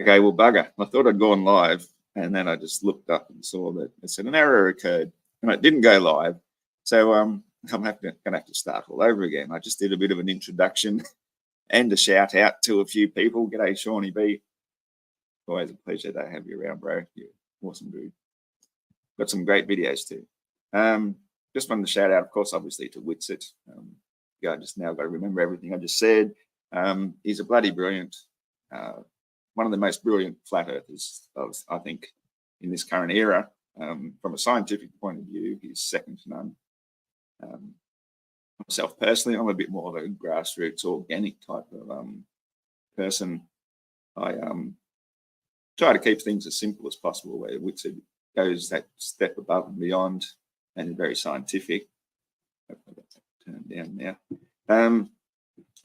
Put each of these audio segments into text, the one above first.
Okay, well, bugger. I thought I'd gone live, and then I just looked up and saw that it said an error occurred, and it didn't go live. So I'm going to have to start all over again. I just did a bit of an introduction and a shout out to a few people. G'day, Shawnee B. Always a pleasure to have you around, bro. You're awesome, dude. Got some great videos too. Just wanted to shout out, of course, obviously to Witsit. I just now got to remember everything I just said. He's a bloody brilliant, one of the most brilliant flat earthers, I think, in this current era. From a scientific point of view, he's second to none. Myself personally, I'm a bit more of a grassroots, organic type of person. I try to keep things as simple as possible, where Witsit goes that step above and beyond and is very scientific. Hopefully that's turned down now.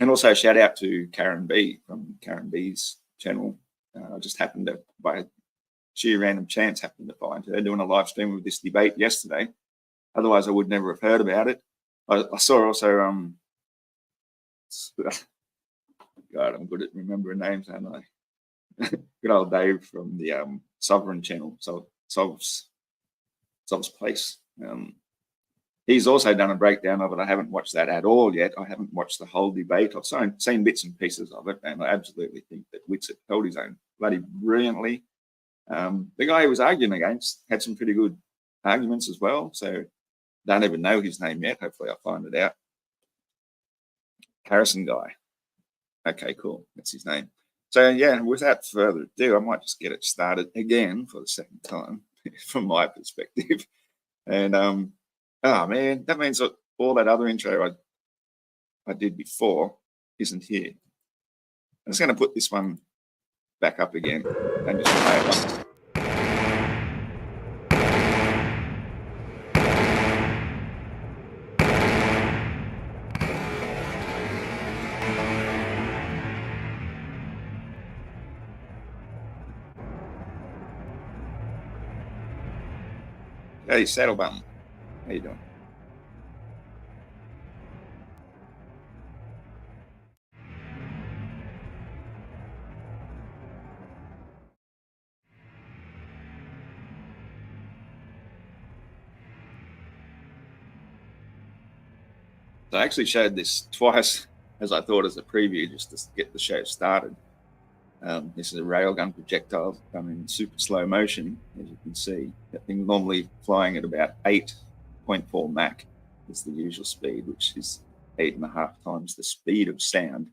And also shout out to Karen B from Karen B's channel. I just happened to, by sheer random chance, happened to find her doing a live stream of this debate yesterday. Otherwise, I would never have heard about it. I saw also, God, I'm good at remembering names, aren't I? Good old Dave from the Sovereign channel, Sov's Place. He's also done a breakdown of it. I haven't watched that at all yet. I haven't watched the whole debate. I've seen bits and pieces of it, and I absolutely think that Witsit held his own bloody brilliantly. The guy he was arguing against had some pretty good arguments as well, so don't even know his name yet. Hopefully I'll find it out. Harrison guy. Okay, cool. That's his name. So yeah, without further ado, I might just get it started again for the second time from my perspective. And oh man, that means that all that other intro I did before isn't here. I'm just going to put this one back up again and just play it once. Hey, Saddle Bum. How you doing? So I actually showed this twice, as I thought, as a preview, just to get the show started. This is a railgun projectile done in super slow motion, as you can see. That thing normally flying at about 8.4 Mach is the usual speed, which is 8.5 times the speed of sound,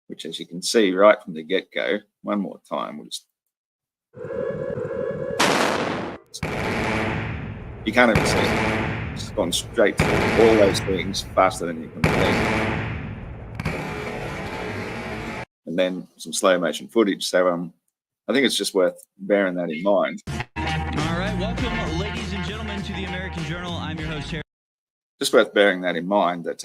which, as you can see right from the get-go, one more time, we'll just... You can't even see it. It's gone straight through all those things faster than you can believe. And then some slow motion footage. So I think it's just worth bearing that in mind. All right, welcome, ladies and gentlemen, to the American Journal. I'm your host, Harry. Just worth bearing that in mind that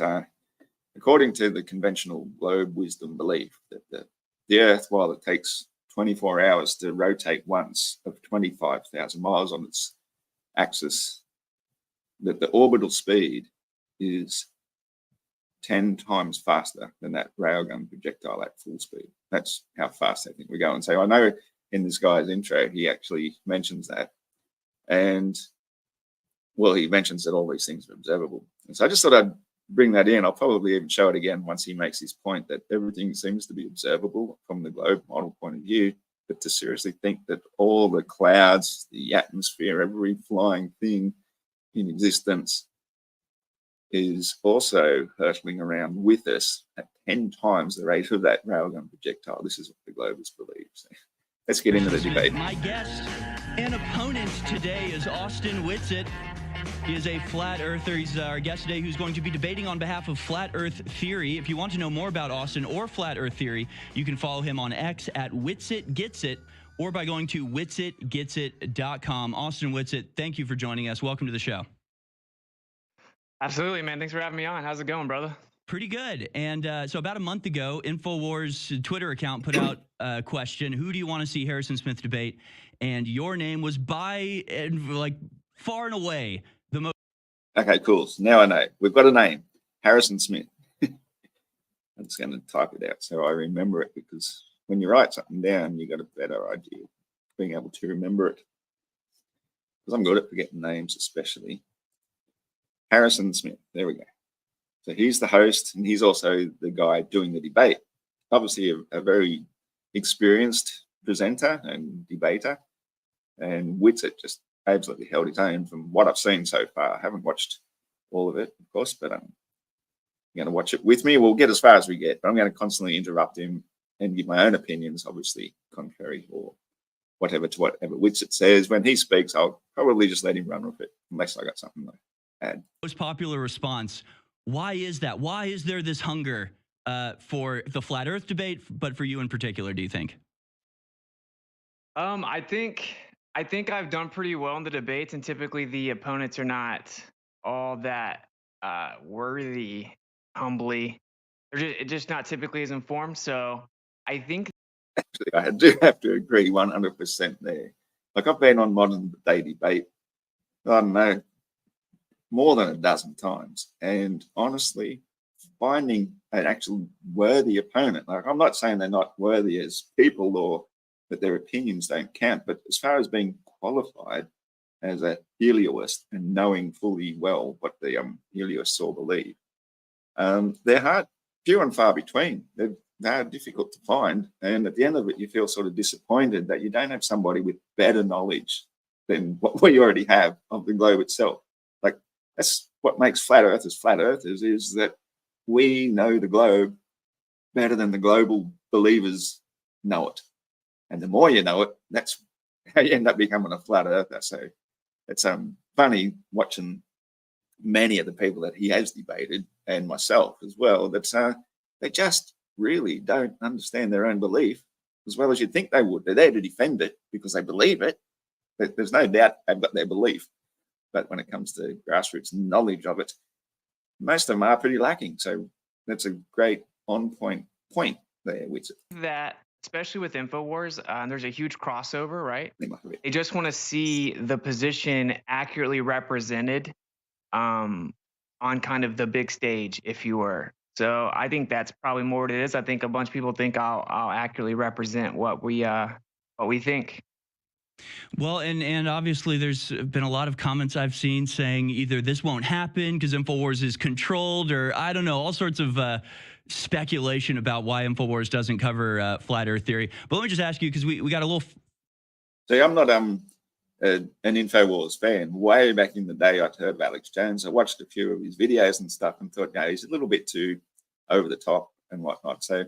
according to the conventional globe wisdom belief that the Earth, while it takes 24 hours to rotate once of 25,000 miles on its axis, that the orbital speed is 10 times faster than that railgun projectile at full speed. That's how fast I think we're going. So I know in this guy's intro, he actually mentions that. And, well, he mentions that all these things are observable. And so I just thought I'd bring that in. I'll probably even show it again once he makes his point that everything seems to be observable from the globe model point of view. But to seriously think that all the clouds, the atmosphere, every flying thing in existence is also hurtling around with us at 10 times the rate of that railgun projectile. This is what the globalists believe. So let's get into the debate. My guest and opponent today is Austin Witsit. He is a flat earther. He's our guest today who's going to be debating on behalf of flat earth theory. If you want to know more about Austin or flat earth theory, you can follow him on X at WitsitGetsit or by going to witsitgetsit.com. Austin Witsit, thank you for joining us. Welcome to the show. Absolutely, man. Thanks for having me on. How's it going, brother? Pretty good. And so about a month ago, InfoWars Twitter account put out a question: who do you want to see Harrison Smith debate? And your name was by, like, far and away the most. Okay, cool. So now I know. We've got a name, Harrison Smith. I'm just going to type it out so I remember it, because when you write something down, you got a better idea of being able to remember it. Because I'm good at forgetting names, especially. Harrison Smith, there we go. So he's the host, and he's also the guy doing the debate. Obviously a very experienced presenter and debater. And Witsit just absolutely held his own from what I've seen so far. I haven't watched all of it, of course, but I'm going to watch it with me. We'll get as far as we get, but I'm going to constantly interrupt him and give my own opinions, obviously contrary or whatever to whatever Witsit says. When he speaks, I'll probably just let him run with it, unless I got something to add. Most popular response. Why is that? Why is there this hunger for the flat Earth debate, but for you in particular, do you think? I think I've done pretty well in the debates, and typically the opponents are not all that worthy. Humbly, they're just not typically as informed. So I think actually I do have to agree 100% there. Like I've been on Modern Day Debate, I don't know, more than a dozen times, and honestly, finding an actual worthy opponent. Like I'm not saying they're not worthy as people or that their opinions don't count, but as far as being qualified as a helioist and knowing fully well what the helios all believe, they're hard, few and far between. They're difficult to find, and at the end of it, you feel sort of disappointed that you don't have somebody with better knowledge than what we already have of the globe itself. Like that's what makes flat earthers is that we know the globe better than the global believers know it. And the more you know it, that's how you end up becoming a flat earther. So it's funny watching many of the people that he has debated, and myself as well, that they just really don't understand their own belief as well as you'd think they would. They're there to defend it because they believe it. There's no doubt they've got their belief. But when it comes to grassroots knowledge of it, most of them are pretty lacking. So that's a great point there, Witsit. that, especially with InfoWars, there's a huge crossover, right? They just want to see the position accurately represented on kind of the big stage, if you were. So I think that's probably more what it is. I think a bunch of people think I'll accurately represent what we think. Well, and obviously there's been a lot of comments I've seen saying either this won't happen because InfoWars is controlled, or I don't know, all sorts of speculation about why InfoWars doesn't cover flat Earth theory. But let me just ask you, because we got a little. See, I'm not an InfoWars fan. Way back in the day, I'd heard of Alex Jones. I watched a few of his videos and stuff and thought, he's a little bit too over the top and whatnot. So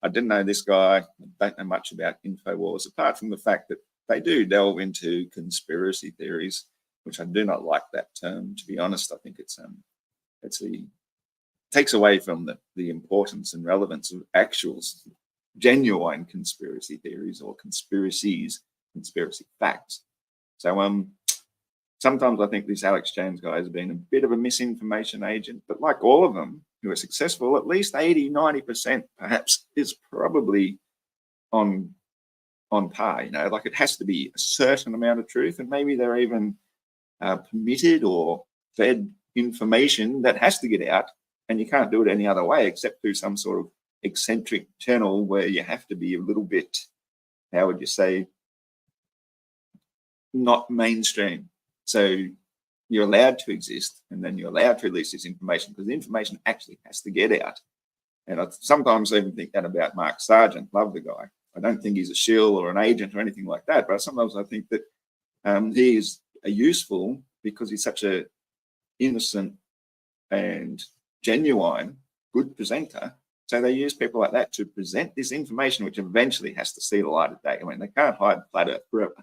I didn't know this guy. I don't know much about InfoWars, apart from the fact that they do delve into conspiracy theories, which I do not like that term. To be honest, I think it takes away from the importance and relevance of actual, genuine conspiracy theories or conspiracy facts. So sometimes I think this Alex Jones guy has been a bit of a misinformation agent, but like all of them who are successful, at least 80-90% perhaps is probably on par. Like it has to be a certain amount of truth, and maybe they're even permitted or fed information that has to get out, and you can't do it any other way except through some sort of eccentric channel where you have to be a little bit, how would you say, not mainstream. So you're allowed to exist, and then you're allowed to release this information because the information actually has to get out. And I sometimes even think that about Mark Sargent. Love the guy. I don't think he's a shill or an agent or anything like that, but sometimes I think that he is useful because he's such a innocent and genuine, good presenter. So they use people like that to present this information, which eventually has to see the light of day. I mean, they can't hide flat Earth forever.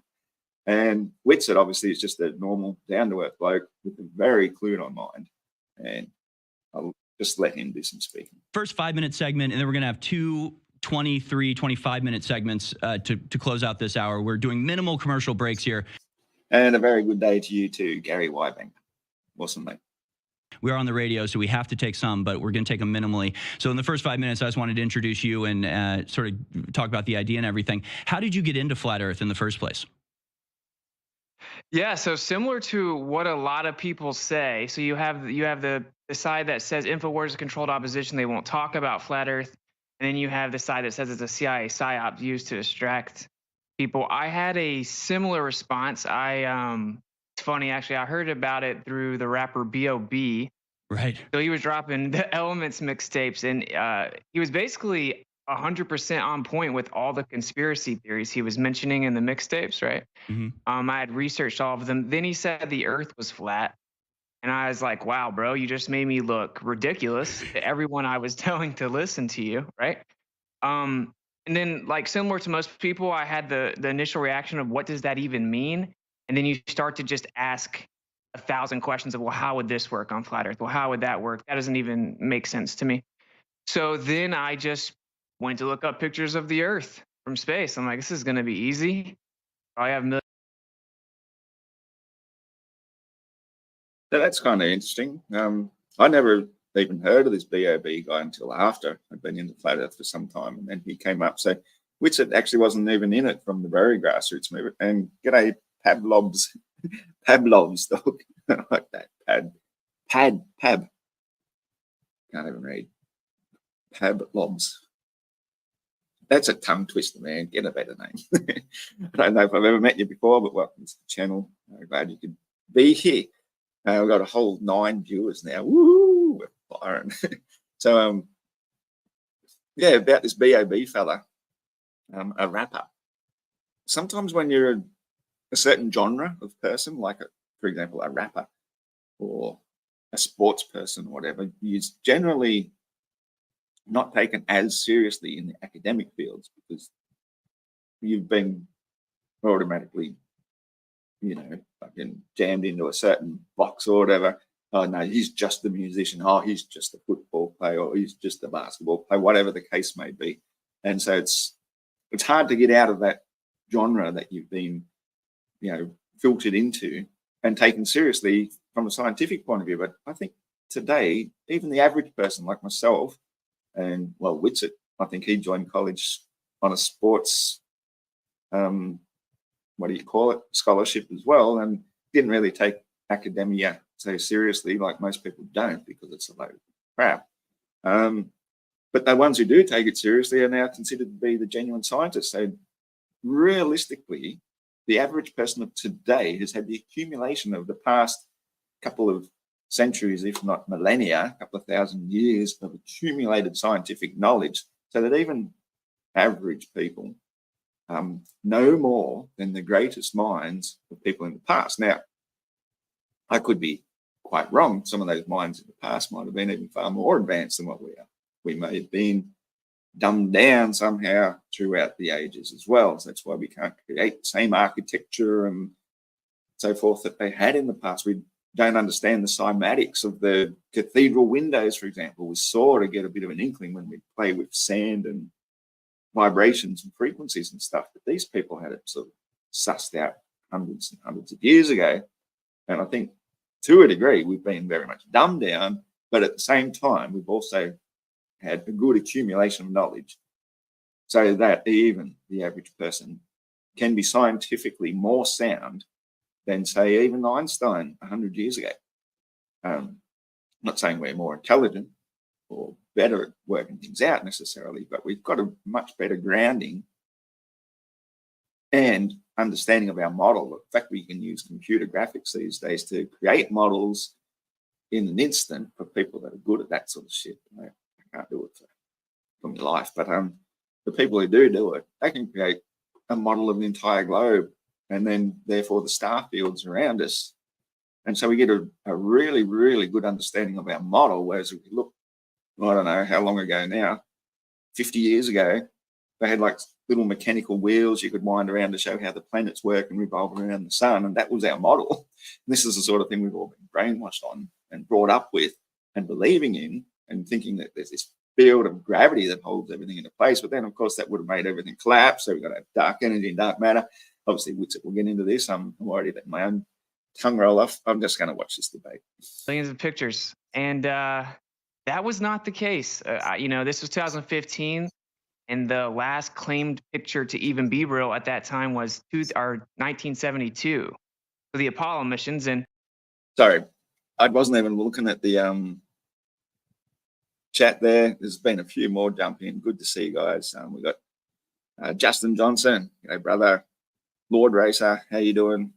And Witsit obviously is just a normal, down-to-earth bloke with a very clued-on mind. And I'll just let him do some speaking. First 5-minute segment, and then we're going to have two 23, 25-minute segments to close out this hour. We're doing minimal commercial breaks here. And a very good day to you too, Gary Wybank. Awesome, mate. We're on the radio, so we have to take some, but we're going to take them minimally. So in the first 5 minutes, I just wanted to introduce you and sort of talk about the idea and everything. How did you get into flat Earth in the first place? Yeah, so similar to what a lot of people say. So you have the side that says InfoWars is controlled opposition. They won't talk about flat Earth. And then you have the side that says it's a CIA psyop used to distract people. I had a similar response. It's funny actually. I heard about it through the rapper B.O.B. Right. So he was dropping the Elements mixtapes, and he was basically 100% on point with all the conspiracy theories he was mentioning in the mixtapes, right? I had researched all of them. Then he said the Earth was flat, and I was like, "Wow, bro, you just made me look ridiculous to everyone I was telling to listen to you, right?" And then, like similar to most people, I had the initial reaction of what does that even mean, and then you start to just ask 1,000 questions of, well, how would this work on flat Earth? Well, how would that work? That doesn't even make sense to me. So then I just went to look up pictures of the Earth from space. I'm like, this is going to be easy. I have millions. So that's kind of interesting. I never even heard of this B.O.B. guy until after I'd been into flat Earth for some time, and then he came up. So Witsit actually wasn't even in it from the very grassroots movement. And g'day, Pavlov's dog. I like that. Pab. Can't even read. Pavlov's. That's a tongue twister, man. Get a better name. I don't know if I've ever met you before, but welcome to the channel. I'm glad you could be here. We've got a whole 9 viewers now. Woo! We're firing. So, yeah, about this B.O.B. fella, a rapper. Sometimes when you're a certain genre of person, like, for example, a rapper or a sports person or whatever, you're generally not taken as seriously in the academic fields because you've been automatically, fucking jammed into a certain box or whatever. Oh, no, he's just a musician. Oh, he's just a football player, or he's just a basketball player, whatever the case may be. And so it's hard to get out of that genre that you've been, filtered into and taken seriously from a scientific point of view. But I think today, even the average person like myself, and well, Witsit, I think he joined college on a sports, scholarship as well, and didn't really take academia so seriously like most people don't because it's a load of crap. But the ones who do take it seriously are now considered to be the genuine scientists. So realistically, the average person of today has had the accumulation of the past couple of centuries, if not millennia, a couple of thousand years of accumulated scientific knowledge, so that even average people know more than the greatest minds of people in the past. Now, I could be quite wrong. Some of those minds in the past might have been even far more advanced than what we are. We may have been dumbed down somehow throughout the ages as well. So that's why we can't create the same architecture and so forth that they had in the past. We don't understand the cymatics of the cathedral windows, for example. We sort of get a bit of an inkling when we play with sand and vibrations and frequencies and stuff, but these people had it sort of sussed out hundreds and hundreds of years ago. And I think to a degree, we've been very much dumbed down, but at the same time, we've also had a good accumulation of knowledge so that even the average person can be scientifically more sound than, say, even Einstein 100 years ago. I'm not saying we're more intelligent or better at working things out necessarily, but we've got a much better grounding and understanding of our model. In fact, we can use computer graphics these days to create models in an instant for people that are good at that sort of shit. I can't do it for my life, but the people who do it, they can create a model of the entire globe and then therefore the star fields around us. And so we get a really, really good understanding of our model, whereas if you look, I don't know how long ago now, 50 years ago, they had like little mechanical wheels you could wind around to show how the planets work and revolve around the sun. And that was our model. And this is the sort of thing we've all been brainwashed on and brought up with and believing in and thinking that there's this field of gravity that holds everything into place. But then, of course, that would have made everything collapse. So we've got to have dark energy and dark matter. Obviously, we'll get into this. I'm already letting my own tongue roll off. I'm just going to watch this debate. Millions of pictures. And that was not the case. This was 2015. And the last claimed picture to even be real at that time was 1972 for the Apollo missions. And sorry, I wasn't even looking at the chat there. There's been a few more jump in. Good to see you guys. We got Justin Johnson, brother. Lord Racer, how you doing?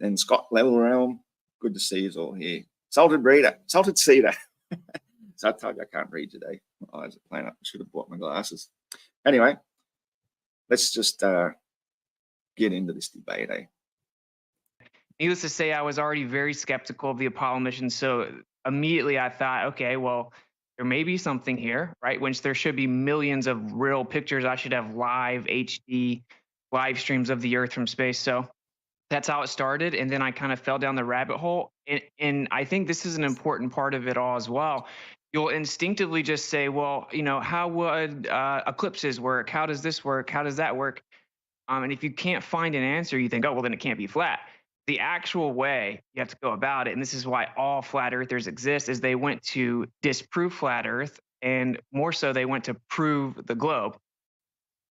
And Scott Level Realm, good to see you all here. Salted Cedar. So I told you I can't read today. My eyes are playing up. I should have bought my glasses. Anyway, let's just get into this debate, eh? Needless to say, I was already very skeptical of the Apollo mission. So immediately I thought, okay, well, there may be something here, right? Which there should be millions of real pictures. I should have live HD live streams of the Earth from space. So that's how it started. And then I kind of fell down the rabbit hole. And I think this is an important part of it all as well. You'll instinctively just say, well, how would eclipses work? How does this work? How does that work? And if you can't find an answer, you think, oh, well, then it can't be flat. The actual way you have to go about it, and this is why all flat earthers exist, is they went to disprove flat Earth, and more so they went to prove the globe.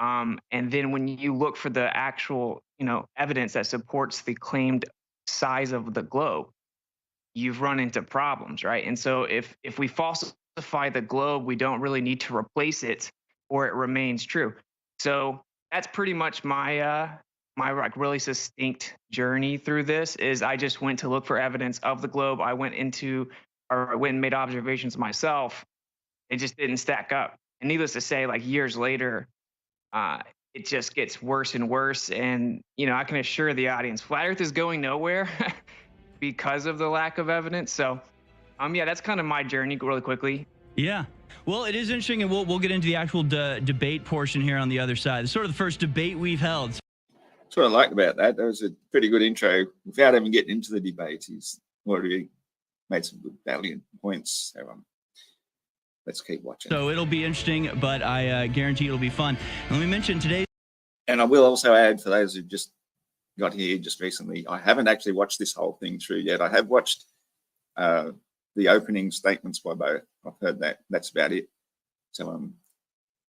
And then when you look for the actual, evidence that supports the claimed size of the globe, you've run into problems, right? And so if we falsify the globe, we don't really need to replace it, or it remains true. So that's pretty much my like really succinct journey through this. Is I just went to look for evidence of the globe. I went and made observations myself. It just didn't stack up. And needless to say, like years later, it just gets worse and worse. And, I can assure the audience, flat Earth is going nowhere because of the lack of evidence. So, yeah, that's kind of my journey really quickly. Yeah. Well, it is interesting, and we'll get into the actual debate portion here on the other side. It's sort of the first debate we've held. That's what I like about that. That was a pretty good intro. Without even getting into the debate, he's already made some good valiant points. So, let's keep watching. So it'll be interesting, but I guarantee it'll be fun. And let me mention today. And I will also add, for those who just got here just recently, I haven't actually watched this whole thing through yet. I have watched the opening statements by both. I've heard that. That's about it. So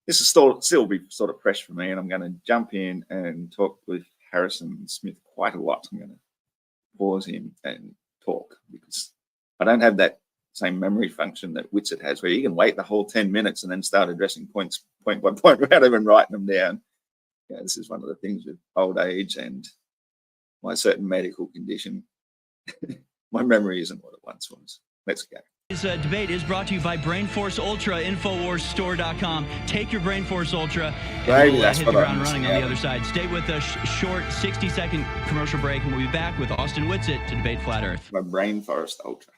this is still be sort of fresh for me, and I'm going to jump in and talk with Harrison Smith quite a lot. I'm going to pause him and talk because I don't have that same memory function that Witsit has, where you can wait the whole 10 minutes and then start addressing points point by point without even writing them down. This is one of the things with old age and my certain medical condition. My memory isn't what it once was. Let's go. This debate is brought to you by Brainforce Ultra, InfoWarsStore.com. Take your Brainforce Ultra and we'll hit the ground running on the other side. Stay with us. Short 60-second commercial break, and we'll be back with Austin Witsit to debate Flat Earth. My Brainforce Ultra.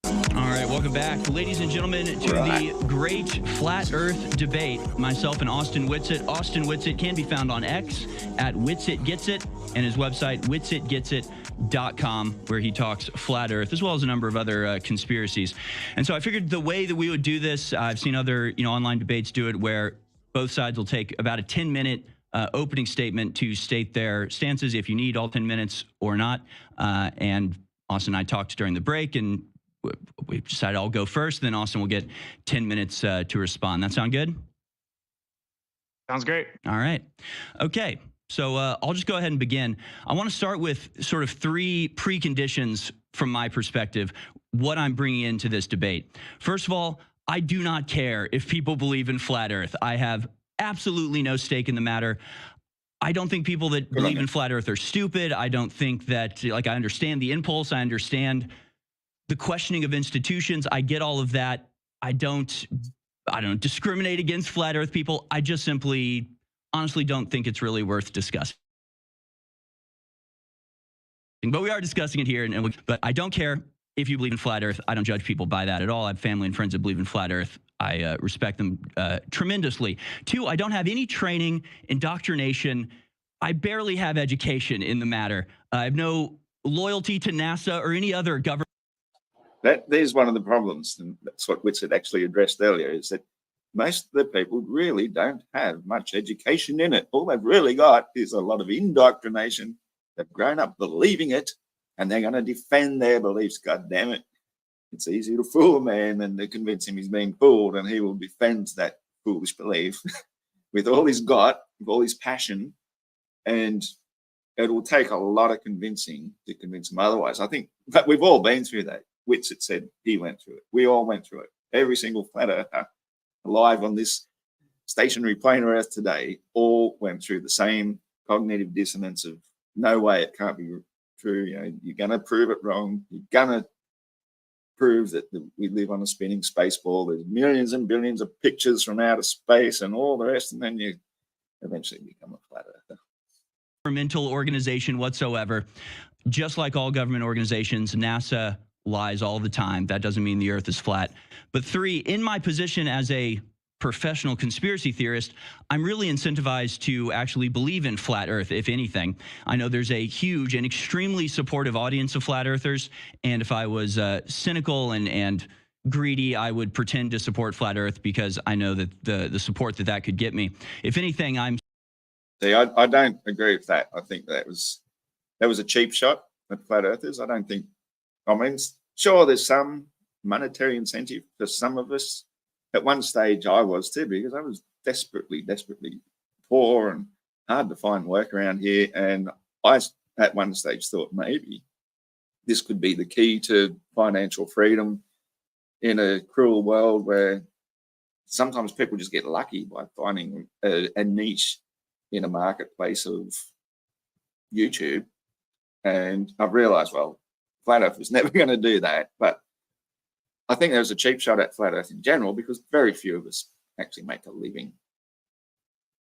All right, welcome back, ladies and gentlemen, to the great Flat Earth debate. Myself and Austin Witsit. Austin Witsit can be found on X at WitsitGetsIt, and his website, WitsitGetsIt.com, where he talks flat Earth, as well as a number of other conspiracies. And so I figured the way that we would do this, I've seen other online debates do it, where both sides will take about a 10-minute opening statement to state their stances, if you need all 10 minutes or not. And Austin and I talked during the break, and we decided I'll go first, then Austin will get 10 minutes to respond. That sound good? Sounds great. All right. Okay. So I'll just go ahead and begin. I want to start with sort of three preconditions from my perspective, what I'm bringing into this debate. First of all, I do not care if people believe in flat Earth. I have absolutely no stake in the matter. I don't think people that believe in flat Earth are stupid. I don't think that, I understand the impulse. I understand the questioning of institutions. I get all of that. I don't discriminate against flat Earth people. I just simply, honestly, don't think it's really worth discussing. But we are discussing it here. But I don't care if you believe in flat Earth. I don't judge people by that at all. I have family and friends that believe in flat Earth. I respect them tremendously. Two, I don't have any training, indoctrination. I barely have education in the matter. I have no loyalty to NASA or any other government. There's one of the problems, and that's what Witsit actually addressed earlier, is that most of the people really don't have much education in it. All they've really got is a lot of indoctrination. They've grown up believing it, and they're going to defend their beliefs. God damn it. It's easy to fool a man than to convince him he's being fooled, and he will defend that foolish belief with all he's got, with all his passion, and it will take a lot of convincing to convince him otherwise. I think that we've all been through that. Witsit said he went through it. We all went through it. every single flat earther alive on this stationary planet Earth today all went through the same cognitive dissonance of no way it can't be true. You know, you're going to prove it wrong. You're going to prove that we live on a spinning space ball. There's millions and billions of pictures from outer space and all the rest, and then you eventually become a flat earther. Governmental organization whatsoever. Just like all government organizations, NASA lies all the time. That doesn't mean the Earth is flat. But 3, in my position as a professional conspiracy theorist, I'm really incentivized to actually believe in flat Earth, if anything. I know there's a huge and extremely supportive audience of flat earthers, and if I was cynical and greedy, I would pretend to support flat Earth because I know that the support that could get me. If anything, I'm... See, I don't agree with that. I think that was a cheap shot at flat earthers. I don't think, I mean, sure, there's some monetary incentive for some of us. At one stage I was too, because I was desperately poor and hard to find work around here. And I, at one stage, thought maybe this could be the key to financial freedom in a cruel world where sometimes people just get lucky by finding a niche in a marketplace of YouTube. And I've realized, well, Flat Earth was never going to do that. But I think there was a cheap shot at Flat Earth in general because very few of us actually make a living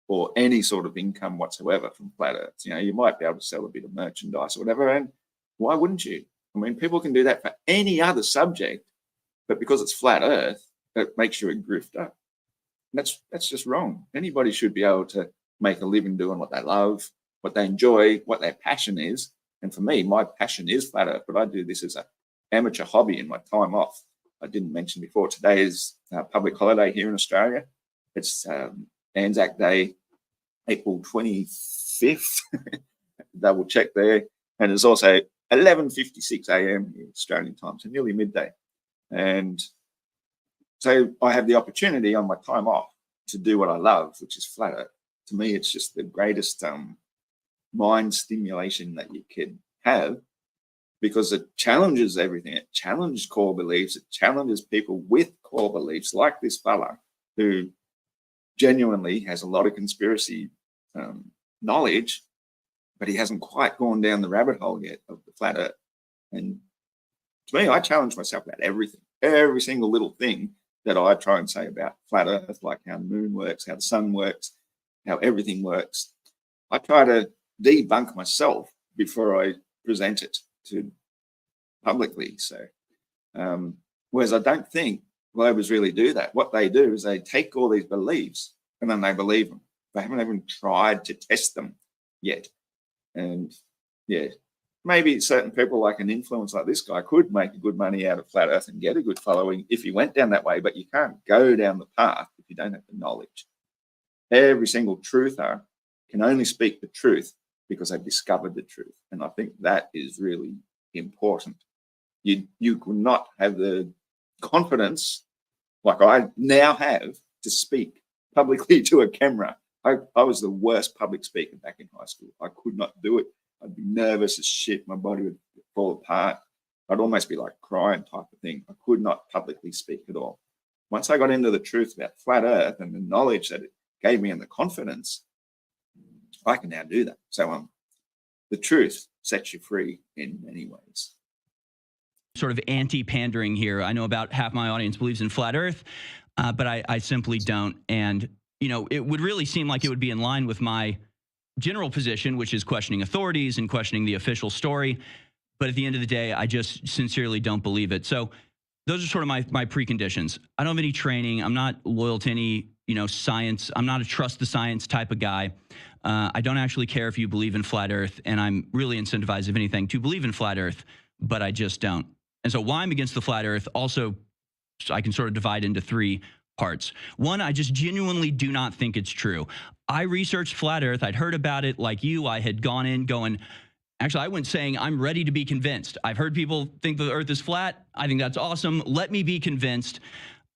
or any sort of income whatsoever from Flat Earth. You know, you might be able to sell a bit of merchandise or whatever, and why wouldn't you? I mean, people can do that for any other subject, but because it's Flat Earth, it makes you a grifter. And that's just wrong. Anybody should be able to make a living doing what they love, what they enjoy, what their passion is. And for me, my passion is Flat Earth, but I do this as an amateur hobby in my time off. I didn't mention before, today is a public holiday here in Australia. It's Anzac Day, April 25th. Double check there. And it's also 11:56 a.m. Australian time, so nearly midday. And so I have the opportunity on my time off to do what I love, which is Flat Earth. To me, it's just the greatest mind stimulation that you can have, because it challenges everything. It challenges core beliefs. It challenges people with core beliefs, like this fella who genuinely has a lot of conspiracy knowledge, but he hasn't quite gone down the rabbit hole yet of the Flat Earth. And to me, I challenge myself about everything, every single little thing that I try and say about Flat Earth, like how the moon works, how the sun works, how everything works. I try to debunk myself before I present it to publicly. So, whereas I don't think Globers really do that. What they do is they take all these beliefs and then they believe them. They haven't even tried to test them yet. And yeah, maybe certain people like an influencer like this guy could make good money out of Flat Earth and get a good following if he went down that way, but you can't go down the path if you don't have the knowledge. Every single truther can only speak the truth because they've discovered the truth. And I think that is really important. You could not have the confidence like I now have to speak publicly to a camera. I was the worst public speaker back in high school. I could not do it. I'd be nervous as shit. My body would fall apart. I'd almost be like crying type of thing. I could not publicly speak at all. Once I got into the truth about Flat Earth and the knowledge that it gave me and the confidence, I can now do that. So the truth sets you free in many ways. Sort of anti-pandering here. I know about half my audience believes in Flat Earth, but I simply don't. And, you know, it would really seem like it would be in line with my general position, which is questioning authorities and questioning the official story. But at the end of the day, I just sincerely don't believe it. So those are sort of my preconditions. I don't have any training. I'm not loyal to any, science. I'm not a trust the science type of guy. I don't actually care if you believe in Flat Earth, and I'm really incentivized, if anything, to believe in Flat Earth, but I just don't. And so why I'm against the Flat Earth also, I can sort of divide into 3 parts. One, I just genuinely do not think it's true. I researched Flat Earth. I'd heard about it like you. I had gone in going, actually, I went saying, I'm ready to be convinced. I've heard people think the Earth is flat. I think that's awesome. Let me be convinced.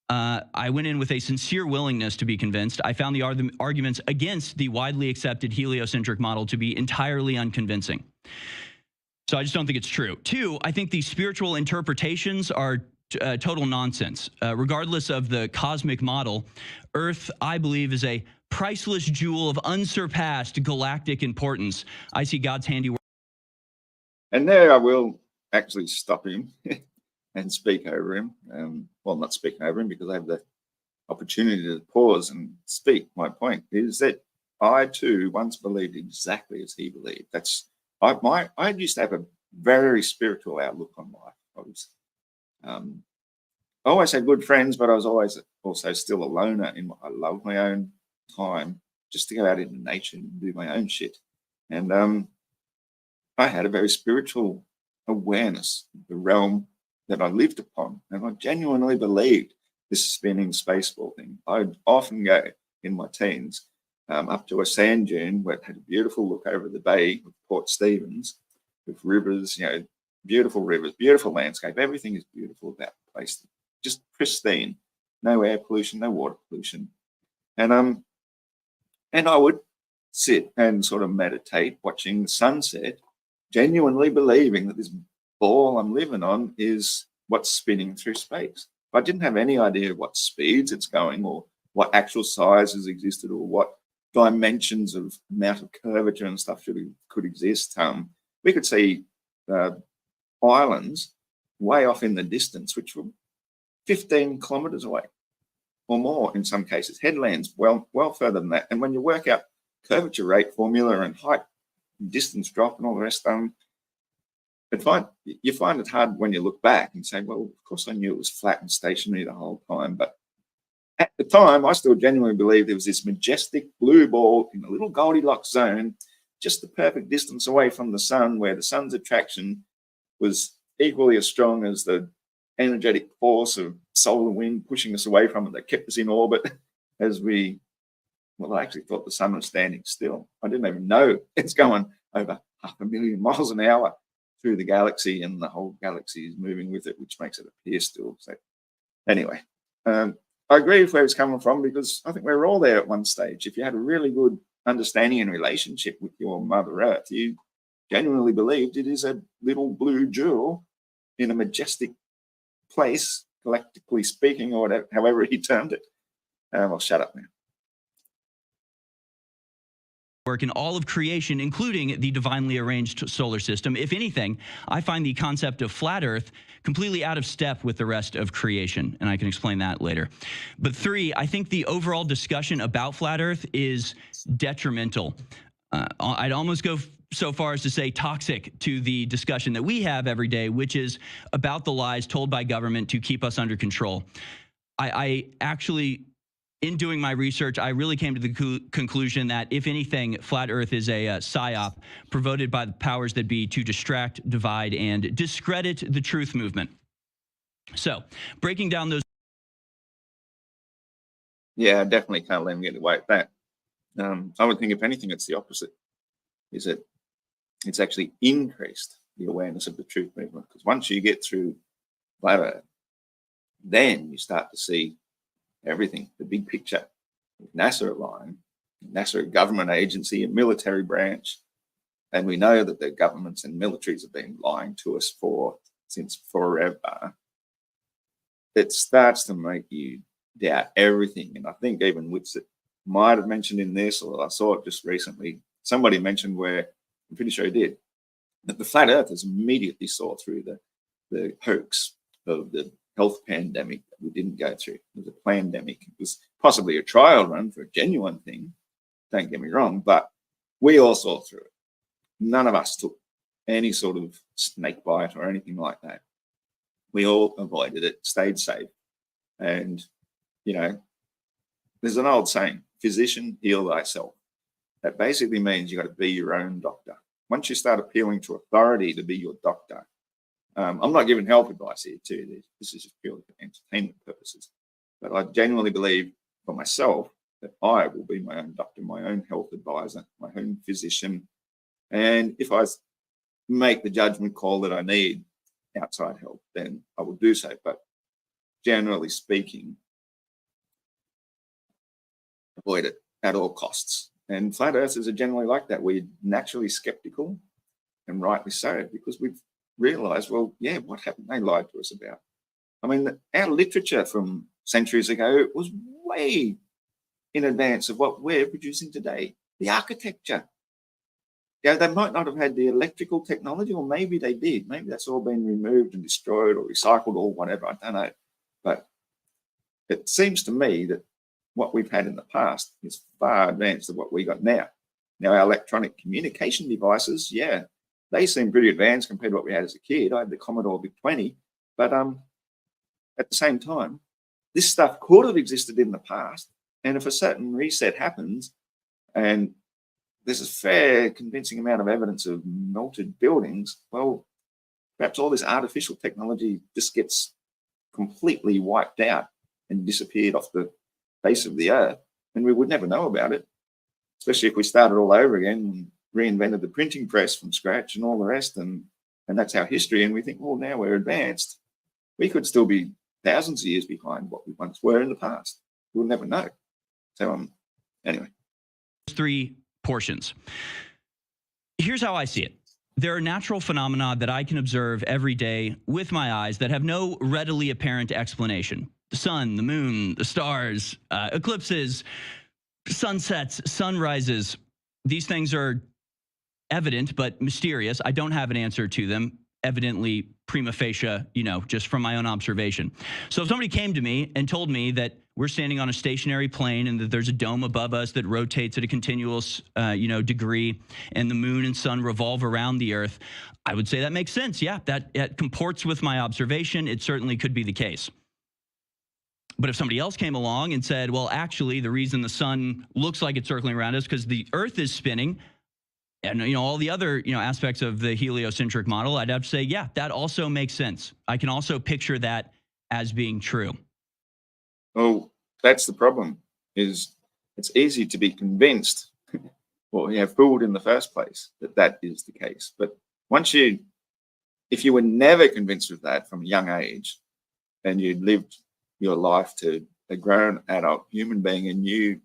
I went in with a sincere willingness to be convinced. I found the arguments against the widely accepted heliocentric model to be entirely unconvincing. So I just don't think it's true. 2, I think these spiritual interpretations are total nonsense. Regardless of the cosmic model, Earth, I believe, is a priceless jewel of unsurpassed galactic importance. I see God's handiwork. And there I will actually stop him and speak over him. Well, not speaking over him because I have the opportunity to pause and speak. My point is that I too once believed exactly as he believed. I used to have a very spiritual outlook on life. I always had good friends, but I was always also still a loner. I loved my own time just to go out into nature and do my own shit. And I had a very spiritual awareness of the realm that I lived upon. And I genuinely believed this spinning spaceball thing. I'd often go in my teens up to a sand dune where it had a beautiful look over the bay of Port Stephens with rivers, beautiful rivers, beautiful landscape. Everything is beautiful about the place. Just pristine. No air pollution, no water pollution. And I would sit and sort of meditate watching the sunset, genuinely believing that this ball I'm living on is what's spinning through space. I didn't have any idea what speeds it's going or what actual sizes existed or what dimensions of amount of curvature and stuff could exist. We could see islands way off in the distance, which were 15 kilometers away or more in some cases, headlands well further than that. And when you work out curvature rate formula and height, distance drop and all the rest, you find it hard when you look back and say, well, of course I knew it was flat and stationary the whole time. But at the time, I still genuinely believed there was this majestic blue ball in a little Goldilocks zone, just the perfect distance away from the sun, where the sun's attraction was equally as strong as the energetic force of solar wind pushing us away from it that kept us in orbit as I actually thought the sun was standing still. I didn't even know it's going over 500,000 miles an hour through the galaxy, and the whole galaxy is moving with it, which makes it appear still. So anyway, I agree with where it's coming from, because I think we were all there at one stage. If you had a really good understanding and relationship with your Mother Earth, you genuinely believed it is a little blue jewel in a majestic place, galactically speaking, or whatever, however he termed it. I'll shut up now. Work in all of creation, including the divinely arranged solar system. If anything, I find the concept of flat Earth completely out of step with the rest of creation, and I can explain that later. But 3, I think the overall discussion about flat Earth is detrimental. I'd almost go so far as to say toxic to the discussion that we have every day, which is about the lies told by government to keep us under control. I actually, in doing my research, I really came to the conclusion that, if anything, flat Earth is a psyop promoted by the powers that be to distract, divide, and discredit the truth movement. So, breaking down those. Yeah, I definitely can't let him get away with that. I would think, if anything, it's the opposite. Is that it's actually increased the awareness of the truth movement, because once you get through flat Earth, then you start to see everything, the big picture. With NASA aligned, NASA, a government agency, a military branch, and we know that the governments and militaries have been lying to us since forever. It starts to make you doubt everything. And I think even Witsit might have mentioned in this, or I saw it just recently, somebody mentioned, where I'm pretty sure he did, that the flat earthers immediately saw through the hoax of the health pandemic that we didn't go through. It was a pandemic. It was possibly a trial run for a genuine thing, don't get me wrong, but we all saw through it. None of us took any sort of snake bite or anything like that. We all avoided it, stayed safe. And, there's an old saying, physician, heal thyself. That basically means you got to be your own doctor. Once you start appealing to authority to be your doctor, I'm not giving health advice here too. This is just purely for entertainment purposes. But I genuinely believe for myself that I will be my own doctor, my own health advisor, my own physician. And if I make the judgment call that I need outside help, then I will do so. But generally speaking, avoid it at all costs. And flat earthers are generally like that. We're naturally skeptical, and rightly so, because we've realized, well, yeah, what happened? They lied to us about I mean, our literature from centuries ago was way in advance of what we're producing today. The architecture. Yeah, they might not have had the electrical technology, or maybe they did. Maybe that's all been removed and destroyed or recycled or whatever. I don't know. But it seems to me that what we've had in the past is far advanced of what we got now. Now, our electronic communication devices, yeah, they seem pretty advanced compared to what we had as a kid. I had the Commodore VIC-20, but at the same time, this stuff could have existed in the past. And if a certain reset happens, and there's a fair convincing amount of evidence of melted buildings, well, perhaps all this artificial technology just gets completely wiped out and disappeared off the face of the earth, and we would never know about it, especially if we started all over again and reinvented the printing press from scratch and all the rest, and that's our history. And we think, well, now we're advanced. We could still be thousands of years behind what we once were in the past. We'll never know. So anyway. 3 portions. Here's how I see it. There are natural phenomena that I can observe every day with my eyes that have no readily apparent explanation. The sun, the moon, the stars, eclipses, sunsets, sunrises. These things are evident but mysterious. I don't have an answer to them, evidently prima facie, just from my own observation. So if somebody came to me and told me that we're standing on a stationary plane and that there's a dome above us that rotates at a continuous, degree, and the moon and sun revolve around the earth, I would say that makes sense. Yeah, that comports with my observation. It certainly could be the case. But if somebody else came along and said, well, actually, the reason the sun looks like it's circling around us because the earth is spinning, and all the other aspects of the heliocentric model, I'd have to say, yeah, that also makes sense. I can also picture that as being true. Well, that's the problem, is it's easy to be convinced, well, fooled in the first place, that is the case. But if you were never convinced of that from a young age, and you'd lived your life to a grown adult human being, and you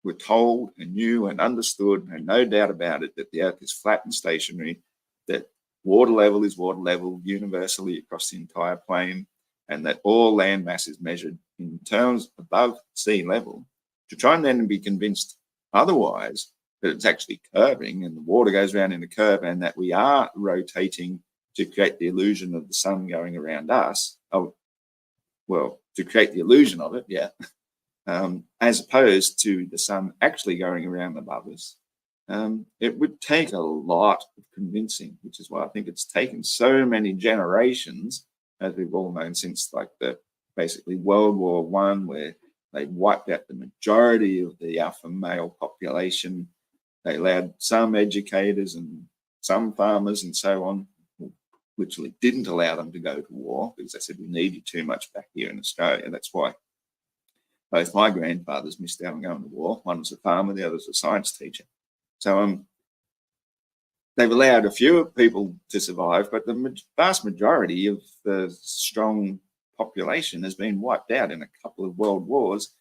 were told and knew and understood, and no doubt about it, that the earth is flat and stationary, that water level is water level universally across the entire plane, and that all land mass is measured in terms above sea level, to try and then be convinced otherwise, that it's actually curving and the water goes around in a curve, and that we are rotating to create the illusion of the sun going around us. Well, to create the illusion of it, yeah. As opposed to the sun actually going around above us. It would take a lot of convincing, which is why I think it's taken so many generations, as we've all known, since like basically World War I, where they wiped out the majority of the alpha male population. They allowed some educators and some farmers and so on, literally didn't allow them to go to war because they said, we need you too much back here in Australia. That's why both my grandfathers missed out on going to war. One was a farmer, the other was a science teacher. So they've allowed a few people to survive, but the vast majority of the strong population has been wiped out in a couple of world wars.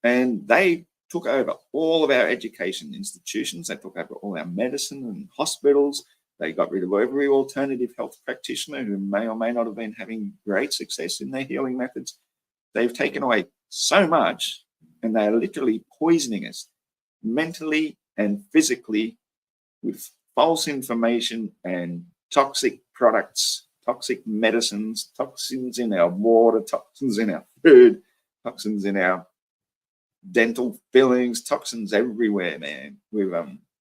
And they took over all of our education institutions. They took over all our medicine and hospitals. They got rid of every alternative health practitioner who may or may not have been having great success in their healing methods. They've taken away so much, and they are literally poisoning us mentally and physically with false information and toxic products, toxic medicines, toxins in our water, toxins in our food, toxins in our dental fillings, toxins everywhere, man. We've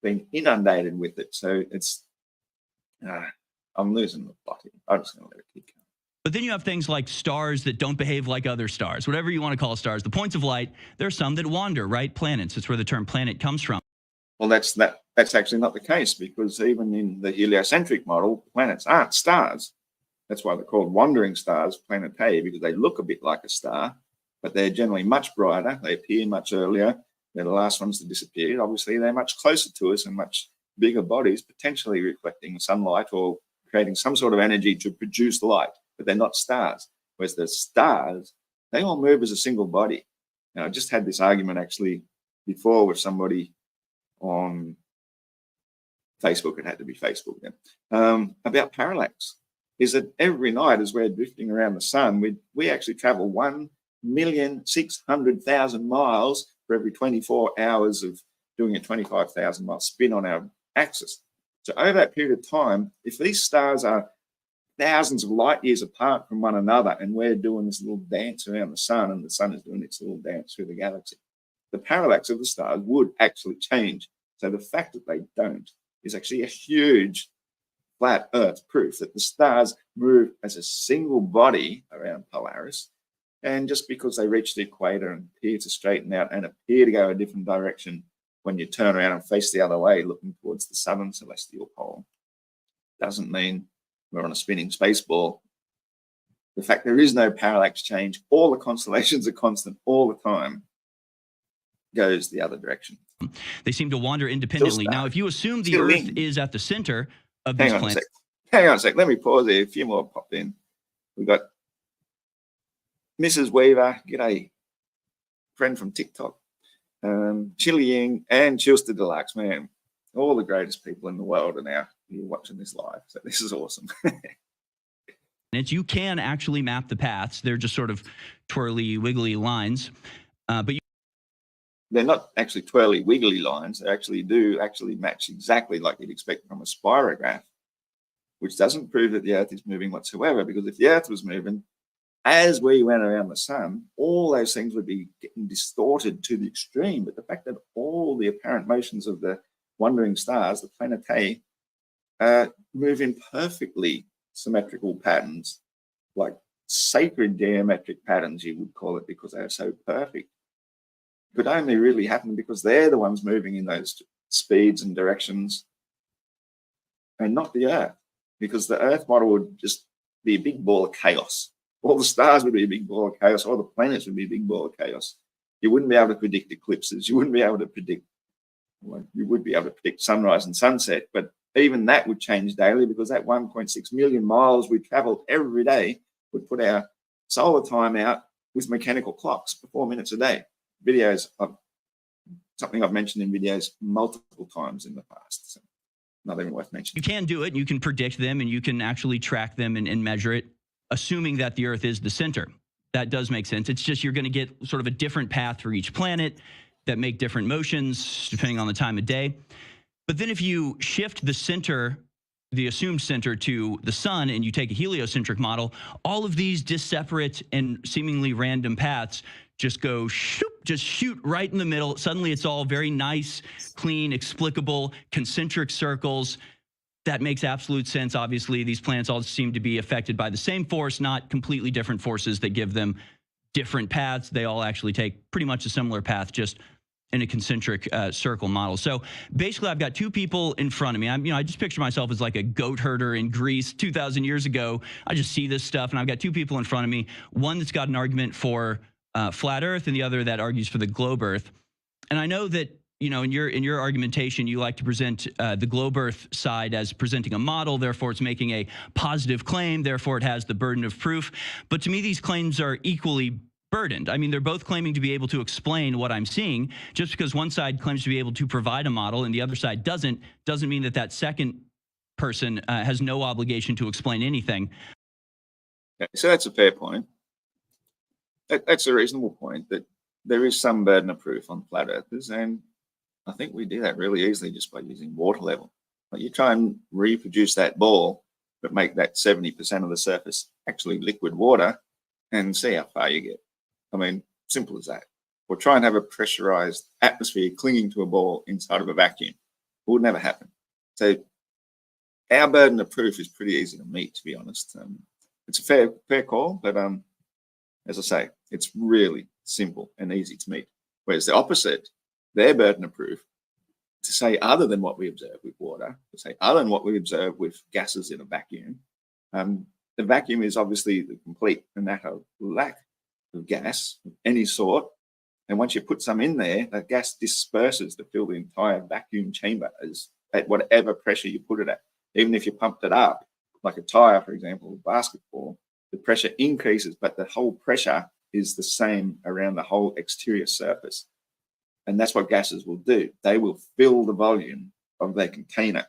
been inundated with it. So it's, I'm losing the plot here. I'm just going to let it keep going. But then you have things like stars that don't behave like other stars, whatever you want to call stars. The points of light, there are some that wander, right? Planets, that's where the term planet comes from. Well, that's actually not the case, because even in the heliocentric model, planets aren't stars. That's why they're called wandering stars, planetae, because they look a bit like a star, but they're generally much brighter. They appear much earlier. They're the last ones to disappear. Obviously, they're much closer to us and much bigger bodies, potentially reflecting sunlight or creating some sort of energy to produce light, but they're not stars. Whereas the stars, they all move as a single body. Now, I just had this argument actually before with somebody on Facebook. It had to be Facebook then, about parallax. is that every night as we're drifting around the sun, we actually travel 1,600,000 miles for every 24 hours of doing a 25,000 mile spin on our axis. So over that period of time, if these stars are thousands of light years apart from one another, and we're doing this little dance around the sun, and the sun is doing its little dance through the galaxy, the parallax of the stars would actually change. So the fact that they don't is actually a huge flat Earth proof that the stars move as a single body around Polaris, and just because they reach the equator and appear to straighten out and appear to go a different direction when you turn around and face the other way looking towards the southern celestial pole, doesn't mean we're on a spinning space ball. The fact there is no parallax change, all the constellations are constant all the time, goes the other direction. They seem to wander independently. Now, if you assume the Earth is at the center of these planets... Hang on a sec. Let me pause here. A few more popped in. We've got Mrs. Weaver, g'day, friend from TikTok, Chili Ying, and Chilster Deluxe, man. All the greatest people in the world are now watching this live. So this is awesome. You can actually map the paths. They're just sort of twirly, wiggly lines. But they're not actually twirly, wiggly lines. They actually do match exactly like you'd expect from a spirograph, which doesn't prove that the Earth is moving whatsoever, because if the Earth was moving, as we went around the sun, all those things would be getting distorted to the extreme. But the fact that all the apparent motions of the wandering stars, the planetae, move in perfectly symmetrical patterns, like sacred geometric patterns, you would call it, because they are so perfect, could only really happen because they're the ones moving in those speeds and directions, and not the Earth, because the Earth model would just be a big ball of chaos. All the stars would be a big ball of chaos. All the planets would be a big ball of chaos. You wouldn't be able to predict eclipses. You wouldn't be able to predict, well, you would be able to predict sunrise and sunset, but even that would change daily, because that 1.6 million miles we travel every day would put our solar time out with mechanical clocks for 4 minutes a day. Videos of something I've mentioned in videos multiple times in the past. So not even worth mentioning. You can do it. You can predict them, and you can actually track them and measure it, assuming that the Earth is the center. That does make sense. It's just you're going to get sort of a different path for each planet that make different motions depending on the time of day. But then if you shift the center, the assumed center, to the sun, and you take a heliocentric model, all of these disseparate and seemingly random paths just go shoot right in the middle. Suddenly it's all very nice, clean, explicable, concentric circles. That makes absolute sense. Obviously, these planets all seem to be affected by the same force, not completely different forces that give them different paths. They all actually take pretty much a similar path, just in a concentric circle model. So basically, I've got two people in front of me. I just picture myself as like a goat herder in Greece 2,000 years ago. I just see this stuff, and I've got two people in front of me. One that's got an argument for flat Earth, and the other that argues for the globe Earth. And I know that, in your argumentation, you like to present the globe Earth side as presenting a model. Therefore, it's making a positive claim. Therefore, it has the burden of proof. But to me, these claims are equally burdened. I mean, they're both claiming to be able to explain what I'm seeing. Just because one side claims to be able to provide a model and the other side doesn't mean that that second person has no obligation to explain anything. Okay, so that's a fair point. That's a reasonable point, that there is some burden of proof on flat earthers, and I think we do that really easily just by using water level. Like, you try and reproduce that ball, but make that 70% of the surface actually liquid water, and see how far you get. I mean, simple as that. Or try and have a pressurized atmosphere clinging to a ball inside of a vacuum. It would never happen. So our burden of proof is pretty easy to meet, to be honest. It's a fair call, but as I say, it's really simple and easy to meet. Whereas the opposite, their burden of proof, to say other than what we observe with water, to say other than what we observe with gases in a vacuum, the vacuum is obviously the complete and utter lack of gas of any sort. And once you put some in there, that gas disperses to fill the entire vacuum chamber at whatever pressure you put it at. Even if you pumped it up, like a tire, for example, a basketball, the pressure increases, but the whole pressure is the same around the whole exterior surface. And that's what gases will do. They will fill the volume of their container.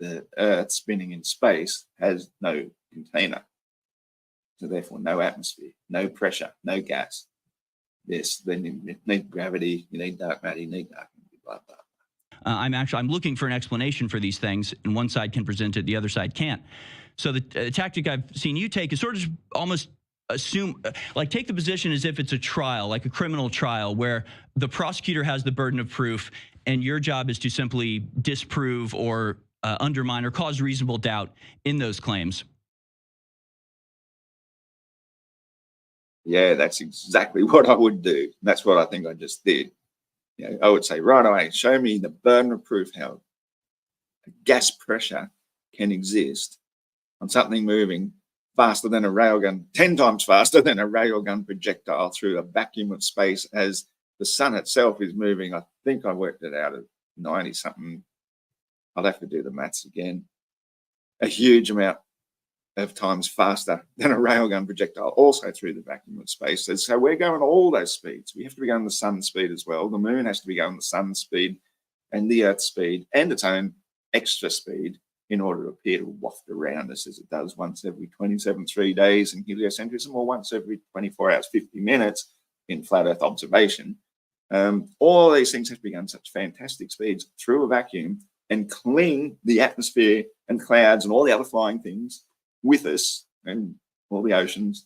the Earth spinning in space has no container. So therefore, no atmosphere, no pressure, no gas. Yes, then you need gravity, you need dark matter, you need dark energy, blah, blah. I'm looking for an explanation for these things, and one side can present it, the other side can't. So the tactic I've seen you take is sort of almost assume, like take the position as if it's a trial, like a criminal trial, where the prosecutor has the burden of proof, and your job is to simply disprove or undermine or cause reasonable doubt in those claims. Yeah, that's exactly what I would do. That's what I think I just did. You know, I would say, right away, show me the burden of proof how gas pressure can exist on something moving faster than a railgun, 10 times faster than a railgun projectile through a vacuum of space, as the sun itself is moving. I think I worked it out at 90 something. I'll have to do the maths again. A huge amount of times faster than a railgun projectile, also through the vacuum of space. So we're going all those speeds. We have to be going the sun speed as well. The moon has to be going the sun speed and the Earth speed and its own extra speed in order to appear to waft around us as it does once every 27 days in heliocentrism, or once every 24 hours, 50 minutes in flat Earth observation. All these things have to be going such fantastic speeds through a vacuum and clean the atmosphere and clouds and all the other flying things with us and all the oceans.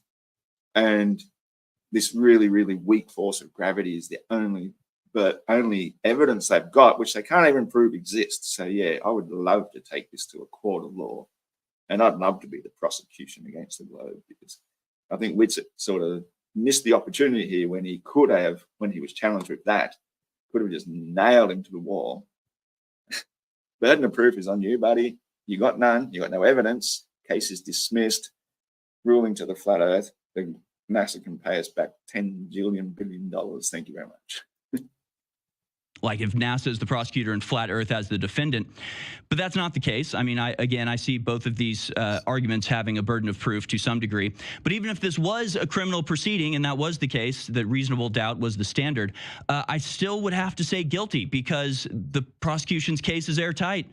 And this really, really weak force of gravity is the only evidence they've got, which they can't even prove exists. So yeah, I would love to take this to a court of law, and I'd love to be the prosecution against the globe, because I think Witsit sort of missed the opportunity here when he could have, when he was challenged with that, could have just nailed him to the wall. Burden of proof is on you, buddy. You got none. You got no evidence. Case is dismissed. Ruling to the flat Earth. The NASA can pay us back $10 billion. Thank you very much. Like if NASA is the prosecutor and flat Earth as the defendant. But that's not the case. I mean, I see both of these arguments having a burden of proof to some degree. But even if this was a criminal proceeding, and that was the case, that reasonable doubt was the standard, I still would have to say guilty, because the prosecution's case is airtight.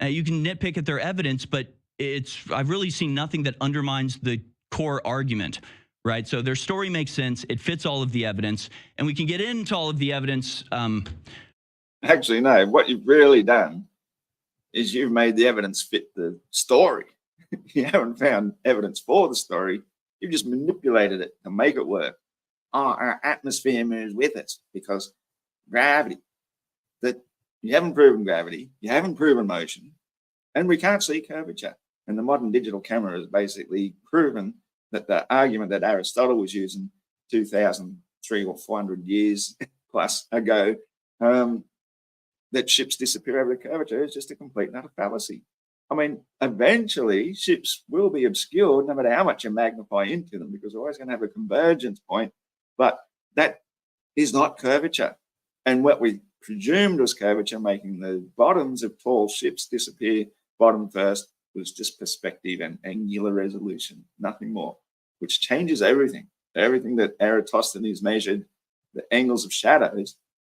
You can nitpick at their evidence, but I've really seen nothing that undermines the core argument, right? So their story makes sense. It fits all of the evidence, and we can get into all of the evidence. Actually, no, what you've really done is you've made the evidence fit the story. You haven't found evidence for the story. You've just manipulated it to make it work. Oh, our atmosphere moves with us because gravity. That you haven't proven gravity, you haven't proven motion, and we can't see curvature. And the modern digital camera has basically proven that the argument that Aristotle was using 2,300 or 400 years plus ago, that ships disappear over the curvature, is just a complete and utter fallacy. I mean, eventually ships will be obscured no matter how much you magnify into them, because we're always going to have a convergence point, but that is not curvature. And what we presumed was curvature, making the bottoms of tall ships disappear bottom first, was just perspective and angular resolution, nothing more, which changes everything. Everything that Eratosthenes measured, the angles of shadows,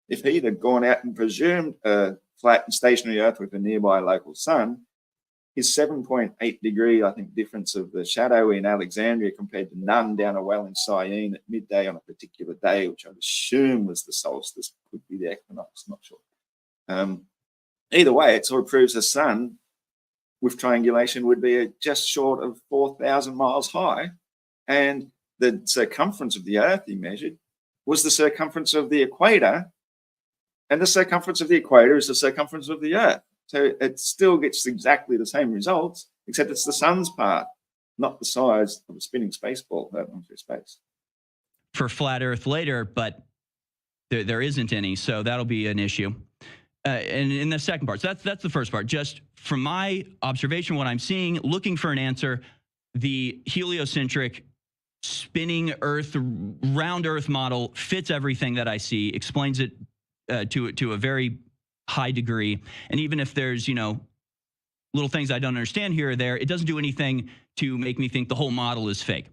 if he'd have gone out and presumed a flat and stationary Earth with a nearby local sun, his 7.8 degree, I think, difference of the shadow in Alexandria compared to none down a well in Syene at midday on a particular day, which I'd assume was the solstice, could be the equinox, not sure. Either way, it sort of proves the sun with triangulation would be just short of 4,000 miles high, and the circumference of the Earth he measured was the circumference of the equator, and the circumference of the equator is the circumference of the Earth. So it still gets exactly the same results, except it's the sun's part, not the size of a spinning space ball hurtling through space. For flat Earth later, but there isn't any, so that'll be an issue. And in the second part, so that's the first part. Just from my observation, what I'm seeing, looking for an answer, the heliocentric spinning Earth, round Earth model fits everything that I see, explains it to a very high degree. And even if there's, little things I don't understand here or there, it doesn't do anything to make me think the whole model is fake.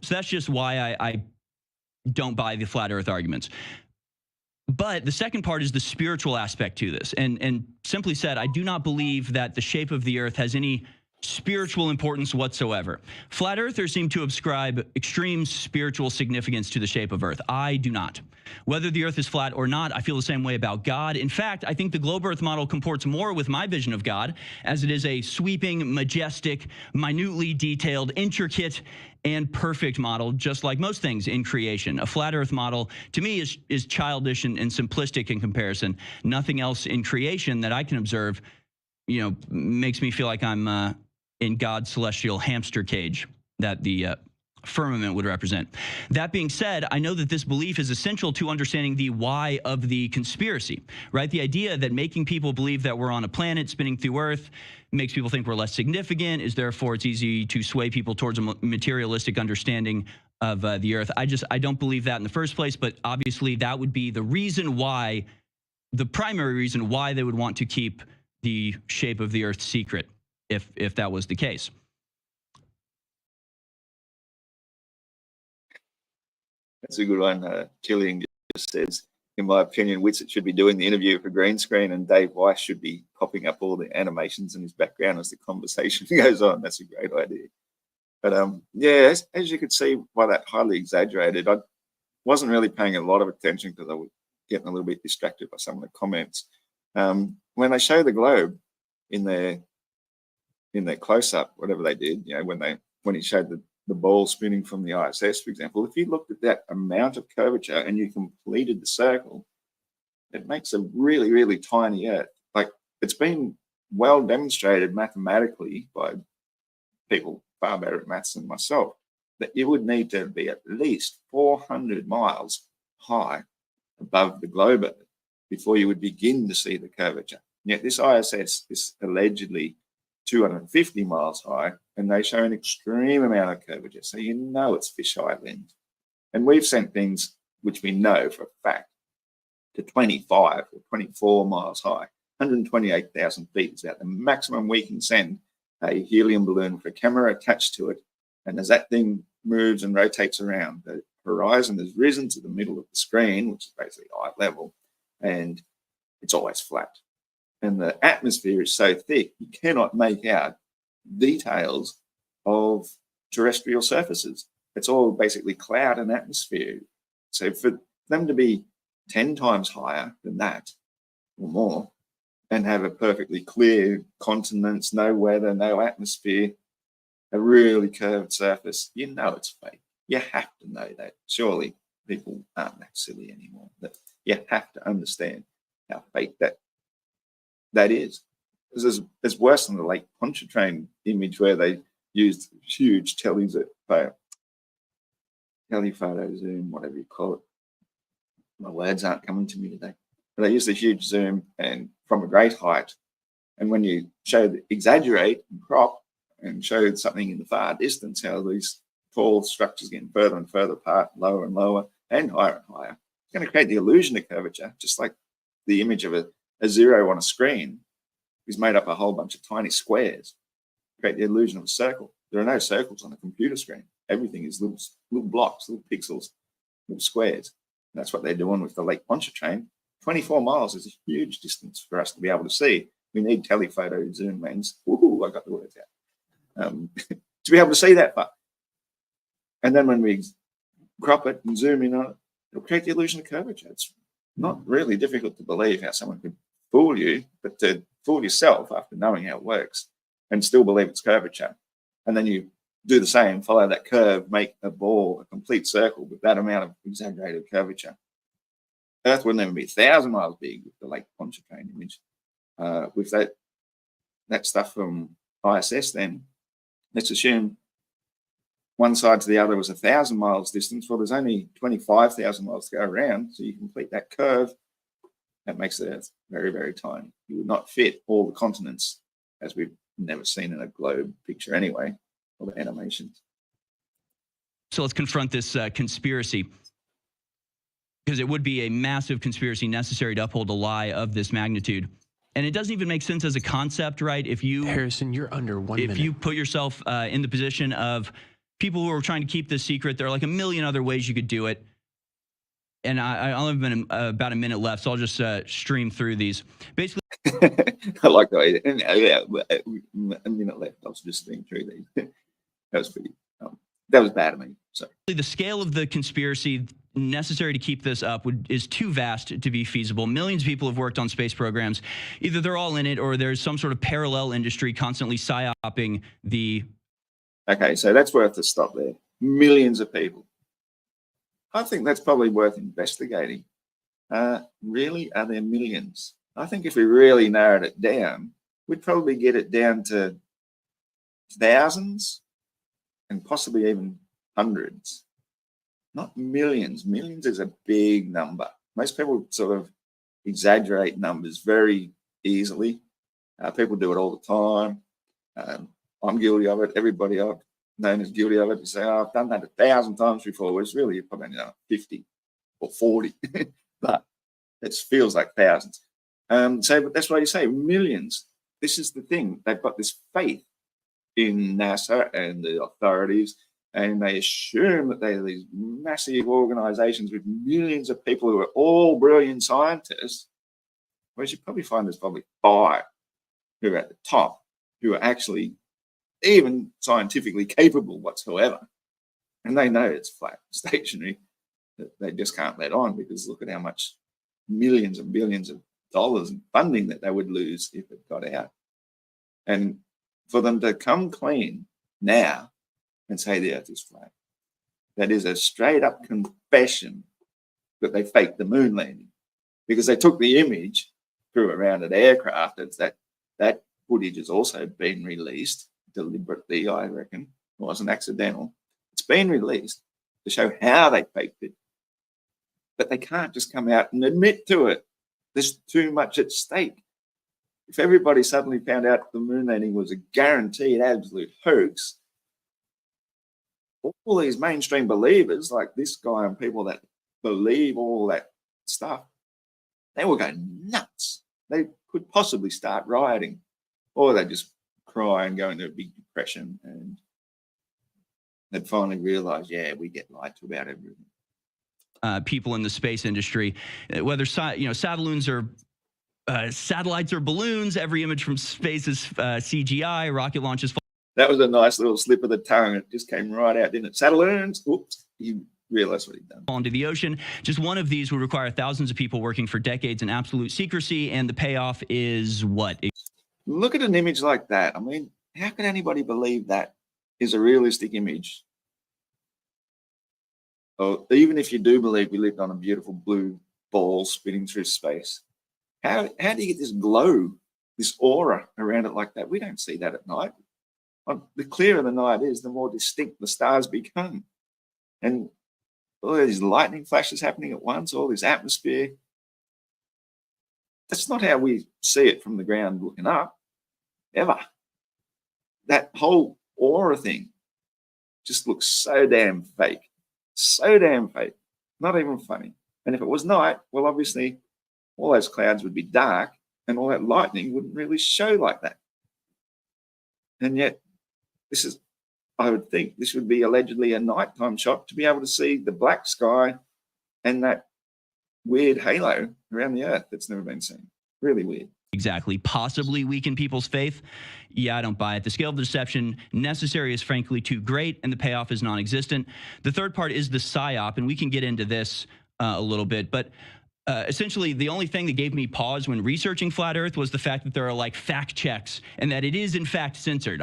So that's just why I don't buy the flat Earth arguments. But the second part is the spiritual aspect to this. And simply said, I do not believe that the shape of the earth has any spiritual importance whatsoever. Flat earthers seem to ascribe extreme spiritual significance to the shape of earth. I do not. Whether the earth is flat or not, I feel the same way about God. In fact, I think the globe earth model comports more with my vision of God, as it is a sweeping, majestic, minutely detailed, intricate, and perfect model, just like most things in creation. A flat earth model, to me, is childish and simplistic in comparison. Nothing else in creation that I can observe, makes me feel like I'm in God's celestial hamster cage that the firmament would represent. That being said, I know that this belief is essential to understanding the why of the conspiracy, right? The idea that making people believe that we're on a planet spinning through Earth makes people think we're less significant, is therefore it's easy to sway people towards a materialistic understanding of the Earth. I don't believe that in the first place, but obviously that would be the reason why, the primary reason why they would want to keep the shape of the Earth secret, if that was the case. That's a good one. Killian just says, in my opinion, Witsit should be doing the interview for green screen, and Dave Weiss should be popping up all the animations in his background as the conversation goes on. That's a great idea. But yeah, as you could see by that highly exaggerated, I wasn't really paying a lot of attention because I was getting a little bit distracted by some of the comments. When they show the globe in their close-up, whatever they did, when he showed the ball spinning from the ISS, for example, if you looked at that amount of curvature and you completed the circle, it makes a really, really tiny Earth. Like, it's been well demonstrated mathematically by people far better at maths than myself, that you would need to be at least 400 miles high above the globe Earth before you would begin to see the curvature. Yet this ISS is allegedly 250 miles high, and they show an extreme amount of curvature. So it's fisheye lens. And we've sent things which we know for a fact to 25 or 24 miles high. 128,000 feet is about the maximum we can send a helium balloon with a camera attached to it. And as that thing moves and rotates around, the horizon has risen to the middle of the screen, which is basically eye level, and it's always flat. And the atmosphere is so thick, you cannot make out details of terrestrial surfaces. It's all basically cloud and atmosphere. So for them to be 10 times higher than that or more and have a perfectly clear continents, no weather, no atmosphere, a really curved surface, it's fake. You have to know that. Surely people aren't that silly anymore. But you have to understand how fake that is. It's worse than the Lake Pontchartrain image where they used huge telephoto zoom, whatever you call it. My words aren't coming to me today. But they used a huge zoom and from a great height. And when you exaggerate and crop and show something in the far distance, how these tall structures getting further and further apart, lower and lower, and higher, it's going to create the illusion of curvature, just like the image of a zero on a screen is made up of a whole bunch of tiny squares, create the illusion of a circle. There are no circles on a computer screen. Everything is little blocks, little pixels, little squares. And that's what they're doing with the Lake Pontchartrain. 24 miles is a huge distance for us to be able to see. We need telephoto zoom lens. Ooh, I got the words out. To be able to see that far. And then when we crop it and zoom in on it, it'll create the illusion of curvature. It's not really difficult to believe how someone could fool you, but to fool yourself after knowing how it works and still believe it's curvature. And then you do the same, follow that curve, make a ball, a complete circle with that amount of exaggerated curvature. Earth wouldn't even be 1,000 miles big with the Lake Pontchartrain image. With that stuff from ISS, then let's assume one side to the other was 1,000 miles distance. Well, there's only 25,000 miles to go around, so you complete that curve. That makes the Earth very, very tiny. You would not fit all the continents, as we've never seen in a globe picture anyway, or the animations. So let's confront this conspiracy, because it would be a massive conspiracy necessary to uphold a lie of this magnitude. And it doesn't even make sense as a concept, right? If you, Harrison, you're under 1 minute. If you put yourself in the position of people who are trying to keep this secret, there are like a million other ways you could do it. and I only have about a minute left, so I'll just stream through these. Basically, I like that. And, yeah, a minute left. I was just streaming through these. That was pretty. That was bad of me. So the scale of the conspiracy necessary to keep this up is too vast to be feasible. Millions of people have worked on space programs. Either they're all in it, or there's some sort of parallel industry constantly psyoping the. Okay, so that's worth a stop there. Millions of people. I think that's probably worth investigating. Really, are there millions? I think if we really narrowed it down, we'd probably get it down to thousands and possibly even hundreds, not millions. Millions is a big number. Most people sort of exaggerate numbers very easily. People do it all the time. I'm guilty of it. Everybody I've known is guilty of it. You say, oh, I've done that 1,000 times before. Well, it's really probably 50 or 40, but it feels like thousands. But that's why you say millions. This is the thing. They've got this faith in NASA and the authorities, and they assume that they're these massive organizations with millions of people who are all brilliant scientists. Whereas you probably find there's probably 5 who are at the top, who are actually even scientifically capable whatsoever. And they know it's flat, stationary, that they just can't let on, because look at how much millions and billions of dollars in funding that they would lose if it got out. And for them to come clean now and say the earth is flat, that is a straight up confession that they faked the moon landing, because they took the image through around an aircraft. It's that footage has also been released deliberately, I reckon. It wasn't accidental. It's been released to show how they faked it. But they can't just come out and admit to it. There's too much at stake. If everybody suddenly found out the moon landing was a guaranteed absolute hoax, all these mainstream believers like this guy and people that believe all that stuff, they will go nuts. They could possibly start rioting, or they just cry and go into a big depression, and they'd finally realize, yeah, we get lied to about everything. People in the space industry, whether satellites or balloons, every image from space is CGI. Rocket launches. That was a nice little slip of the tongue. It just came right out, didn't it? Satellites. Oops. You realize what he'd done. Into the ocean. Just one of these would require thousands of people working for decades in absolute secrecy, and the payoff is what? Look at an image like that. I mean, how can anybody believe that is a realistic image? Or even if you do believe we lived on a beautiful blue ball spinning through space, how do you get this glow, this aura around it like that? We don't see that at night. The clearer the night is, the more distinct the stars become. And all these lightning flashes happening at once, all this atmosphere. That's not how we see it from the ground looking up, ever. That whole aura thing just looks so damn fake. So damn fake. Not even funny. And if it was night, well, obviously, all those clouds would be dark and all that lightning wouldn't really show like that. And yet, I would think this would be allegedly a nighttime shot to be able to see the black sky and that weird halo around the earth that's never been seen. Really weird. Exactly. Possibly weaken people's faith? Yeah, I don't buy it. The scale of the deception necessary is frankly too great, and the payoff is non-existent. The third part is the psyop, and we can get into this a little bit, but essentially, the only thing that gave me pause when researching Flat Earth was the fact that there are like fact checks and that it is in fact censored.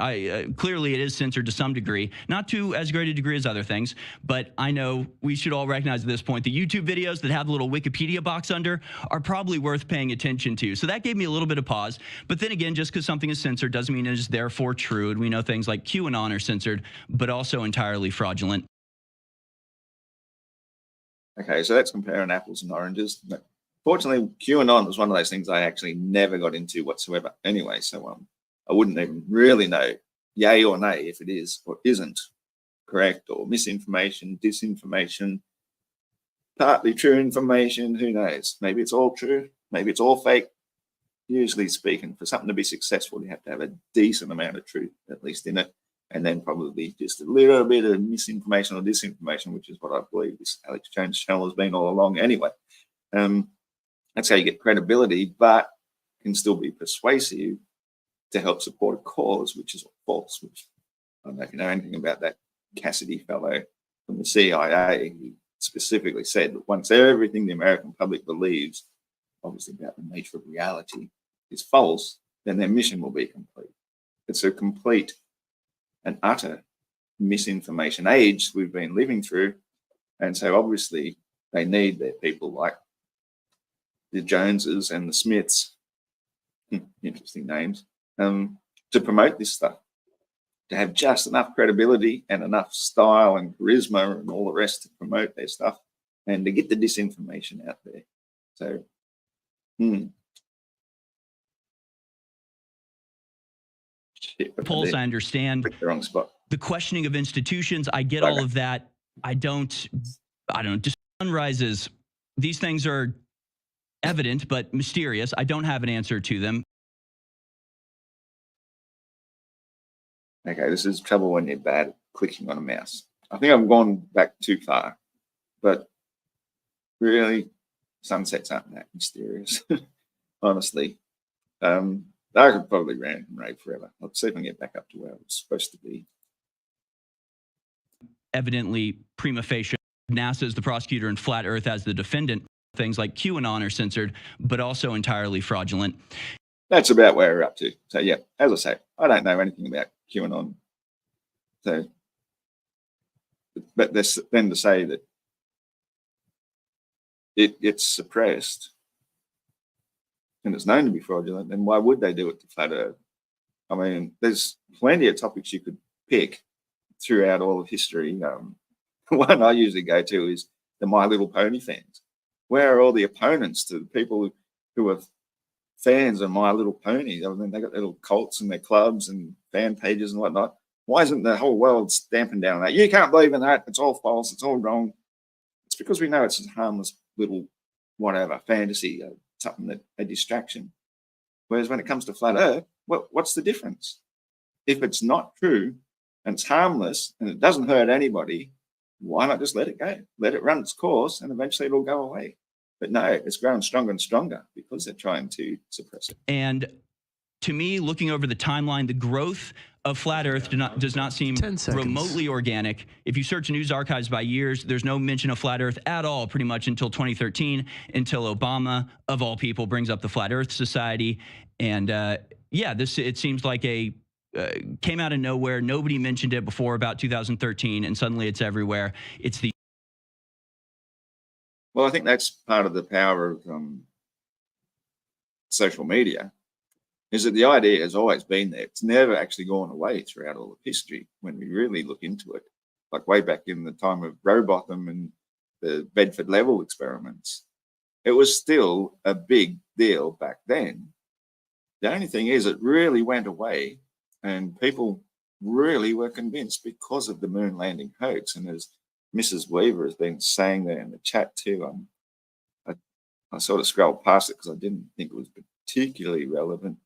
Clearly, it is censored to some degree, not to as great a degree as other things, but I know we should all recognize at this point the YouTube videos that have the little Wikipedia box under are probably worth paying attention to. So that gave me a little bit of pause. But then again, just because something is censored doesn't mean it is therefore true. And we know things like QAnon are censored, but also entirely fraudulent. Okay, so that's comparing apples and oranges. But fortunately, QAnon was one of those things I actually never got into whatsoever anyway, so I wouldn't even really know yay or nay if it is or isn't correct, or misinformation, disinformation, partly true information, who knows? Maybe it's all true, maybe it's all fake. Usually speaking, for something to be successful, you have to have a decent amount of truth, at least in it. and then probably just a little bit of misinformation or disinformation, which is what I believe this Alex Jones channel has been all along anyway. That's how you get credibility, but can still be persuasive to help support a cause, which is false. Which I don't know if you know anything about that Cassidy fellow from the CIA, who specifically said that once everything the American public believes, obviously about the nature of reality, is false, then their mission will be complete. It's a complete and utter misinformation age we've been living through. And so obviously they need their people like the Joneses and the Smiths, interesting names, to promote this stuff, to have just enough credibility and enough style and charisma and all the rest to promote their stuff and to get the disinformation out there. So, Pulse, I understand the wrong spot. The questioning of institutions, I get all of that. I don't, just sunrises. These things are evident, but mysterious. I don't have an answer to them. Okay, this is trouble when you're bad at clicking on a mouse. I think I've gone back too far, but really, sunsets aren't that mysterious, honestly. I could probably rant and rave forever. Let's see if I can get back up to where I was supposed to be. Evidently, prima facie, NASA is the prosecutor and Flat Earth as the defendant. Things like QAnon are censored, but also entirely fraudulent. That's about where we're up to. So, yeah, as I say, I don't know anything about QAnon. So, but then to say that it's suppressed and it's known to be fraudulent, then why would they do it to Flat Earth? I mean, there's plenty of topics you could pick throughout all of history. One I usually go to is the My Little Pony fans. Where are all the opponents to the people who are fans of My Little Pony? I mean, they got their little cults and their clubs and fan pages and whatnot. Why isn't the whole world stamping down that? You can't believe in that. It's all false. It's all wrong. It's because we know it's a harmless little whatever fantasy, something that a distraction. Whereas when it comes to Flat Earth, what's the difference? If it's not true and it's harmless and it doesn't hurt anybody, why not just let it go? Let it run its course and eventually it'll go away. But no, it's growing stronger and stronger because they're trying to suppress it. And to me, looking over the timeline, the growth of Flat Earth does not seem remotely organic. If you search news archives by years, there's no mention of Flat Earth at all, pretty much until 2013, until Obama, of all people, brings up the Flat Earth Society. And yeah, it seems like came out of nowhere. Nobody mentioned it before about 2013, and suddenly it's everywhere. It's the Well, I think that's part of the power of social media, is that the idea has always been there. It's never actually gone away throughout all of history when we really look into it. Like way back in the time of Rowbotham and the Bedford level experiments, it was still a big deal back then. The only thing is it really went away and people really were convinced because of the moon landing hoax. And as Mrs. Weaver has been saying there in the chat too, I sort of scrolled past it because I didn't think it was particularly relevant.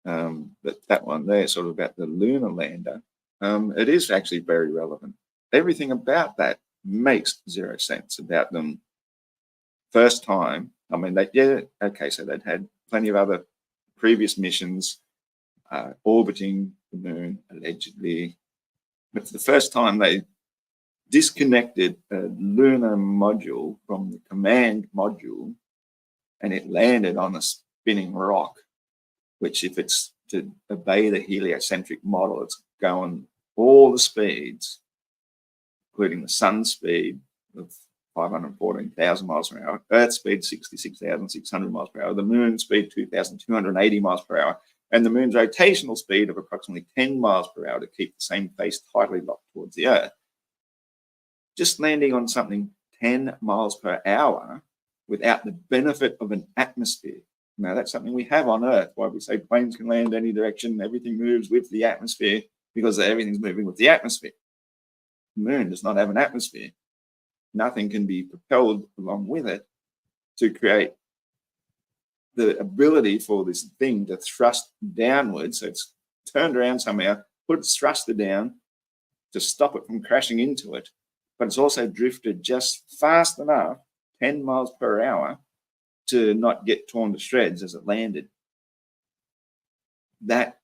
But that one there, sort of about the lunar lander, it is actually very relevant. Everything about that makes zero sense about them. First time, I mean, so they'd had plenty of other previous missions orbiting the moon, allegedly. But for the first time, they disconnected a lunar module from the command module, and it landed on a spinning rock, which if it's to obey the heliocentric model, it's going all the speeds, including the sun speed of 514,000 miles per hour, Earth speed 66,600 miles per hour, the moon speed 2,280 miles per hour, and the moon's rotational speed of approximately 10 miles per hour to keep the same face tightly locked towards the Earth. Just landing on something 10 miles per hour without the benefit of an atmosphere. Now, that's something we have on Earth, why we say planes can land any direction, everything moves with the atmosphere, because everything's moving with the atmosphere. The moon does not have an atmosphere. Nothing can be propelled along with it to create the ability for this thing to thrust downwards. So it's turned around somehow, put its thruster down to stop it from crashing into it, but it's also drifted just fast enough, 10 miles per hour, to not get torn to shreds as it landed. That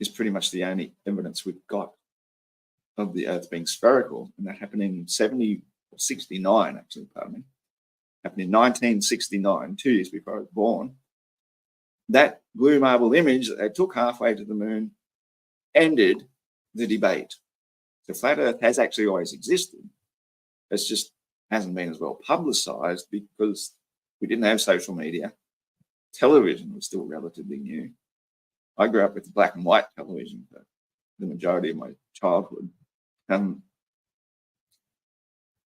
is pretty much the only evidence we've got of the Earth being spherical, and that happened in 69, actually, pardon me. Happened in 1969, 2 years before I was born. That blue marble image that they took halfway to the moon ended the debate. So flat Earth has actually always existed. It's just hasn't been as well publicized because we didn't have social media. Television was still relatively new. I grew up with black and white television for the majority of my childhood.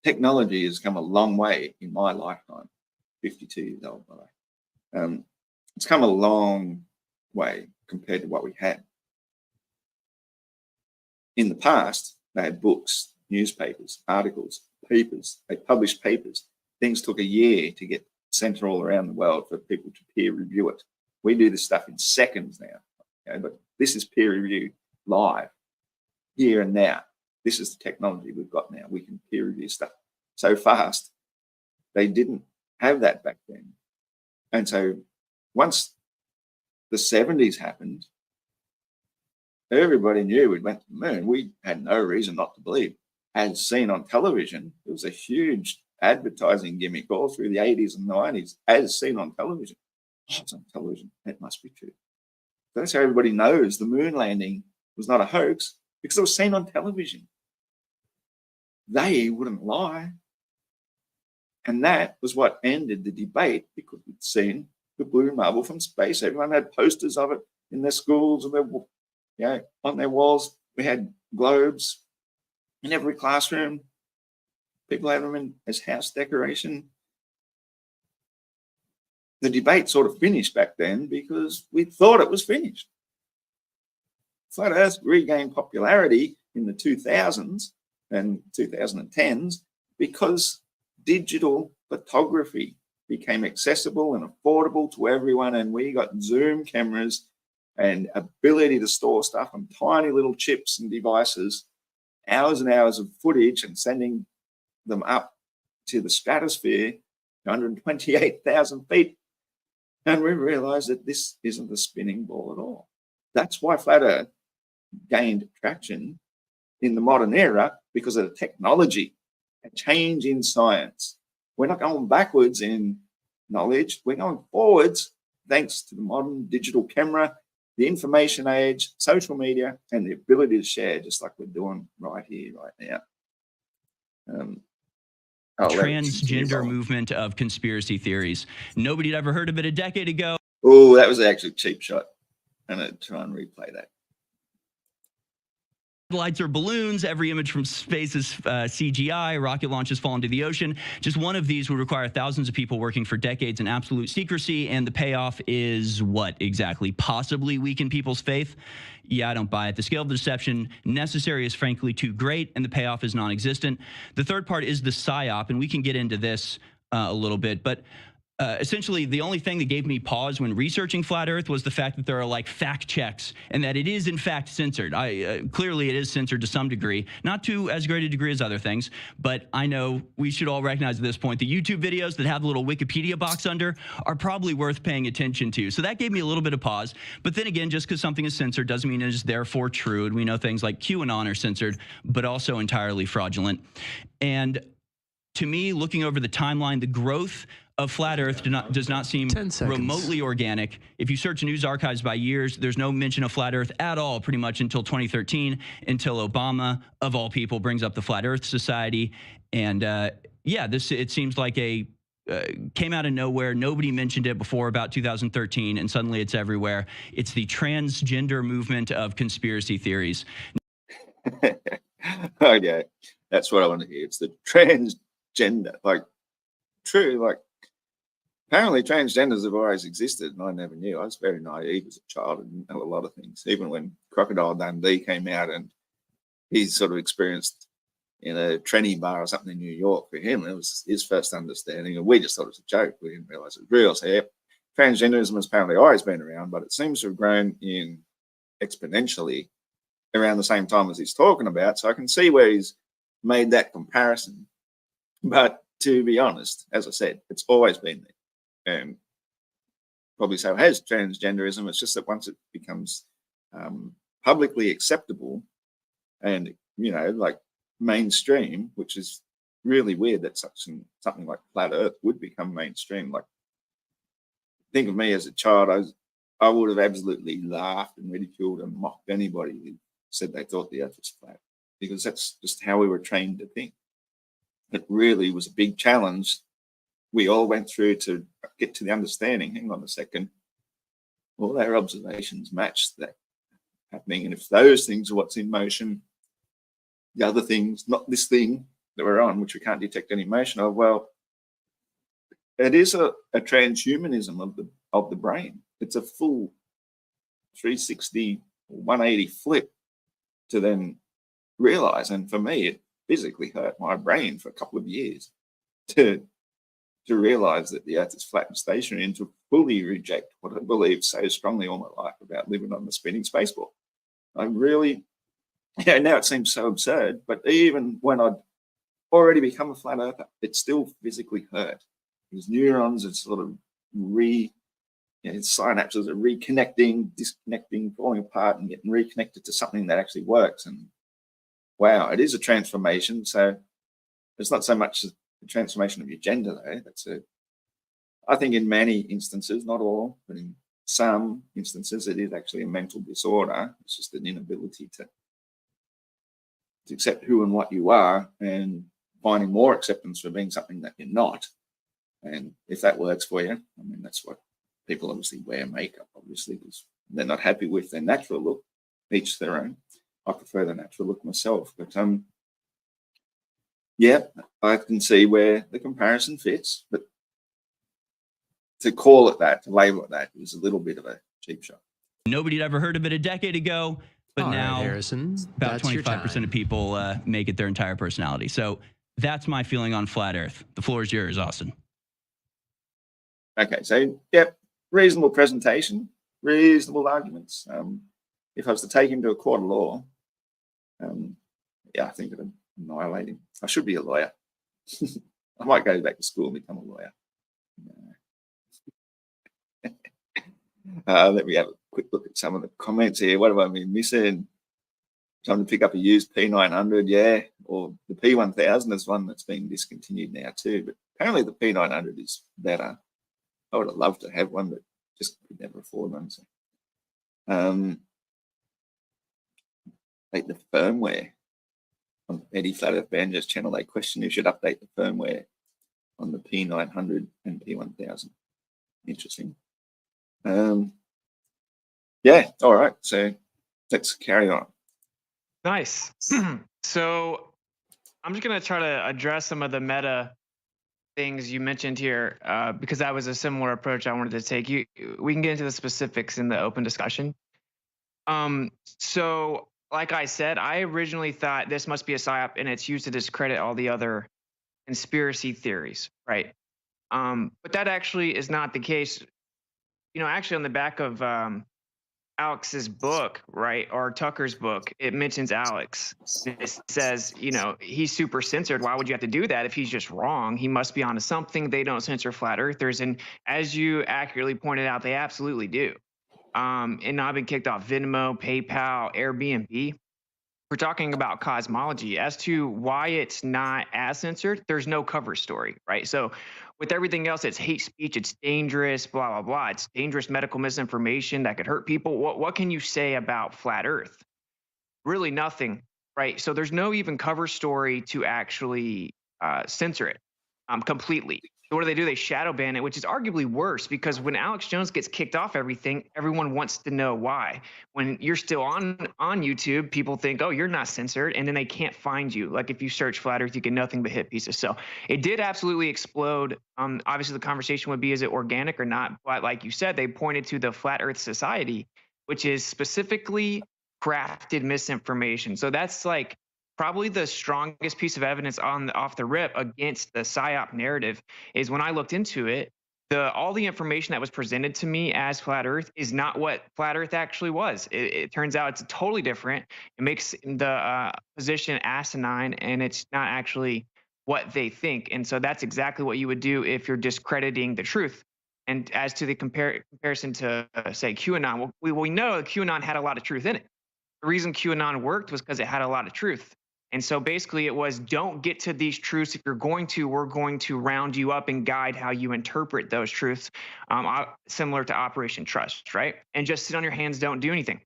Technology has come a long way in my lifetime, 52 years old, by the way. It's come a long way compared to what we had. In the past, they had books, newspapers, articles, papers. They published papers. Things took a year to get sent all around the world for people to peer review it. We do this stuff in seconds now, okay? But this is peer review live, here and now. This is the technology we've got now. We can peer review stuff so fast. They didn't have that back then. And so once the 70s happened, everybody knew we went to the moon. We had no reason not to believe. As seen on television, it was a huge advertising gimmick all through the 80s and 90s, as seen on television. Oh, it's on television. That must be true. That's how everybody knows the moon landing was not a hoax, because it was seen on television. They wouldn't lie. And that was what ended the debate, because we'd seen the blue marble from space. Everyone had posters of it in their schools and on their walls. We had globes in every classroom. People had them as house decoration. The debate sort of finished back then because we thought it was finished. Flat Earth regained popularity in the 2000s and 2010s because digital photography became accessible and affordable to everyone, and we got zoom cameras and ability to store stuff on tiny little chips and devices, hours and hours of footage, and sending them up to the stratosphere, 128,000 feet. And we realized that this isn't a spinning ball at all. That's why Flat Earth gained traction in the modern era, because of the technology, a change in science. We're not going backwards in knowledge. We're going forwards thanks to the modern digital camera, the information age, social media, and the ability to share, just like we're doing right here, right now. Transgender movement of conspiracy theories. Nobody had ever heard of it a decade ago. Oh, that was actually a cheap shot. I'm going to try and replay that. Satellites or balloons, every image from space is CGI, rocket launches fall into the ocean. Just one of these would require thousands of people working for decades in absolute secrecy, and the payoff is what exactly? Possibly weaken people's faith? Yeah, I don't buy it. The scale of the deception necessary is frankly too great, and the payoff is non-existent. The third part is the PSYOP, and we can get into this a little bit, but essentially, the only thing that gave me pause when researching Flat Earth was the fact that there are like fact checks and that it is in fact censored. Clearly, it is censored to some degree, not to as great a degree as other things, but I know we should all recognize at this point the YouTube videos that have the little Wikipedia box under are probably worth paying attention to. So that gave me a little bit of pause. But then again, just because something is censored doesn't mean it is therefore true. And we know things like QAnon are censored, but also entirely fraudulent. And to me, looking over the timeline, the growth of Flat Earth does not seem remotely organic. If you search news archives by years, there's no mention of Flat Earth at all, pretty much until 2013, until Obama, of all people, brings up the Flat Earth Society. And yeah, it seems like came out of nowhere. Nobody mentioned it before about 2013, and suddenly it's everywhere. It's the transgender movement of conspiracy theories. Okay, that's what I want to hear. It's the transgender, true, apparently transgenders have always existed, and I never knew. I was very naive as a child and didn't know a lot of things. Even when Crocodile Dundee came out and he sort of experienced in a tranny bar or something in New York, for him, it was his first understanding, and we just thought it was a joke. We didn't realize it was real. So yeah, transgenderism has apparently always been around, but it seems to have grown in exponentially around the same time as he's talking about. So I can see where he's made that comparison. But to be honest, as I said, it's always been there. And probably so has transgenderism. It's just that once it becomes publicly acceptable and, you know, like mainstream, which is really weird that something like flat Earth would become mainstream. Like, think of me as a child, I would have absolutely laughed and ridiculed and mocked anybody who said they thought the Earth was flat, because that's just how we were trained to think. It really was a big challenge we all went through to get to the understanding, hang on a second, all our observations match that happening. And if those things are what's in motion, the other things, not this thing that we're on, which we can't detect any motion of, well, it is a transhumanism of the brain. It's a full 360, 180 flip to then realize. And for me, it physically hurt my brain for a couple of years to realize that the Earth is flat and stationary, and to fully reject what I believed so strongly all my life about living on the spinning space ball. I really, yeah, now it seems so absurd, but even when I'd already become a flat earther, it still physically hurt. Because neurons are sort of synapses are reconnecting, disconnecting, falling apart, and getting reconnected to something that actually works. And wow, it is a transformation. So it's not so much the transformation of your gender, though. I think in many instances, not all, but in some instances, it is actually a mental disorder. It's just an inability to accept who and what you are, and finding more acceptance for being something that you're not. And if that works for you, I mean, that's what people obviously wear makeup, obviously, because they're not happy with their natural look. Each their own. I prefer the natural look myself, but yeah, I can see where the comparison fits, but to call it that, to label it that, is a little bit of a cheap shot. Nobody had ever heard of it a decade ago, but now Harrison, about 25% of people make it their entire personality. So that's my feeling on flat Earth. The floor is yours, Austin. Okay, so yeah, reasonable presentation, reasonable arguments. If I was to take him to a court of law, yeah, I think it would annihilate him. I should be a lawyer. I might go back to school and become a lawyer. Let me have a quick look at some of the comments here. What have I been missing? Time to pick up a used P900, yeah, or the P1000 is one that's been discontinued now too. But apparently the P900 is better. I would have loved to have one, but just could never afford one. So, update the firmware on Eddie Flat Earth Banjo's channel. They question you should update the firmware on the P900 and P1000. Interesting. Yeah, all right. So let's carry on. Nice. So I'm just going to try to address some of the meta things you mentioned here, because that was a similar approach I wanted to take. We can get into the specifics in the open discussion. So like I said, I originally thought this must be a psyop, and it's used to discredit all the other conspiracy theories, right? But that actually is not the case. You know, actually on the back of Alex's book, right, or Tucker's book, it mentions Alex. It says, you know, he's super censored. Why would you have to do that if he's just wrong? He must be onto something. They don't censor flat earthers. And as you accurately pointed out, they absolutely do. And I've been kicked off Venmo, PayPal, Airbnb. We're talking about cosmology. As to why it's not as censored, there's no cover story, right? So with everything else, it's hate speech, it's dangerous, blah, blah, blah. It's dangerous medical misinformation that could hurt people. What can you say about flat Earth? Really nothing, right? So there's no even cover story to actually censor it completely. So what do? They shadow ban it, which is arguably worse, because when Alex Jones gets kicked off everything, everyone wants to know why. When you're still on YouTube, people think, oh, you're not censored, and then they can't find you. Like if you search flat Earth, you get nothing but hit pieces. So it did absolutely explode. Obviously, the conversation would be, is it organic or not? But like you said, they pointed to the Flat Earth Society, which is specifically crafted misinformation. So that's like probably the strongest piece of evidence off the rip against the PSYOP narrative is when I looked into it, all the information that was presented to me as flat Earth is not what flat Earth actually was. It turns out it's totally different. It makes the position asinine, and it's not actually what they think. And so that's exactly what you would do if you're discrediting the truth. And as to the comparison to say QAnon, well, we know that QAnon had a lot of truth in it. The reason QAnon worked was because it had a lot of truth. And so basically it was, don't get to these truths. If you're going to, we're going to round you up and guide how you interpret those truths, similar to Operation Trust, right? And just sit on your hands, don't do anything.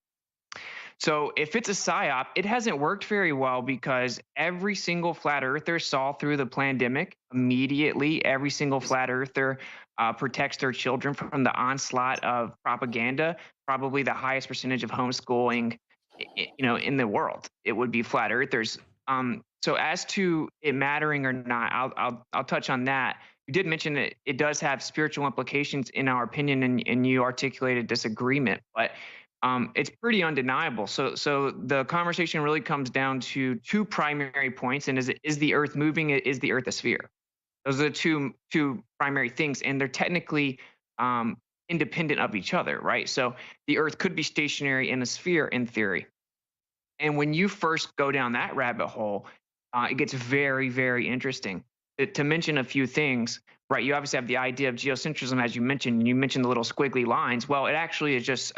So if it's a psyop, it hasn't worked very well because every single flat earther saw through the pandemic immediately. Every single flat earther protects their children from the onslaught of propaganda. Probably the highest percentage of homeschooling, in the world, it would be flat earthers. So as to it mattering or not, I'll touch on that. You did mention that it does have spiritual implications in our opinion, and you articulated disagreement, but it's pretty undeniable. So the conversation really comes down to two primary points, and is the Earth moving? Is the Earth a sphere? Those are the two primary things, and they're technically independent of each other, right? So the Earth could be stationary in a sphere in theory. And when you first go down that rabbit hole, it gets very, very interesting. To mention a few things, right? You obviously have the idea of geocentrism, as you mentioned. You mentioned the little squiggly lines. Well, it actually is just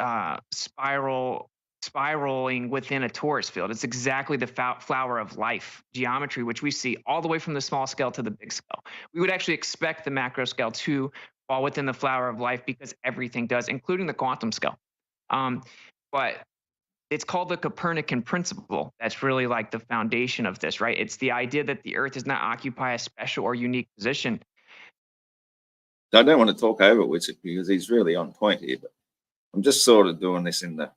spiraling within a torus field. It's exactly the flower of life geometry, which we see all the way from the small scale to the big scale. We would actually expect the macro scale to fall within the flower of life because everything does, including the quantum scale. But it's called the Copernican principle. That's really like the foundation of this, right? It's the idea that the Earth does not occupy a special or unique position. I don't want to talk over Witsit because he's really on point here, but I'm just sort of doing this in the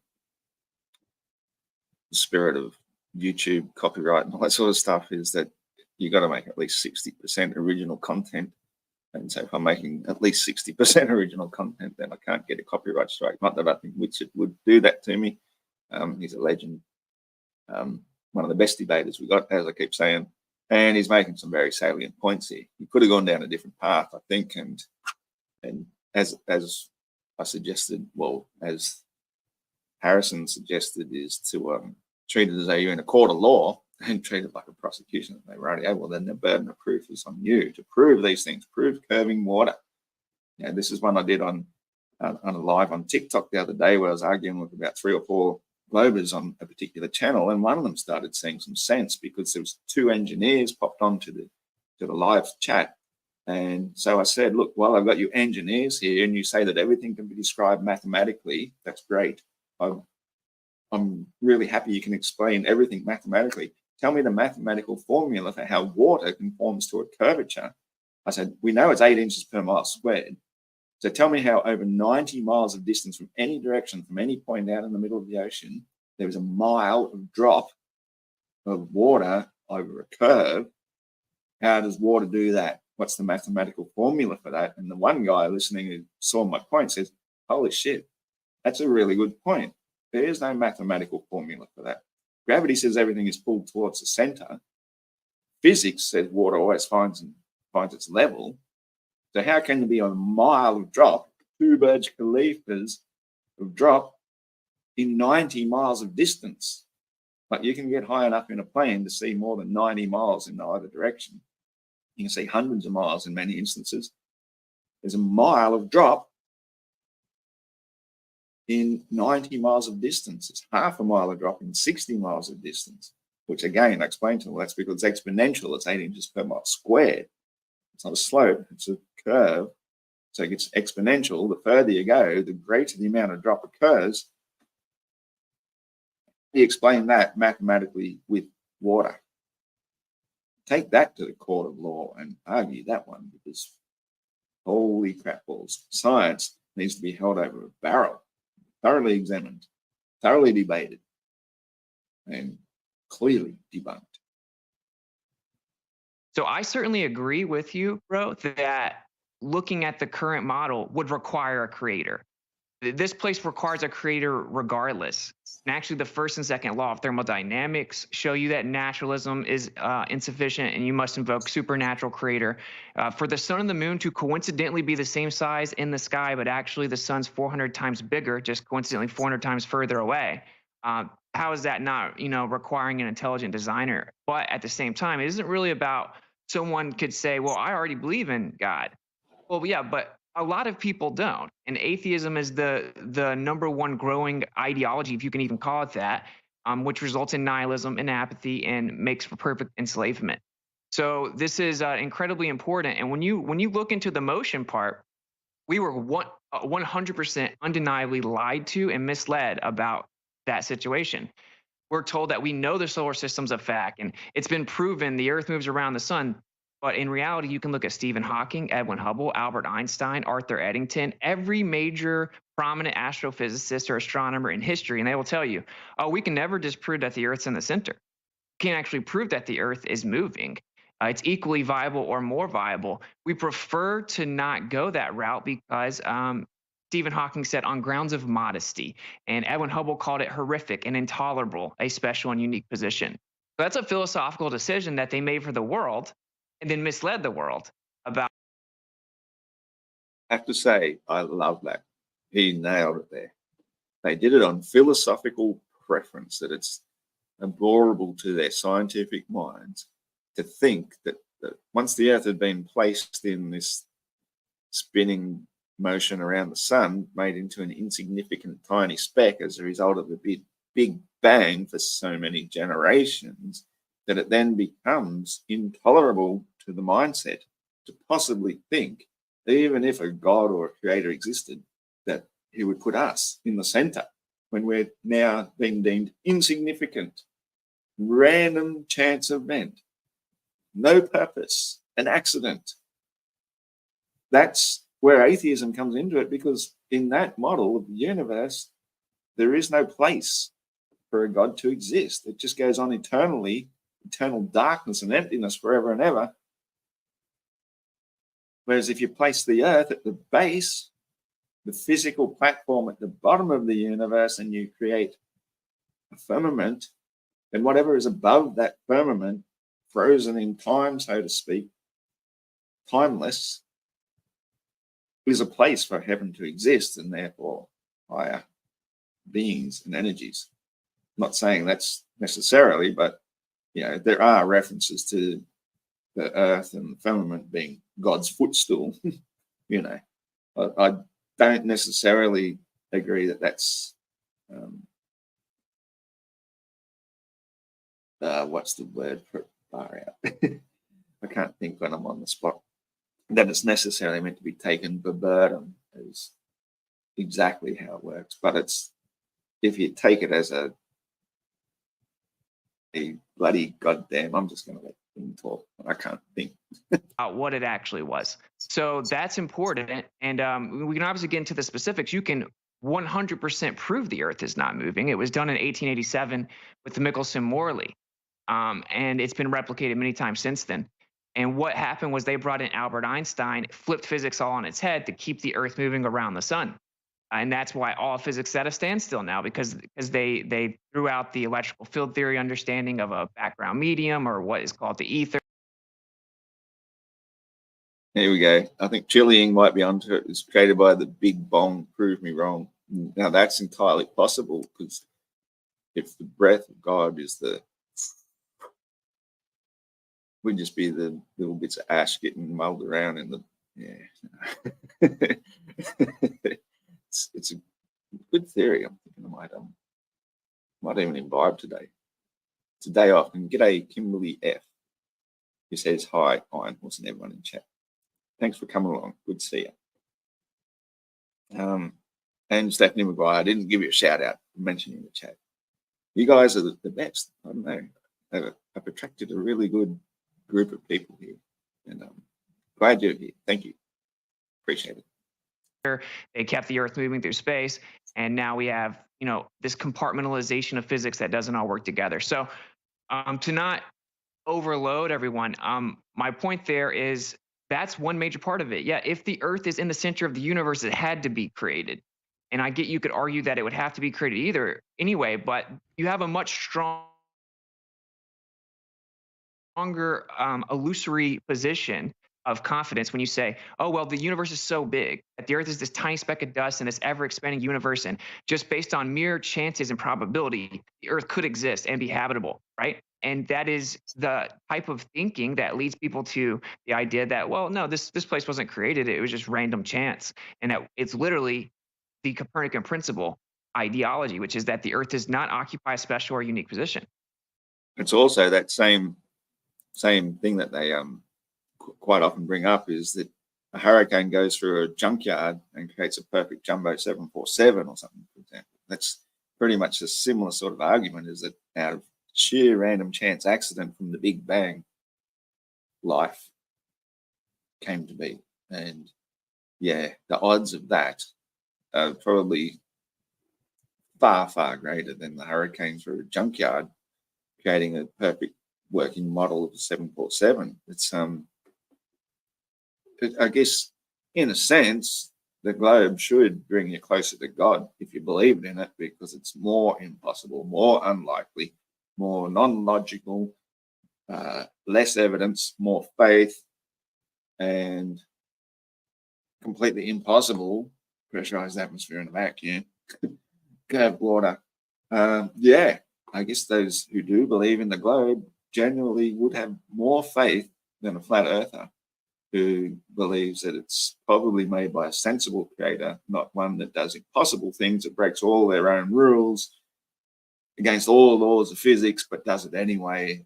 spirit of YouTube copyright and all that sort of stuff, is that you got to make at least 60% original content. And so if I'm making at least 60% original content, then I can't get a copyright strike. Not that I think Witsit would do that to me. He's a legend, one of the best debaters we got, as I keep saying, and he's making some very salient points here. He could have gone down a different path, I think, and as I suggested, well, as Harrison suggested, is to treat it as though you're in a court of law and treat it like a prosecution. They write, well, then the burden of proof is on you to prove these things, prove curving water. This is one I did on a live on TikTok the other day, where I was arguing with about 3 or 4 globers on a particular channel, and one of them started seeing some sense because there was 2 engineers popped onto the live chat. And so I said, look, while I've got you engineers here and you say that everything can be described mathematically, that's great. I'm really happy you can explain everything mathematically. Tell me the mathematical formula for how water conforms to a curvature. I said, we know it's 8 inches per mile squared. So tell me how over 90 miles of distance from any direction, from any point out in the middle of the ocean, there was a mile of drop of water over a curve. How does water do that? What's the mathematical formula for that? And the one guy listening who saw my point says, holy shit, that's a really good point. There is no mathematical formula for that. Gravity says everything is pulled towards the center. Physics says water always finds its level. So how can there be a mile of drop, 2 Burj Khalifas of drop in 90 miles of distance? Like, you can get high enough in a plane to see more than 90 miles in either direction. You can see hundreds of miles in many instances. There's a mile of drop in 90 miles of distance. It's half a mile of drop in 60 miles of distance, which again, I explained to them, that's because it's exponential. It's 8 inches per mile squared. It's not a slope, it's a curve. So it gets exponential. The further you go, the greater the amount of drop occurs. He explained that mathematically with water. Take that to the court of law and argue that one, because holy crap balls, science needs to be held over a barrel, thoroughly examined, thoroughly debated, and clearly debunked. So I certainly agree with you, bro, that looking at the current model would require a creator. this place requires a creator regardless. And actually, the first and second law of thermodynamics show you that naturalism is insufficient and you must invoke supernatural creator. For the sun and the moon to coincidentally be the same size in the sky, but actually the sun's 400 times bigger, just coincidentally 400 times further away. How is that not, requiring an intelligent designer? But at the same time, it isn't really about someone could say, well, I already believe in God. Well, yeah, but a lot of people don't. And atheism is the number one growing ideology, if you can even call it that, which results in nihilism and apathy and makes for perfect enslavement. So this is incredibly important. And when you look into the motion part, we were 100% undeniably lied to and misled about that situation. We're told that we know the solar system's a fact, and it's been proven the Earth moves around the sun. But in reality, you can look at Stephen Hawking, Edwin Hubble, Albert Einstein, Arthur Eddington, every major prominent astrophysicist or astronomer in history, and they will tell you, oh, we can never disprove that the Earth's in the center. We can't actually prove that the Earth is moving. It's equally viable or more viable. We prefer to not go that route because Stephen Hawking said on grounds of modesty, and Edwin Hubble called it horrific and intolerable, a special and unique position. So that's a philosophical decision that they made for the world and then misled the world about. I have to say, I love that. He nailed it there. They did it on philosophical preference, that it's abhorrible to their scientific minds to think that once the Earth had been placed in this spinning motion around the sun, made into an insignificant tiny speck as a result of the big bang for so many generations, that it then becomes intolerable to the mindset to possibly think, even if a God or a creator existed, that he would put us in the center when we're now being deemed insignificant, random chance event, no purpose, an accident. That's where atheism comes into it, because in that model of the universe, there is no place for a God to exist. It just goes on eternally, eternal darkness and emptiness forever and ever. Whereas if you place the Earth at the base, the physical platform at the bottom of the universe, and you create a firmament, then whatever is above that firmament, frozen in time, so to speak, timeless, is a place for heaven to exist, and therefore higher beings and energies. I'm not saying that's necessarily, but there are references to the Earth and the firmament being God's footstool. I don't necessarily agree that that's what's the word for far out? I can't think when I'm on the spot. That it's necessarily meant to be taken verbatim as exactly how it works, but it's, if you take it as a bloody goddamn, I'm just going to let them talk. I can't think what it actually was. So that's important, and we can obviously get into the specifics. You can 100% prove the Earth is not moving. It was done in 1887 with the Michelson-Morley, and it's been replicated many times since then. And what happened was they brought in Albert Einstein, flipped physics all on its head to keep the Earth moving around the sun. And that's why all physics is at a standstill now, because they threw out the electrical field theory understanding of a background medium, or what is called the ether. Here we go. I think Chilling might be onto it. It was created by the Big Bang. Prove me wrong. Now that's entirely possible, because if the breath of God is would just be the little bits of ash getting mulled around in the it's a good theory. I'm thinking I might even imbibe today. It's a day off. And g'day Kimberly F, who says hi. Wasn't everyone in chat? Thanks for coming along. Good to see you. And Stephanie McGuire, I didn't give you a shout out for mentioning the chat. You guys are the best. I don't know. I've attracted a really good group of people here, and glad you're here. Thank you. Appreciate it. They kept the Earth moving through space, and now we have this compartmentalization of physics that doesn't all work together. So to not overload everyone, my point there is that's one major part of it. Yeah, if the Earth is in the center of the universe, it had to be created. And I get you could argue that it would have to be created either anyway, but you have a much stronger illusory position of confidence when you say, oh, well, the universe is so big that the earth is this tiny speck of dust in this ever expanding universe. And just based on mere chances and probability, the earth could exist and be habitable, right? And that is the type of thinking that leads people to the idea that, well, no, this place wasn't created. It was just random chance. And that it's literally the Copernican principle ideology, which is that the earth does not occupy a special or unique position. It's also that same thing that they quite often bring up, is that a hurricane goes through a junkyard and creates a perfect jumbo 747 or something, for example. That's pretty much a similar sort of argument, is that out of sheer random chance accident from the Big Bang, life came to be. And yeah, the odds of that are probably far, far greater than the hurricane through a junkyard creating a perfect working model of a 747. It's I guess, in a sense, the globe should bring you closer to God if you believe in it, because it's more impossible, more unlikely, more non-logical, less evidence, more faith, and completely impossible pressurized atmosphere in a vacuum, curved water. Yeah, I guess those who do believe in the globe generally would have more faith than a flat earther who believes that it's probably made by a sensible creator, not one that does impossible things, that breaks all their own rules against all laws of physics, but does it anyway.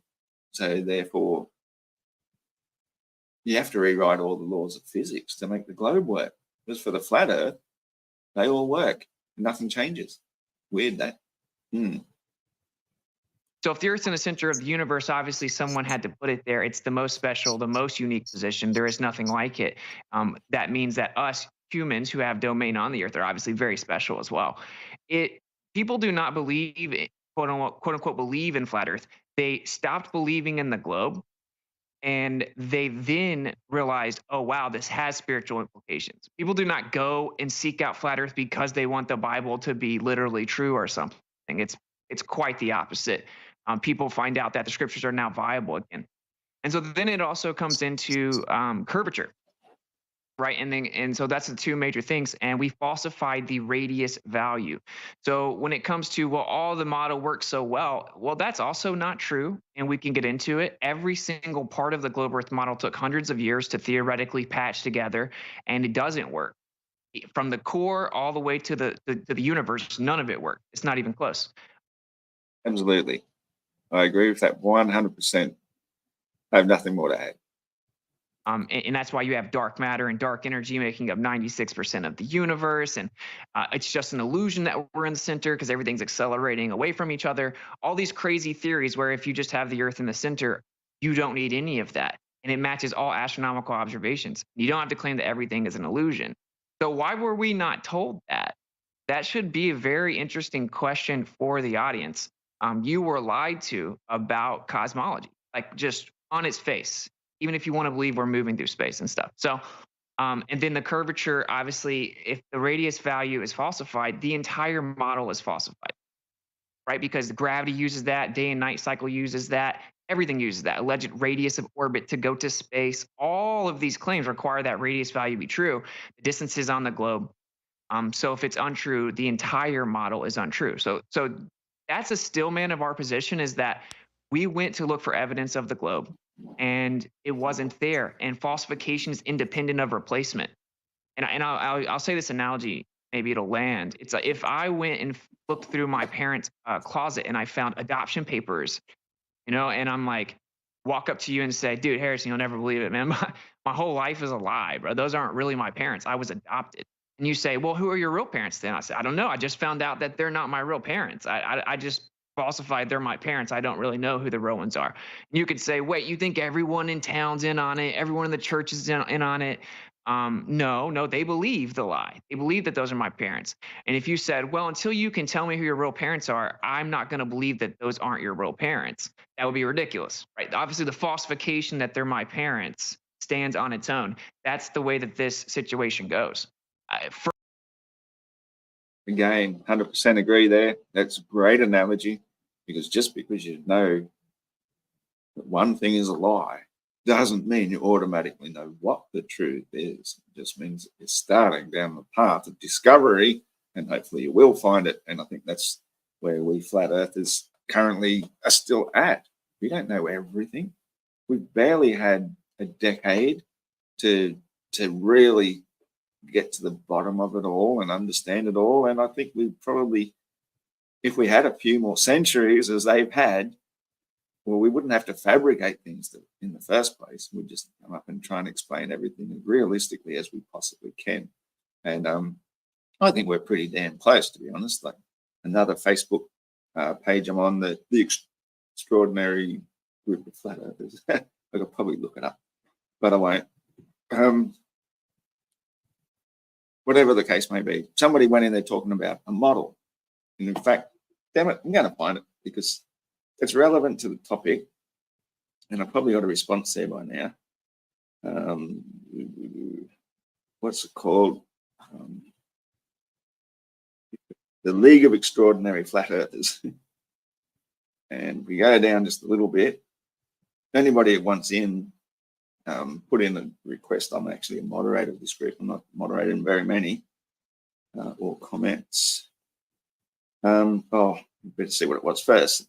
So therefore, you have to rewrite all the laws of physics to make the globe work. Because for the flat earth, they all work. Nothing changes. Weird, that. So if the Earth's in the center of the universe, obviously someone had to put it there. It's the most special, the most unique position. There is nothing like it. That means that us humans who have domain on the Earth are obviously very special as well. People do not believe, quote unquote, believe in flat Earth. They stopped believing in the globe, and they then realized, oh wow, this has spiritual implications. People do not go and seek out flat Earth because they want the Bible to be literally true or something. It's quite the opposite. People find out that the scriptures are now viable again. And so then it also comes into curvature, right? And so that's the two major things. And we falsified the radius value. So when it comes to, well, all the model works so well, that's also not true. And we can get into it. Every single part of the globe Earth model took hundreds of years to theoretically patch together, and it doesn't work. From the core all the way to the universe, none of it worked. It's not even close. Absolutely. I agree with that 100%. I have nothing more to add. And that's why you have dark matter and dark energy making up 96% of the universe. And it's just an illusion that we're in the center because everything's accelerating away from each other. All these crazy theories where if you just have the Earth in the center, you don't need any of that. And it matches all astronomical observations. You don't have to claim that everything is an illusion. So why were we not told that? That should be a very interesting question for the audience. You were lied to about cosmology, like just on its face, even if you want to believe we're moving through space and stuff. So, and then the curvature, obviously, if the radius value is falsified, the entire model is falsified, right? Because gravity uses that, day and night cycle uses that, everything uses that, alleged radius of orbit to go to space. All of these claims require that radius value to be true. The distances on the globe. So if it's untrue, the entire model is untrue. So that's a stillman of our position, is that we went to look for evidence of the globe and it wasn't there. And falsification is independent of replacement. And I'll say this analogy, maybe it'll land. It's like if I went and looked through my parents' closet and I found adoption papers, and I'm like, walk up to you and say, dude, Harrison, you'll never believe it, man. My whole life is a lie, bro. Those aren't really my parents. I was adopted. And you say, well, who are your real parents then? I said, I don't know. I just found out that they're not my real parents. I just falsified they're my parents. I don't really know who the real ones are. And you could say, wait, you think everyone in town's in on it? Everyone in the church is in on it? No, they believe the lie. They believe that those are my parents. And if you said, well, until you can tell me who your real parents are, I'm not going to believe that those aren't your real parents. That would be ridiculous, right? Obviously, the falsification that they're my parents stands on its own. That's the way that this situation goes. again, 100% agree there. That's a great analogy, because just because you know that one thing is a lie doesn't mean you automatically know what the truth is. It just means you're starting down the path of discovery, and hopefully you will find it. And I think that's where we flat earthers currently are still at. We don't know everything. We've barely had a decade to really get to the bottom of it all and understand it all. And I think we probably, if we had a few more centuries as they've had, well, we wouldn't have to fabricate things in the first place. We'd just come up and try and explain everything as realistically as we possibly can. And I think we're pretty damn close, to be honest. Like another Facebook page I'm on, the extraordinary group of flat earthers. I could probably look it up, but I won't. Whatever the case may be, somebody went in there talking about a model. And in fact, damn it, I'm going to find it because it's relevant to the topic, and I probably got a response there by now. What's it called? The League of Extraordinary Flat Earthers. And we go down just a little bit. Anybody who wants in, put in a request. I'm actually a moderator of this group. I'm not moderating very many or comments. Oh, better see what it was first.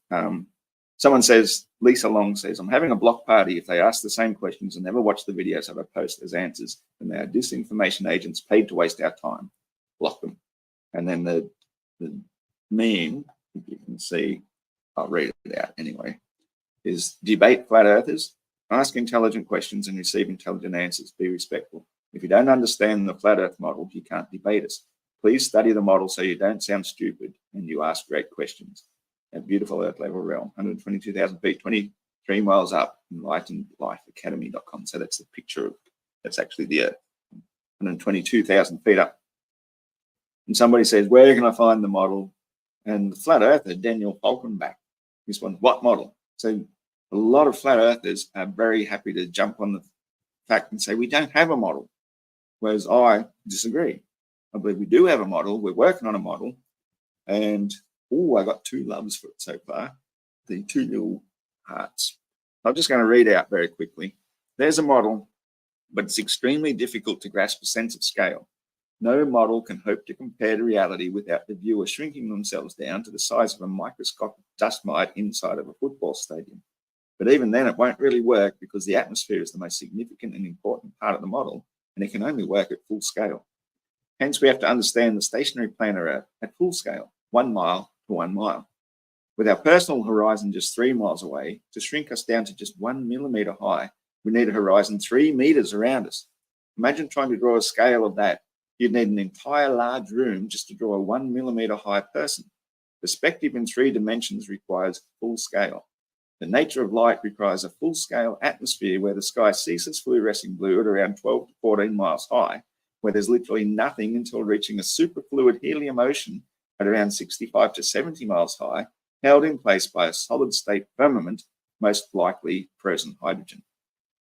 Someone says, Lisa Long says, I'm having a block party. If they ask the same questions and never watch the videos that I post as answers, then they are disinformation agents paid to waste our time. Block them. And then the meme, if you can see, I'll read it out anyway, is debate flat earthers, ask intelligent questions and receive intelligent answers. Be respectful. If you don't understand the flat earth model, you can't debate us. Please study the model so you don't sound stupid and you ask great questions. A beautiful earth level realm, 122,000 feet, 23 miles up, enlightenedlifeacademy.com. So that's the picture of, that's actually the earth, 122,000 feet up. And somebody says, where can I find the model? And the flat earther, Daniel Falkenbach, responds, what model? So a lot of flat earthers are very happy to jump on the fact and say, we don't have a model. Whereas I disagree. I believe we do have a model. We're working on a model. And, oh, I got 2 loves for it so far. The 2 little hearts. I'm just going to read out very quickly. There's a model, but it's extremely difficult to grasp a sense of scale. No model can hope to compare to reality without the viewer shrinking themselves down to the size of a microscopic dust mite inside of a football stadium. But even then, it won't really work because the atmosphere is the most significant and important part of the model, and it can only work at full scale. Hence, we have to understand the stationary planar Earth at full scale, 1 mile to 1 mile. With our personal horizon just 3 miles away, to shrink us down to just 1 millimeter high, we need a horizon 3 meters around us. Imagine trying to draw a scale of that. You'd need an entire large room just to draw a 1 millimeter high person. Perspective in 3 dimensions requires full scale. The nature of light requires a full-scale atmosphere where the sky ceases fluorescing blue at around 12 to 14 miles high, where there's literally nothing until reaching a superfluid helium ocean at around 65 to 70 miles high, held in place by a solid-state firmament, most likely frozen hydrogen.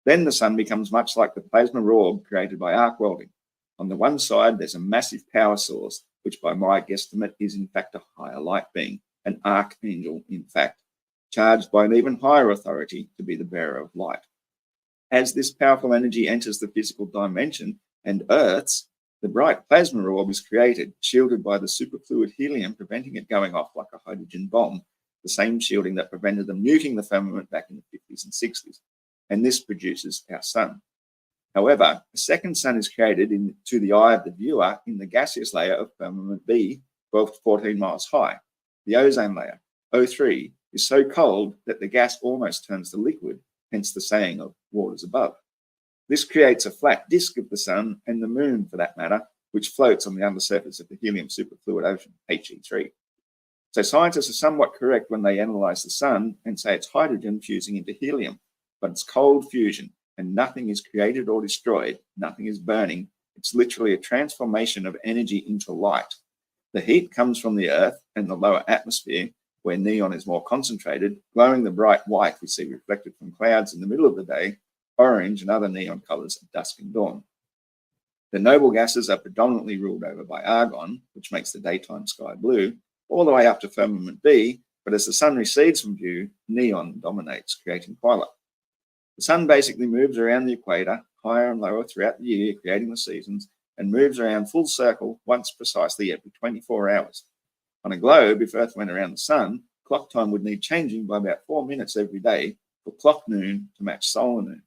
Then the sun becomes much like the plasma orb created by arc welding. On the one side, there's a massive power source, which by my guesstimate is in fact a higher light being, an archangel in fact, charged by an even higher authority to be the bearer of light. As this powerful energy enters the physical dimension and Earth's, the bright plasma orb is created, shielded by the superfluid helium, preventing it going off like a hydrogen bomb, the same shielding that prevented them nuking the firmament back in the 50s and 60s. And this produces our sun. However, a second sun is created to the eye of the viewer in the gaseous layer of firmament B, 12 to 14 miles high. The ozone layer, O3, is so cold that the gas almost turns to liquid, hence the saying of waters above. This creates a flat disk of the sun and the moon, for that matter, which floats on the undersurface of the helium superfluid ocean, He3. So scientists are somewhat correct when they analyze the sun and say it's hydrogen fusing into helium, but it's cold fusion and nothing is created or destroyed, nothing is burning. It's literally a transformation of energy into light. The heat comes from the Earth and the lower atmosphere, where neon is more concentrated, glowing the bright white we see reflected from clouds in the middle of the day, orange and other neon colors at dusk and dawn. The noble gases are predominantly ruled over by argon, which makes the daytime sky blue, all the way up to firmament B, but as the sun recedes from view, neon dominates, creating twilight. The sun basically moves around the equator, higher and lower throughout the year, creating the seasons, and moves around full circle once precisely every 24 hours. On a globe, if Earth went around the sun, clock time would need changing by about 4 minutes every day for clock noon to match solar noon.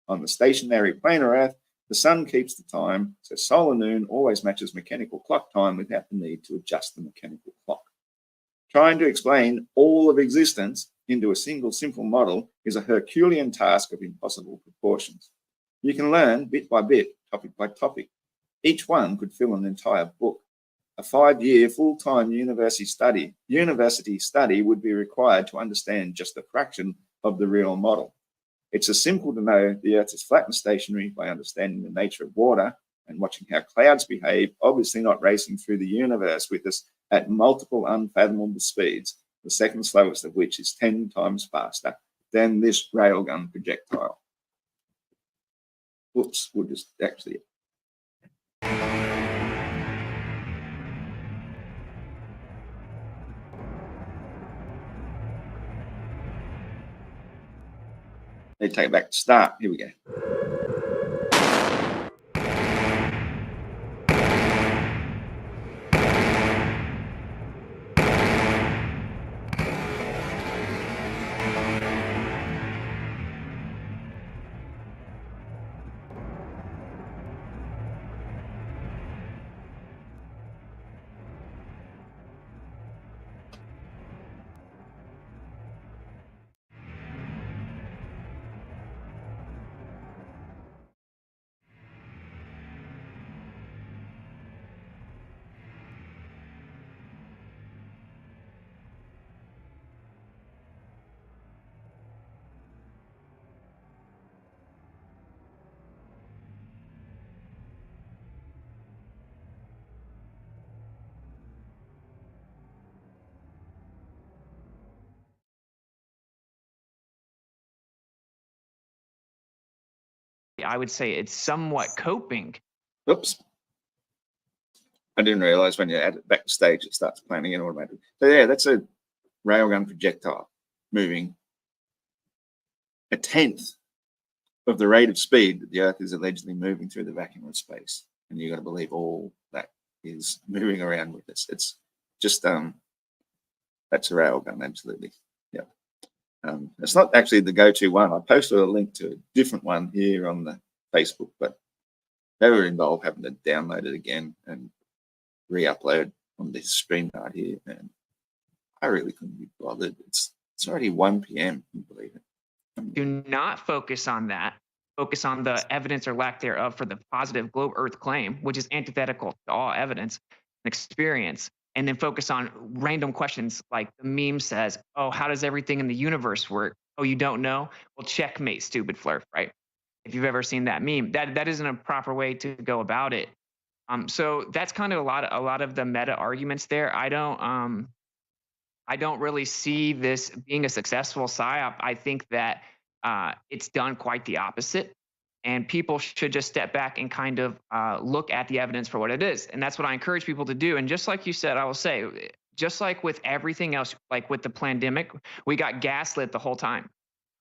On the stationary planar Earth, the sun keeps the time, so solar noon always matches mechanical clock time without the need to adjust the mechanical clock. Trying to explain all of existence into a single simple model is a Herculean task of impossible proportions. You can learn bit by bit, topic by topic. Each one could fill an entire book. A 5-year full-time university study would be required to understand just a fraction of the real model. It's as simple to know the Earth is flat and stationary by understanding the nature of water and watching how clouds behave, obviously not racing through the universe with us at multiple unfathomable speeds, the second slowest of which is 10 times faster than this railgun projectile. Whoops, we'll just actually... They take it back to start. Here we go. I would say it's somewhat coping. Oops. I didn't realize when you add it back to stage, it starts planning in automatically. So yeah, that's a railgun projectile moving a tenth of the rate of speed that the Earth is allegedly moving through the vacuum of space. And you've got to believe all that is moving around with us. It's just, that's a railgun, absolutely. Yeah. It's not actually the go-to one. I posted a link to a different one here on the Facebook, but they were involved having to download it again and re-upload on this stream card here. And I really couldn't be bothered. It's already 1 p.m. Can you believe it? Do not focus on that. Focus on the evidence or lack thereof for the positive globe Earth claim, which is antithetical to all evidence and experience. And then focus on random questions like the meme says, oh, how does everything in the universe work? Oh, you don't know? Well, checkmate, stupid flirt, right? If you've ever seen that meme, that isn't a proper way to go about it. So that's kind of a lot of the meta arguments there. I don't really see this being a successful PSYOP. I think that it's done quite the opposite. And people should just step back and kind of look at the evidence for what it is. And that's what I encourage people to do. And just like you said, I will say, just like with everything else, like with the pandemic, we got gaslit the whole time.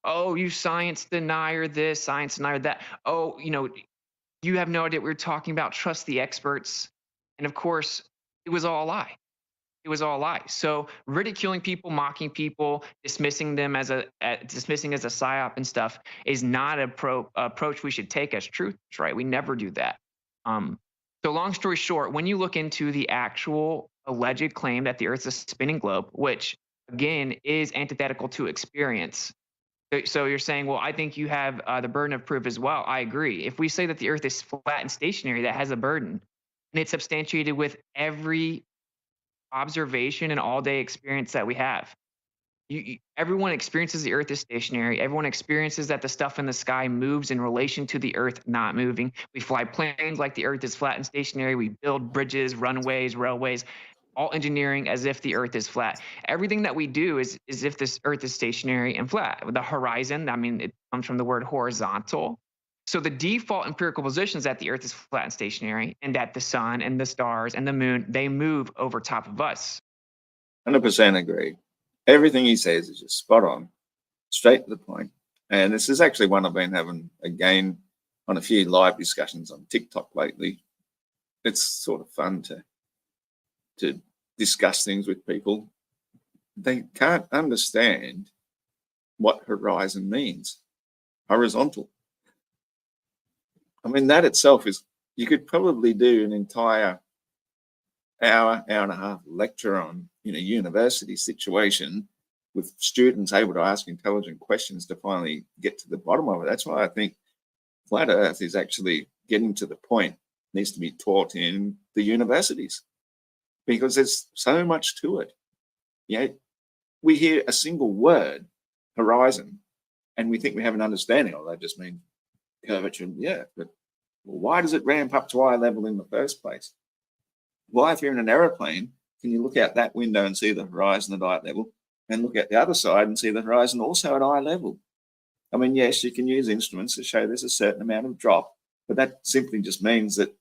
Oh, you science denier this, science denier that. Oh, you have no idea what we're talking about. Trust the experts. And of course, it was all a lie. It was all a lie. So ridiculing people, mocking people, dismissing as a PSYOP and stuff is not an approach we should take as truth, right? We never do that. So long story short, when you look into the actual alleged claim that the Earth's a spinning globe, which again is antithetical to experience. So you're saying, well, I think you have the burden of proof as well. I agree. If we say that the Earth is flat and stationary, that has a burden, and it's substantiated with every observation and all-day experience that we have. Everyone experiences the Earth is stationary. Everyone experiences that the stuff in the sky moves in relation to the Earth not moving. We fly planes like the Earth is flat and stationary. We build bridges, runways, railways, all engineering as if the Earth is flat. Everything that we do is as if this Earth is stationary and flat. The horizon, I mean, it comes from the word horizontal. So the default empirical position is that the Earth is flat and stationary, and that the sun and the stars and the moon, they move over top of us. 100% agree. Everything he says is just spot on, straight to the point. And this is actually one I've been having again on a few live discussions on TikTok lately. It's sort of fun to discuss things with people. They can't understand what horizon means. Horizontal. I mean, that itself is, you could probably do an entire hour and a half lecture on in a university situation with students able to ask intelligent questions to finally get to the bottom of it. That's why I think flat Earth is actually getting to the point, needs to be taught in the universities, because there's so much to it. Yeah, we hear a single word, horizon, and we think we have an understanding of that. Just means curvature of the Earth. But why does it ramp up to eye level in the first place? Why, if you're in an aeroplane, can you look out that window and see the horizon at eye level, and look at the other side and see the horizon also at eye level? I mean, yes, you can use instruments to show there's a certain amount of drop, but that simply just means that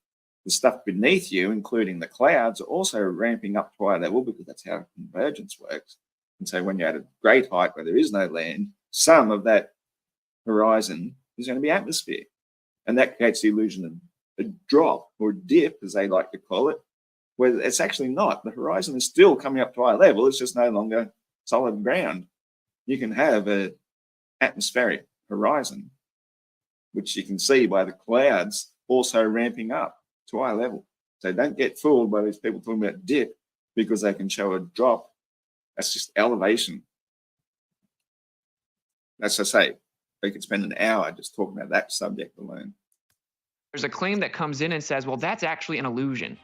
the stuff beneath you, including the clouds, are also ramping up to eye level, because that's how convergence works. And so when you're at a great height where there is no land, some of that horizon is going to be atmosphere. And that creates the illusion of a drop, or a dip, as they like to call it, where it's actually not. The horizon is still coming up to eye level. It's just no longer solid ground. You can have an atmospheric horizon, which you can see by the clouds also ramping up to eye level. So don't get fooled by these people talking about dip because they can show a drop. That's just elevation. As I say, they could spend an hour just talking about that subject alone. There's a claim that comes in and says, well, that's actually an illusion,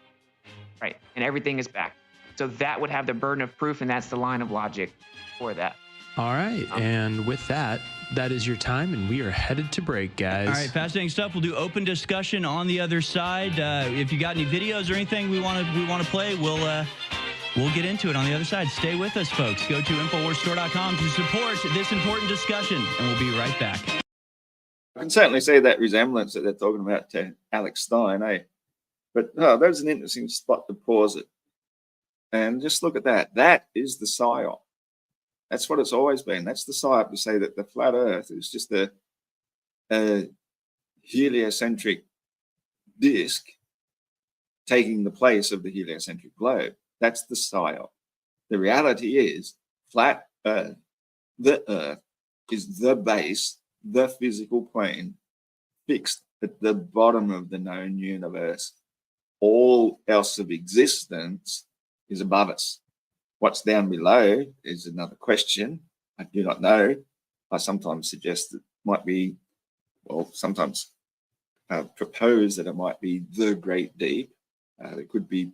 right? And everything is back. So that would have the burden of proof, and that's the line of logic for that. All right. And with that, that is your time, and we are headed to break, guys. All right, fascinating stuff. We'll do open discussion on the other side. If you got any videos or anything we want to play, we'll get into it on the other side. Stay with us, folks. Go to InfoWarsStore.com to support this important discussion, and we'll be right back. I can certainly see that resemblance that they're talking about to Alex Stein, eh? But that's an interesting spot to pause it. And just look at that. That is the PSYOP. That's what it's always been. That's the PSYOP, to say that the flat Earth is just a heliocentric disk taking the place of the heliocentric globe. That's the PSYOP. The reality is, flat Earth, the Earth, is the base, the physical plane, fixed at the bottom of the known universe. All else of existence is above us. What's down below is another question. I do not know. I sometimes suggest it might be, well, sometimes propose that it might be the great deep. There could be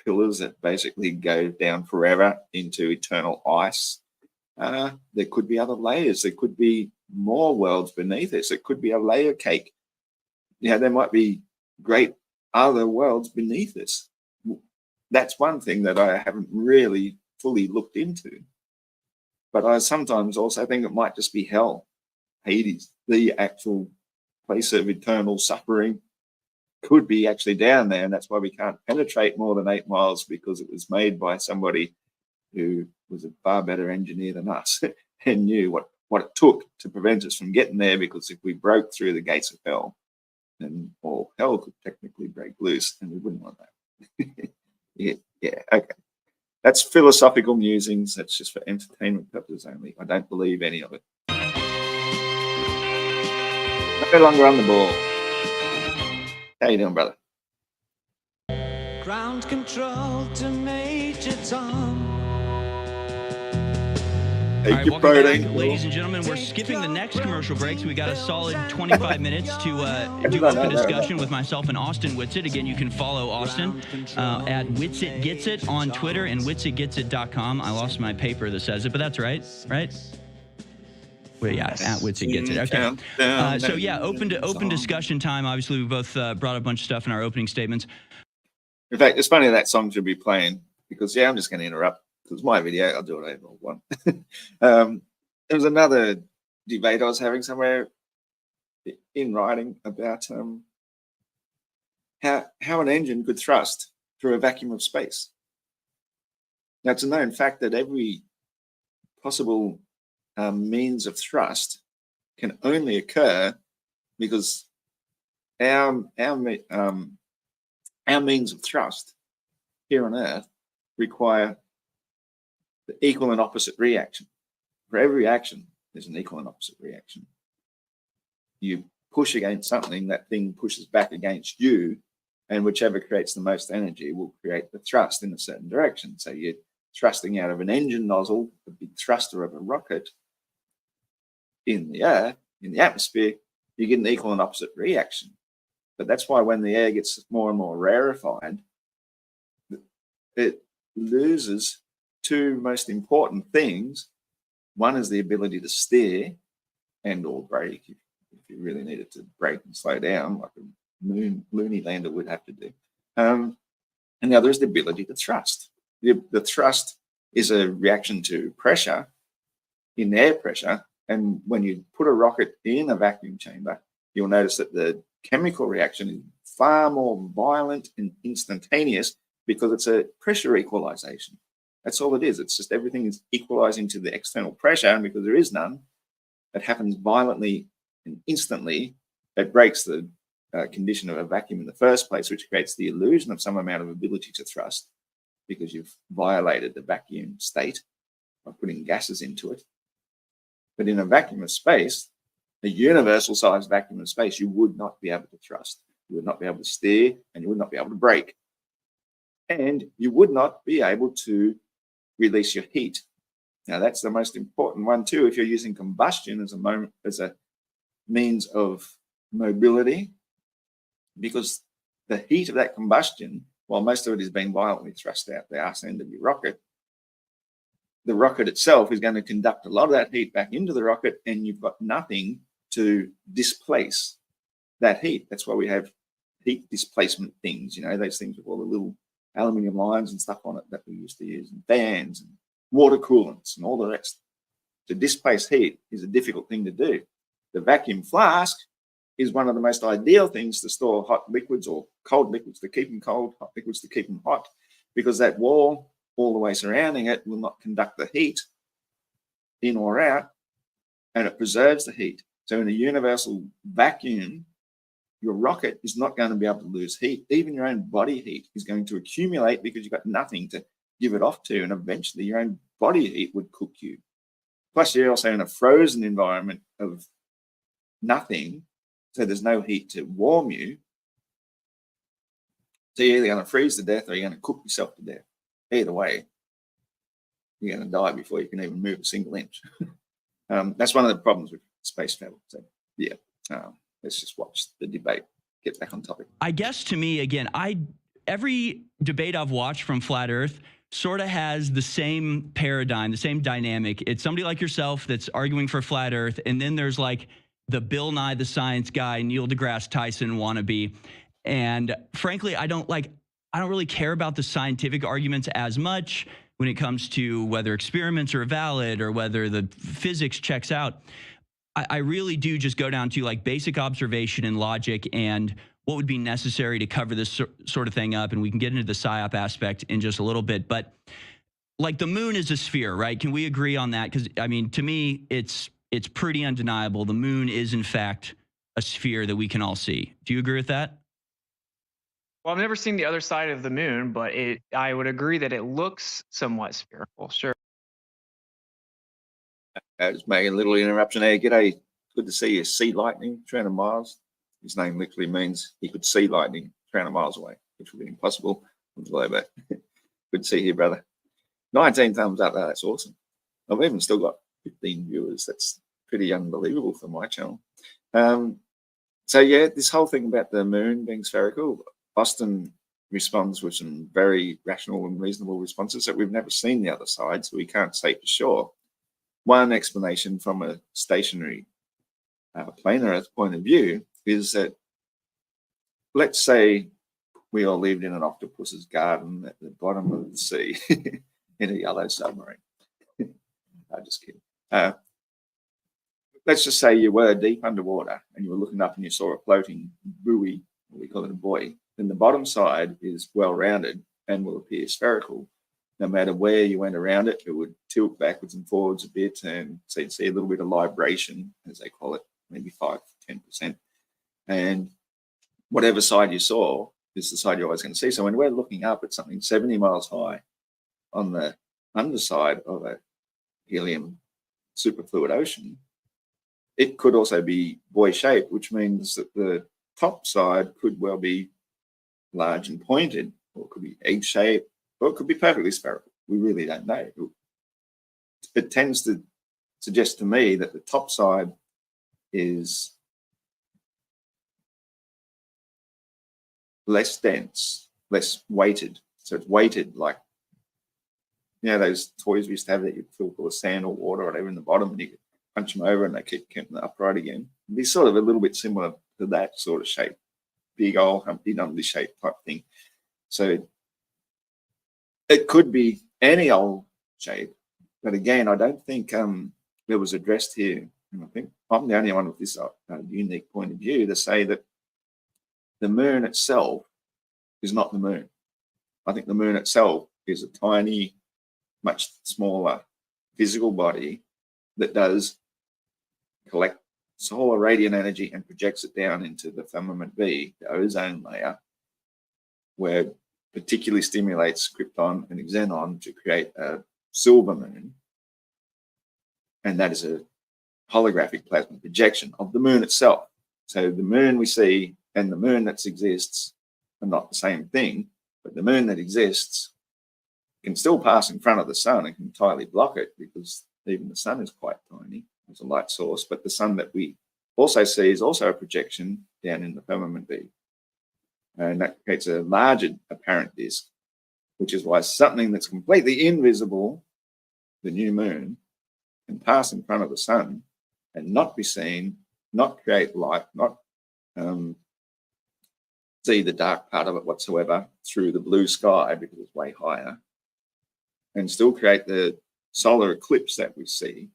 pillars that basically go down forever into eternal ice. There could be other layers. There could be more worlds beneath us. It could be a layer cake. Yeah, there might be great other worlds beneath us. That's one thing that I haven't really fully looked into. But I sometimes also think it might just be hell, Hades, the actual place of eternal suffering, could be actually down there. And that's why we can't penetrate more than 8 miles, because it was made by somebody who was a far better engineer than us and knew what it took to prevent us from getting there. Because if we broke through the gates of hell, then all hell could technically break loose, and we wouldn't want that. Yeah, okay. That's philosophical musings. That's just for entertainment purposes only. I don't believe any of it. No longer on the ball. How you doing, brother? Ground control to Major Tom. All right, welcome back, ladies and gentlemen. We're skipping the next commercial break, so we got a solid 25 minutes to do open discussion with myself and Austin Witsit. Again, you can follow Austin at Witsit Gets It on Twitter and witsitgetsit.com. I lost my paper that says it, but that's right? Well, yeah, at Witsit Gets It. Okay. So yeah, open discussion time. Obviously, we both brought a bunch of stuff in our opening statements. In fact, it's funny that song should be playing, because I'm just going to interrupt. Because my video, I'll do it over one. There was another debate I was having somewhere in writing about how an engine could thrust through a vacuum of space. Now, it's a known fact that every possible means of thrust can only occur because our means of thrust here on Earth require the equal and opposite reaction. For every action, there's an equal and opposite reaction. You push against something, that thing pushes back against you, and whichever creates the most energy will create the thrust in a certain direction. So you're thrusting out of an engine nozzle, the big thruster of a rocket, in the air, in the atmosphere, you get an equal and opposite reaction. But that's why when the air gets more and more rarefied, it loses two most important things. One is the ability to steer and or brake, if you really needed to brake and slow down, like a loony lander would have to do. And the other is the ability to thrust. The thrust is a reaction to pressure, in air pressure. And when you put a rocket in a vacuum chamber, you'll notice that the chemical reaction is far more violent and instantaneous because it's a pressure equalization. That's all it is. It's just everything is equalizing to the external pressure, and because there is none, it happens violently and instantly. It breaks the condition of a vacuum in the first place, which creates the illusion of some amount of ability to thrust because you've violated the vacuum state by putting gases into it. But in a vacuum of space, a universal size vacuum of space, you would not be able to thrust. You would not be able to steer, and you would not be able to brake. And you would not be able to release your heat. Now, that's the most important one too. If you're using combustion as a means of mobility, because the heat of that combustion, while most of it is being violently thrust out the arse end of your rocket, the rocket itself is going to conduct a lot of that heat back into the rocket, and you've got nothing to displace that heat. That's why we have heat displacement things, those things with all the little aluminium lines and stuff on it that we used to use, and fans and water coolants and all the rest. To displace heat is a difficult thing to do. The vacuum flask is one of the most ideal things to store hot liquids or cold liquids to keep them cold, hot liquids to keep them hot, because that wall all the way surrounding it will not conduct the heat in or out, and it preserves the heat. So in a universal vacuum, your rocket is not going to be able to lose heat. Even your own body heat is going to accumulate because you've got nothing to give it off to, and eventually your own body heat would cook you. Plus, you're also in a frozen environment of nothing, so there's no heat to warm you. So you're either going to freeze to death or you're going to cook yourself to death. Either way, you're going to die before you can even move a single inch. That's one of the problems with space travel. So, yeah, let's just watch the debate. Get back on topic. I guess to me, again, every debate I've watched from Flat Earth sort of has the same paradigm, the same dynamic. It's somebody like yourself that's arguing for Flat Earth, and then there's like the Bill Nye the Science Guy, Neil deGrasse Tyson wannabe. And frankly, I don't really care about the scientific arguments as much when it comes to whether experiments are valid or whether the physics checks out. I really do just go down to like basic observation and logic and what would be necessary to cover this sort of thing up. And we can get into the PSYOP aspect in just a little bit. But like the moon is a sphere, right? Can we agree on that? Because I mean, to me, it's pretty undeniable. The moon is in fact a sphere that we can all see. Do you agree with that? Well, I've never seen the other side of the moon, but I would agree that it looks somewhat spherical. Sure. Just making a little interruption there. G'day. Good to see you. See lightning, 300 miles. His name literally means he could see lightning 300 miles away, which would be impossible on the globe. Good to see you, brother. 19 thumbs up. That's awesome. I've even still got 15 viewers. That's pretty unbelievable for my channel. So yeah, this whole thing about the moon being spherical, Austin responds with some very rational and reasonable responses that we've never seen the other side, so we can't say for sure. One explanation from a stationary planar Earth point of view is that, let's say we all lived in an octopus's garden at the bottom of the sea in a yellow submarine. I'm just kidding. let's just say you were deep underwater and you were looking up and you saw a floating buoy, we call it a buoy, then the bottom side is well-rounded and will appear spherical. No matter where you went around it, it would tilt backwards and forwards a bit, and so you'd see a little bit of libration, as they call it, maybe 5 to 10%. And whatever side you saw is the side you're always going to see. So when we're looking up at something 70 miles high on the underside of a helium superfluid ocean, it could also be buoy-shaped, which means that the top side could well be large and pointed, or it could be egg-shaped, or it could be perfectly spherical. We really don't know. It tends to suggest to me that the top side is less dense, less weighted. So it's weighted like, you know, those toys we used to have that you fill full of sand or water or whatever in the bottom, and you could punch them over and they keep them upright again. It'd be sort of a little bit similar to that sort of shape, big old Humpty Dumpty shape type thing. So it could be any old shape, but again, I don't think it was addressed here. And I think I'm the only one with this unique point of view to say that the moon itself is not the moon. I think the moon itself is a tiny, much smaller physical body that does collect solar radiant energy and projects it down into the firmament B, the ozone layer, where particularly stimulates krypton and xenon to create a silver moon. And that is a holographic plasma projection of the moon itself. So the moon we see and the moon that exists are not the same thing, but the moon that exists can still pass in front of the sun and can entirely block it, because even the sun is quite tiny as a light source. But the sun that we also see is also a projection down in the firmament B. And that creates a larger apparent disk, which is why something that's completely invisible, the new moon, can pass in front of the sun and not be seen, not create light, not see the dark part of it whatsoever through the blue sky because it's way higher, and still create the solar eclipse that we see.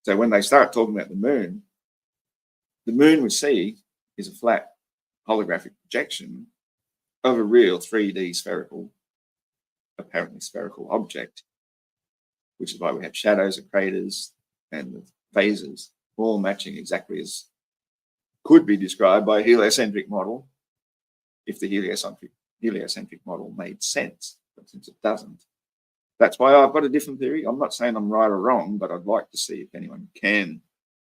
So when they start talking about the moon we see is a flat holographic projection of a real 3D spherical, apparently spherical object, which is why we have shadows of craters and the phases all matching exactly as could be described by a heliocentric model if the heliocentric model made sense. But since it doesn't, that's why I've got a different theory. I'm not saying I'm right or wrong, but I'd like to see if anyone can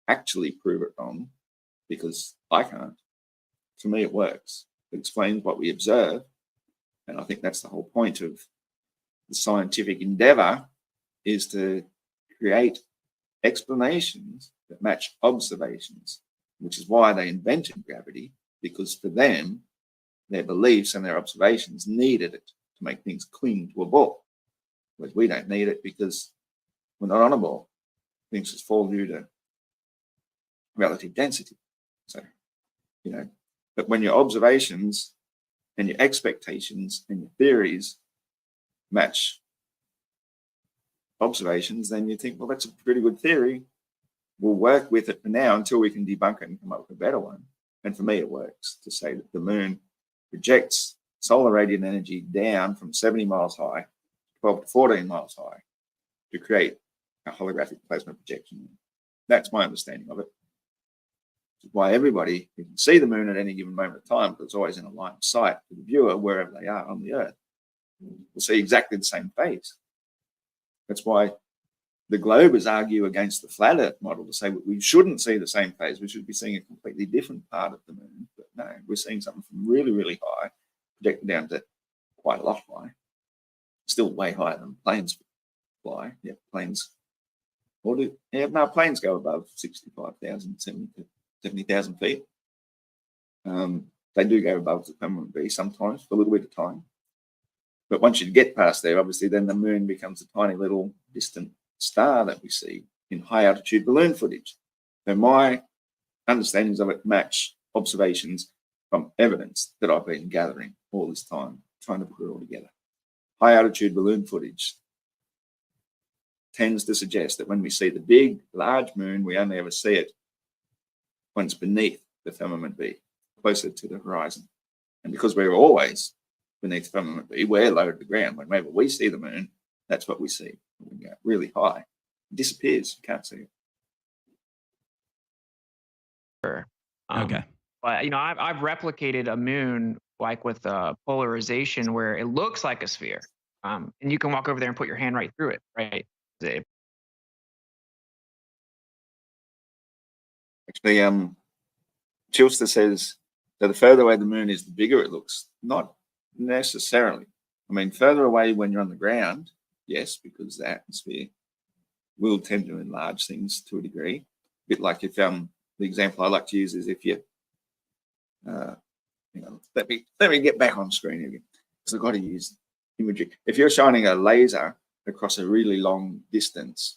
actually prove it wrong, because I can't. To me, it works. It explains what we observe. And I think that's the whole point of the scientific endeavor, is to create explanations that match observations, which is why they invented gravity, because for them, their beliefs and their observations needed it to make things cling to a ball. Whereas we don't need it because we're not on a ball. Things just fall due to relative density. So, you know, but when your observations and your expectations and your theories match observations, then you think, well, that's a pretty good theory. We'll work with it for now until we can debunk it and come up with a better one. And for me, it works to say that the moon projects solar radiant energy down from 70 miles high, 12 to 14 miles high, to create a holographic plasma projection. That's my understanding of it. Which is why everybody can see the moon at any given moment of time, but it's always in a line of sight to the viewer wherever they are on the Earth. We'll see exactly the same phase. That's why the globers argue against the flat Earth model to say we shouldn't see the same phase. We should be seeing a completely different part of the moon. But no, we're seeing something from really, really high, projected down to quite a lot high. Still way higher than planes fly. Yeah, planes. Planes go above 65,000, 70,000 feet. They do go above the firmament B sometimes for a little bit of time. But once you get past there, obviously, then the moon becomes a tiny little distant star that we see in high altitude balloon footage. So my understandings of it match observations from evidence that I've been gathering all this time, trying to put it all together. High altitude balloon footage tends to suggest that when we see the big, large moon, we only ever see it when it's beneath the firmament B, closer to the horizon. And because we're always beneath the firmament B, we're low to the ground. Whenever we see the moon, that's what we see. When we go really high, it disappears. You can't see it. Sure. Okay. But you know, I've replicated a moon like with polarization where it looks like a sphere, and you can walk over there and put your hand right through it, right? Actually, Chilster says that the further away the moon is, the bigger it looks. Not necessarily. I mean, further away when you're on the ground, yes, because the atmosphere will tend to enlarge things to a degree. A bit like if the example I like to use is if you, let me get back on screen again because I've got to use imagery. If you're shining a laser across a really long distance,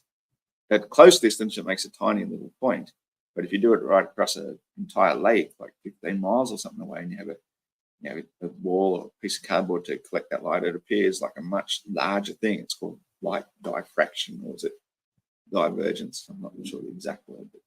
at close distance it makes a tiny little point, but if you do it right across an entire lake, like 15 miles or something away, and you have a wall or a piece of cardboard to collect that light, it appears like a much larger thing. It's called light diffraction, or is it divergence? I'm not sure the exact word, but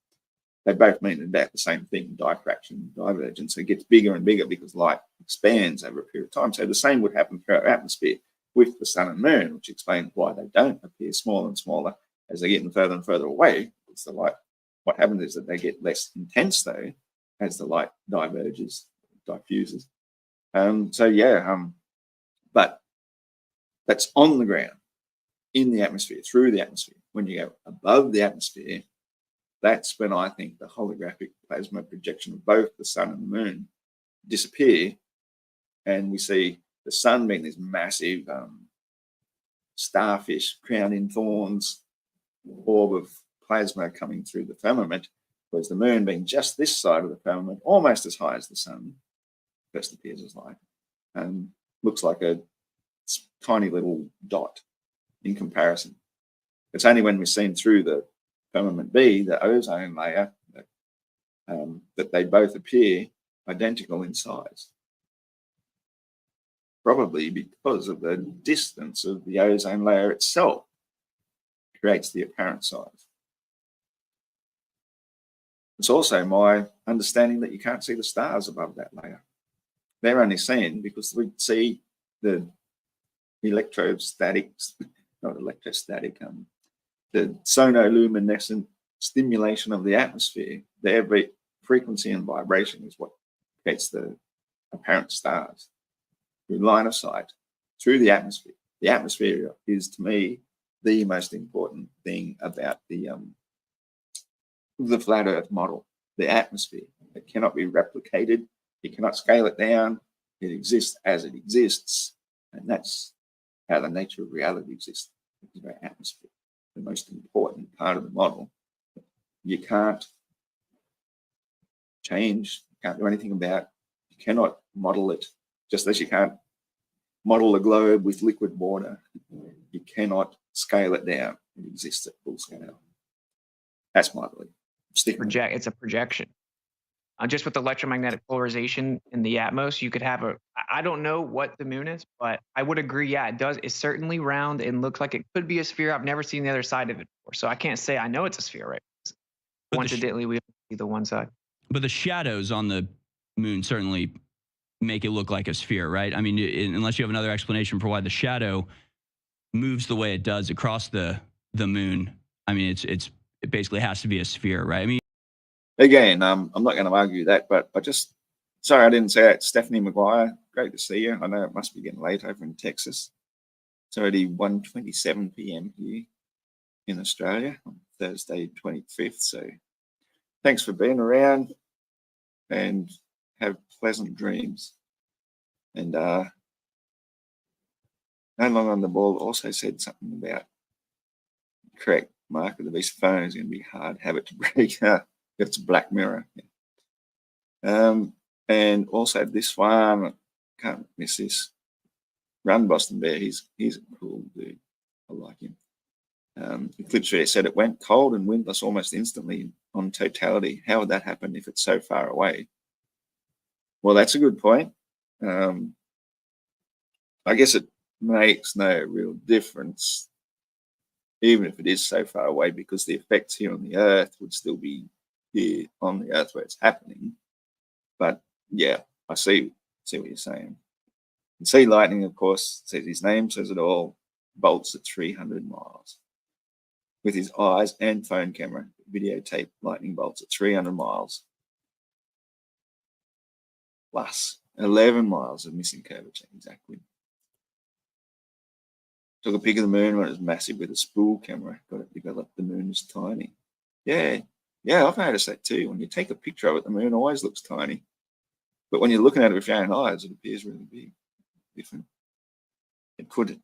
they both mean about the same thing, diffraction, divergence. It gets bigger and bigger because light expands over a period of time. So the same would happen through our atmosphere with the sun and moon, which explains why they don't appear smaller and smaller as they're getting further and further away. It's the light. What happens is that they get less intense, though, as the light diverges, diffuses. But that's on the ground, in the atmosphere, through the atmosphere. When you go above the atmosphere, that's when I think the holographic plasma projection of both the sun and the moon disappear, and we see the sun being this massive starfish crowned in thorns orb of plasma coming through the firmament, whereas the moon being just this side of the firmament, almost as high as the sun, first appears as light, and looks like a tiny little dot in comparison. It's only when we've seen through the firmament B, the ozone layer, that they both appear identical in size. Probably because of the distance of the ozone layer itself creates the apparent size. It's also my understanding that you can't see the stars above that layer. They're only seen because we see the electrostatic, not electrostatic, the sonoluminescent stimulation of the atmosphere. Their frequency and vibration is what creates the apparent stars through line of sight, through the atmosphere. The atmosphere is, to me, the most important thing about the flat Earth model. The atmosphere. It cannot be replicated. You cannot scale it down. It exists as it exists, and that's how the nature of reality exists. It's our atmosphere, the most important part of the model. You can't change, you can't do anything about. You cannot model it, just as you can't model a globe with liquid water. You cannot scale it down. It exists at full scale. That's my belief. It's a projection. Just with electromagnetic polarization in the atmos, you could have I don't know what the moon is, but I would agree, yeah, it does. It's certainly round and looks like it could be a sphere. I've never seen the other side of it before, so I can't say I know it's a sphere, right? But coincidentally, we see the one side. But the shadows on the moon certainly make it look like a sphere, right? I mean, unless you have another explanation for why the shadow moves the way it does across the moon, I mean, it basically has to be a sphere, right? I mean, again, I'm not going to argue that, but sorry I didn't say it. Stephanie McGuire, great to see you. I know it must be getting late over in Texas. It's already 1:27 p.m. here in Australia on Thursday 25th. So thanks for being around and have pleasant dreams. And No Long on the Ball also said something about correct mark of the beast phone is going to be a hard habit to break. It's a Black Mirror. And also this one, can't miss this. Run Boston Bear, he's a cool dude. I like him. Eclipse said it went cold and windless almost instantly on totality. How would that happen if it's so far away? Well, that's a good point. I guess it makes no real difference even if it is so far away, because the effects here on the Earth would still be here on the Earth where it's happening. But yeah, I see what you're saying. And sea lightning, of course, says his name, says it all, bolts at 300 miles. With his eyes and phone camera, videotape lightning bolts at 300 miles. Plus 11 miles of missing curvature, exactly. Took a pic of the moon when it was massive with a spool camera. Got it developed, the moon is tiny. Yeah, I've noticed that too. When you take a picture of it, the moon always looks tiny. But when you're looking at it with your own eyes, it appears really big, different. It could.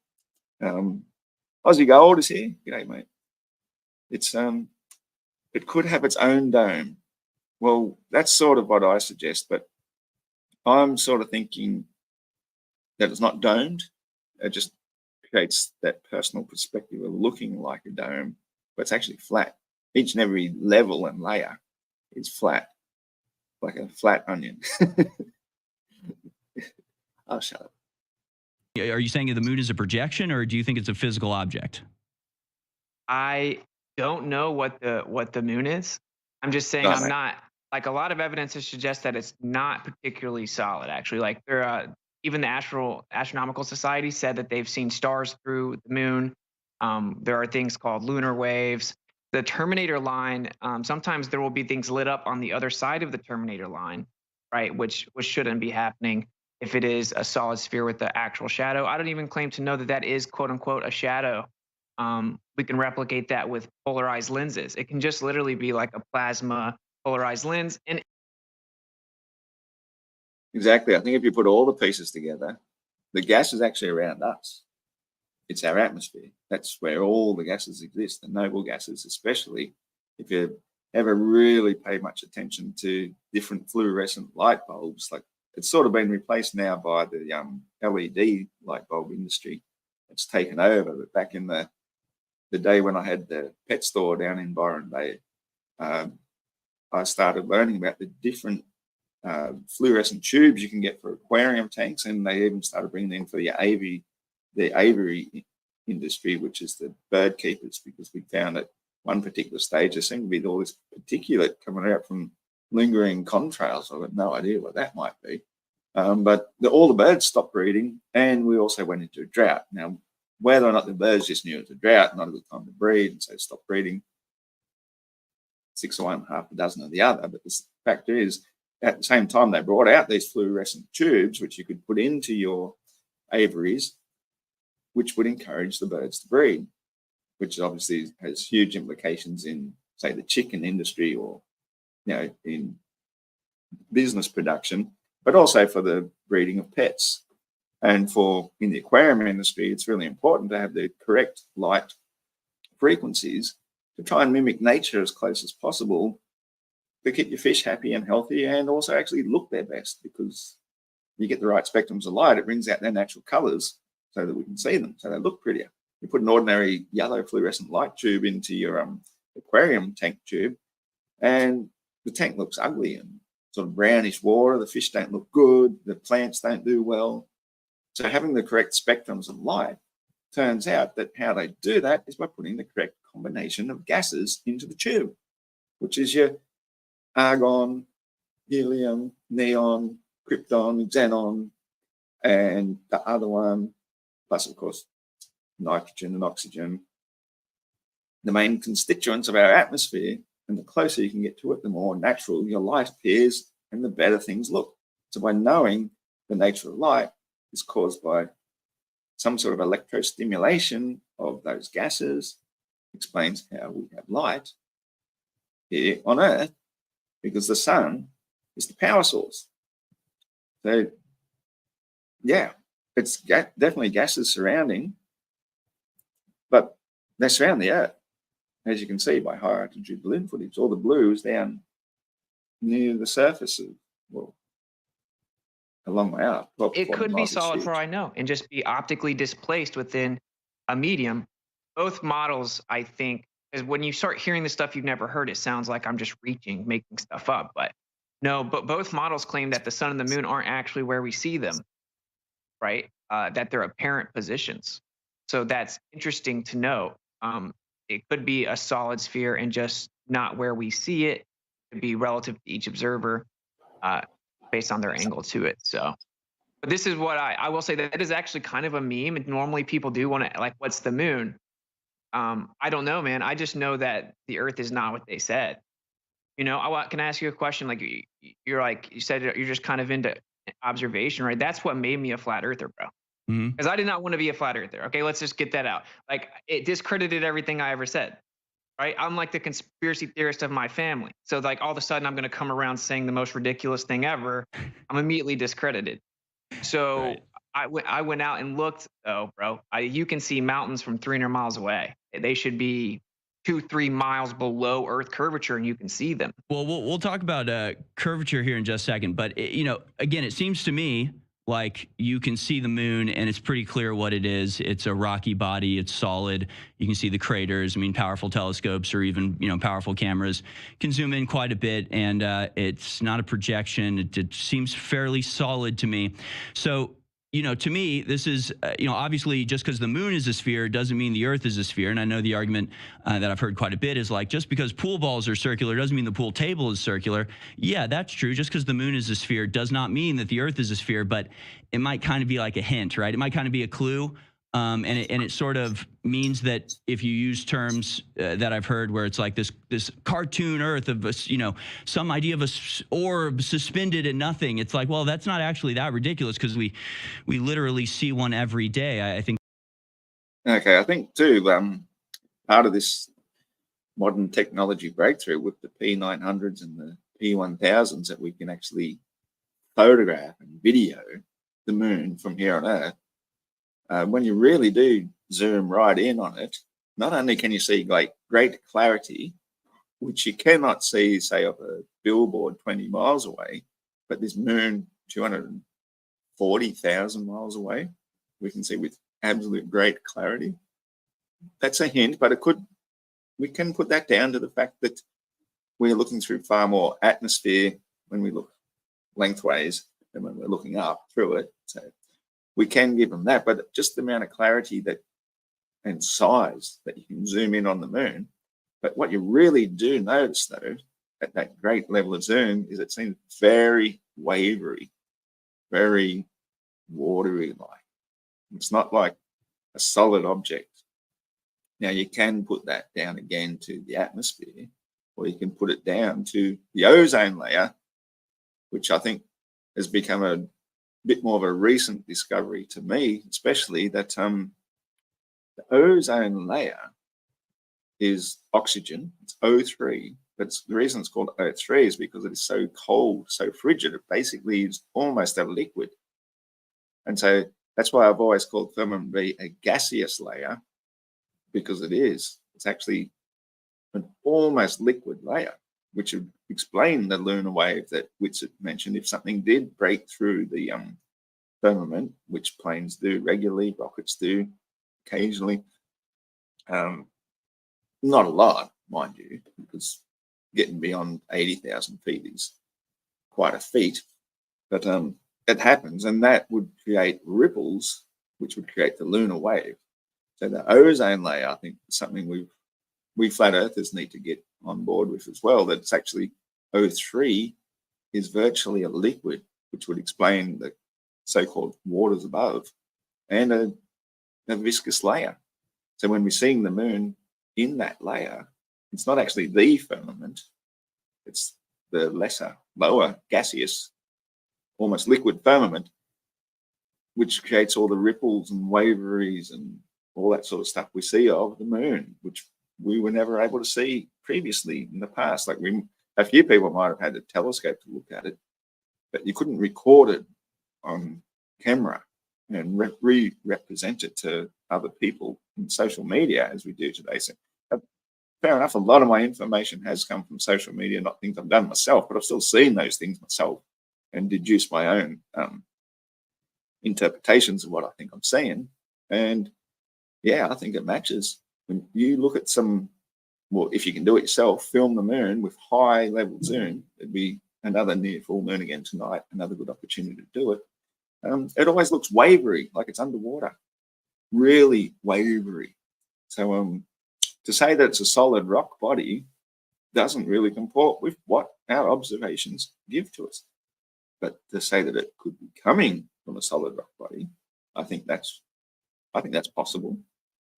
Aussie Gold is here. G'day, mate. It's it could have its own dome. Well, that's sort of what I suggest, but I'm sort of thinking that it's not domed. It just creates that personal perspective of looking like a dome, but it's actually flat. Each and every level and layer is flat, like a flat onion. I'll shut up. Are you saying the moon is a projection, or do you think it's a physical object? I don't know what the moon is. I'm just saying I'm not, like, a lot of evidence to suggest that it's not particularly solid, actually. Like, even the Astronomical Society said that they've seen stars through the moon. There are things called lunar waves. The Terminator line, sometimes there will be things lit up on the other side of the Terminator line, right? Which shouldn't be happening if it is a solid sphere with the actual shadow. I don't even claim to know that that is, quote unquote, a shadow. We can replicate that with polarized lenses. It can just literally be like a plasma polarized lens. And exactly. I think if you put all the pieces together, the gas is actually around us. It's our atmosphere. That's where all the gases exist, the noble gases, especially if you ever really pay much attention to different fluorescent light bulbs. Like, it's sort of been replaced now by the LED light bulb industry. It's taken over. But back in the day when I had the pet store down in Byron Bay, I started learning about the different fluorescent tubes you can get for aquarium tanks, and they even started bringing in for the aviary industry, which is the bird keepers, because we found at one particular stage there seemed to be all this particulate coming out from lingering contrails. I've got no idea what that might be. But all the birds stopped breeding, and we also went into a drought. Now, whether or not the birds just knew it was a drought, not a good time to breed, and so stopped breeding, 6 of one, half a dozen of the other. But the fact is, at the same time, they brought out these fluorescent tubes, which you could put into your aviaries, which would encourage the birds to breed, which obviously has huge implications in, say, the chicken industry, or, you know, in business production, but also for the breeding of pets. And in the aquarium industry, it's really important to have the correct light frequencies to try and mimic nature as close as possible to keep your fish happy and healthy, and also actually look their best, because you get the right spectrums of light, it brings out their natural colors so that we can see them, so they look prettier. You put an ordinary yellow fluorescent light tube into your aquarium tank tube, and the tank looks ugly and sort of brownish water. The fish don't look good. The plants don't do well. So having the correct spectrums of light, turns out that how they do that is by putting the correct combination of gases into the tube, which is your argon, helium, neon, krypton, xenon, and the other one, plus, of course, nitrogen and oxygen, the main constituents of our atmosphere. And the closer you can get to it, the more natural your light appears and the better things look. So by knowing the nature of light is caused by some sort of electrostimulation of those gases, explains how we have light here on Earth, because the sun is the power source. So, yeah, it's definitely gases surrounding, but they surround the Earth, as you can see by high altitude balloon footage. All the blue is down near the surface of, well, along my arc. It could be solid for all I know and just be optically displaced within a medium. Both models, I think, is when you start hearing the stuff you've never heard, it sounds like I'm just making stuff up. But no, but both models claim that the sun and the moon aren't actually where we see them, right? That they're apparent positions. So that's interesting to know. it could be a solid sphere and just not where we see it. It could be relative to each observer based on their angle to it. So, but this is what I will say that it is actually kind of a meme. And normally people do want to like, what's the moon? I don't know, man. I just know that the Earth is not what they said. You know, can I ask you a question? Like, you're like, you said you're just kind of into observation, right? That's what made me a flat earther, bro. Because I did not want to be a flat earther. Okay, let's just get that out. Like, it discredited everything I ever said, right? I'm like the conspiracy theorist of my family. So, like, all of a sudden, I'm going to come around saying the most ridiculous thing ever. I'm immediately discredited. So, right. I went out and looked. Oh, bro, you can see mountains from 300 miles away. They should be 2-3 miles below Earth curvature, and you can see them. Well, we'll talk about curvature here in just a second. But, you know, again, it seems to me like you can see the moon and it's pretty clear what it is. It's a rocky body. It's solid. You can see the craters. I mean, powerful telescopes or even, you know, powerful cameras can zoom in quite a bit. And it's not a projection. It seems fairly solid to me. So, you know, to me, this is, you know, obviously just because the moon is a sphere doesn't mean the Earth is a sphere. And I know the argument that I've heard quite a bit is like, just because pool balls are circular doesn't mean the pool table is circular. Yeah, that's true. Just because the moon is a sphere does not mean that the Earth is a sphere, but it might kind of be like a hint, right? It might kind of be a clue. And it sort of means that if you use terms that I've heard where it's like this cartoon Earth of a, you know, some idea of a orb suspended in nothing. It's like, well, that's not actually that ridiculous because we literally see one every day. I think. Okay, I think too. Part of this modern technology breakthrough with the P900s and the P1000s that we can actually photograph and video the moon from here on Earth. When you really do zoom right in on it, not only can you see like great clarity, which you cannot see, say, off a billboard 20 miles away, but this moon 240,000 miles away, we can see with absolute great clarity. That's a hint, but we can put that down to the fact that we're looking through far more atmosphere when we look lengthways than when we're looking up through it. So we can give them that, but just the amount of clarity that and size that you can zoom in on the moon. But what you really do notice, though, at that great level of zoom, is it seems very wavery, very watery-like. It's not like a solid object. Now, you can put that down again to the atmosphere, or you can put it down to the ozone layer, which I think has become a bit more of a recent discovery to me, especially that the ozone layer is oxygen. It's O3, but the reason it's called O3 is because it is so cold, so frigid. It basically is almost a liquid. And so that's why I've always called firmament B a gaseous layer, because it is. It's actually an almost liquid layer, which would explain the lunar wave that Witsit mentioned. If something did break through the firmament, which planes do regularly, rockets do occasionally, not a lot, mind you, because getting beyond 80,000 feet is quite a feat, but it happens, and that would create ripples, which would create the lunar wave. So the ozone layer, I think, is something we flat earthers need to get on board with as well, that it's actually O3 is virtually a liquid, which would explain the so-called waters above, and a viscous layer. So when we're seeing the moon in that layer, it's not actually the firmament, it's the lesser, lower, gaseous, almost liquid firmament, which creates all the ripples and waveries and all that sort of stuff we see of the moon, which we were never able to see previously in the past. Like a few people might have had a telescope to look at it, but you couldn't record it on camera and represent it to other people in social media as we do today. So fair enough, a lot of my information has come from social media, not things I've done myself, but I've still seen those things myself and deduced my own interpretations of what I think I'm seeing. And yeah, I think it matches. When you look at well, if you can do it yourself, film the moon with high level zoom, it'd be another near full moon again tonight, another good opportunity to do it. It always looks wavery, like it's underwater, really wavery. So to say that it's a solid rock body doesn't really comport with what our observations give to us. But to say that it could be coming from a solid rock body, I think that's possible,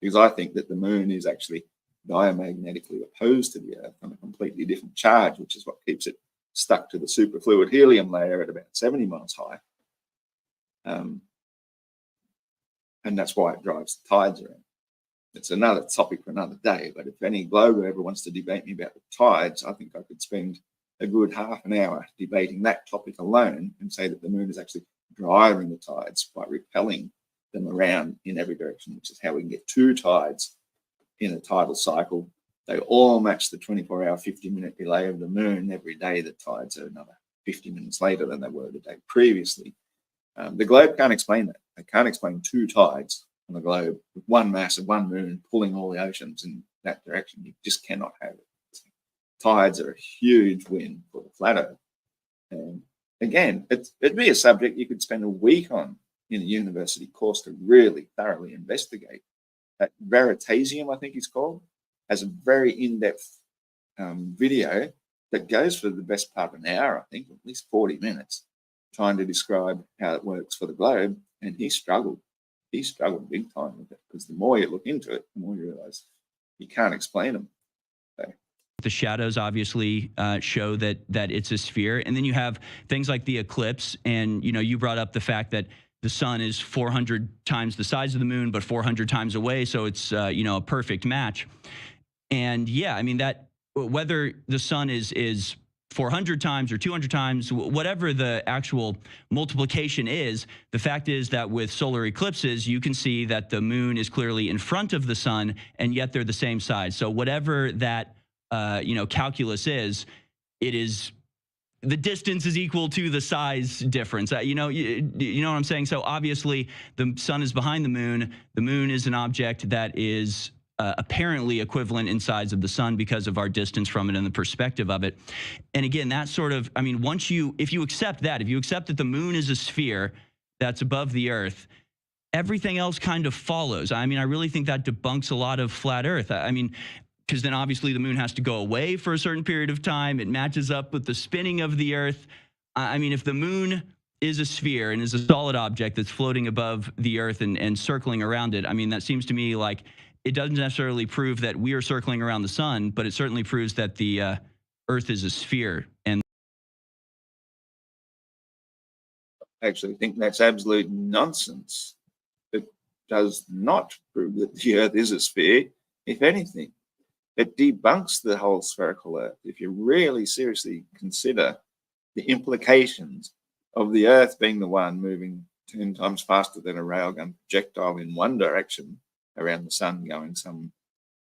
because I think that the moon is actually diamagnetically opposed to the Earth on a completely different charge, which is what keeps it stuck to the superfluid helium layer at about 70 miles high. And that's why it drives the tides around. It's another topic for another day, but if any globe ever wants to debate me about the tides, I think I could spend a good half an hour debating that topic alone and say that the moon is actually driving the tides by repelling them around in every direction, which is how we can get 2 tides in a tidal cycle. They all match the 24-hour, 50-minute delay of the moon. Every day the tides are another 50 minutes later than they were the day previously. The globe can't explain that. They can't explain 2 tides on the globe with one mass of one moon pulling all the oceans in that direction. You just cannot have it. Tides are a huge win for the flat Earth. And again, it'd be a subject you could spend a week on in a university course to really thoroughly investigate. That Veritasium, I think it's called, has a very in-depth video that goes for the best part of an hour, I think, at least 40 minutes, trying to describe how it works for the globe. And he struggled big time with it, because the more you look into it, the more you realize you can't explain them. So. The shadows obviously show that it's a sphere. And then you have things like the eclipse. And, you brought up the fact that the sun is 400 times the size of the moon, but 400 times away. So it's, a perfect match. And yeah, I mean, that whether the sun is 400 times or 200 times, whatever the actual multiplication is, the fact is that with solar eclipses, you can see that the moon is clearly in front of the sun, and yet they're the same size. So whatever that, calculus is, it is, the distance is equal to the size difference. You know what I'm saying? So obviously the sun is behind the moon. The moon is an object that is apparently equivalent in size of the sun because of our distance from it and the perspective of it. And again, that sort of, I mean, if you accept that the moon is a sphere that's above the Earth, everything else kind of follows. I mean, I really think that debunks a lot of flat Earth. I mean, because then obviously the moon has to go away for a certain period of time. It matches up with the spinning of the Earth. I mean, if the moon is a sphere and is a solid object that's floating above the Earth and circling around it, I mean, that seems to me like it doesn't necessarily prove that we are circling around the sun, but it certainly proves that the Earth is a sphere. And I actually think that's absolute nonsense. It does not prove that the Earth is a sphere. If anything, it debunks the whole spherical Earth. If you really seriously consider the implications of the Earth being the one moving 10 times faster than a railgun projectile in one direction around the sun, going some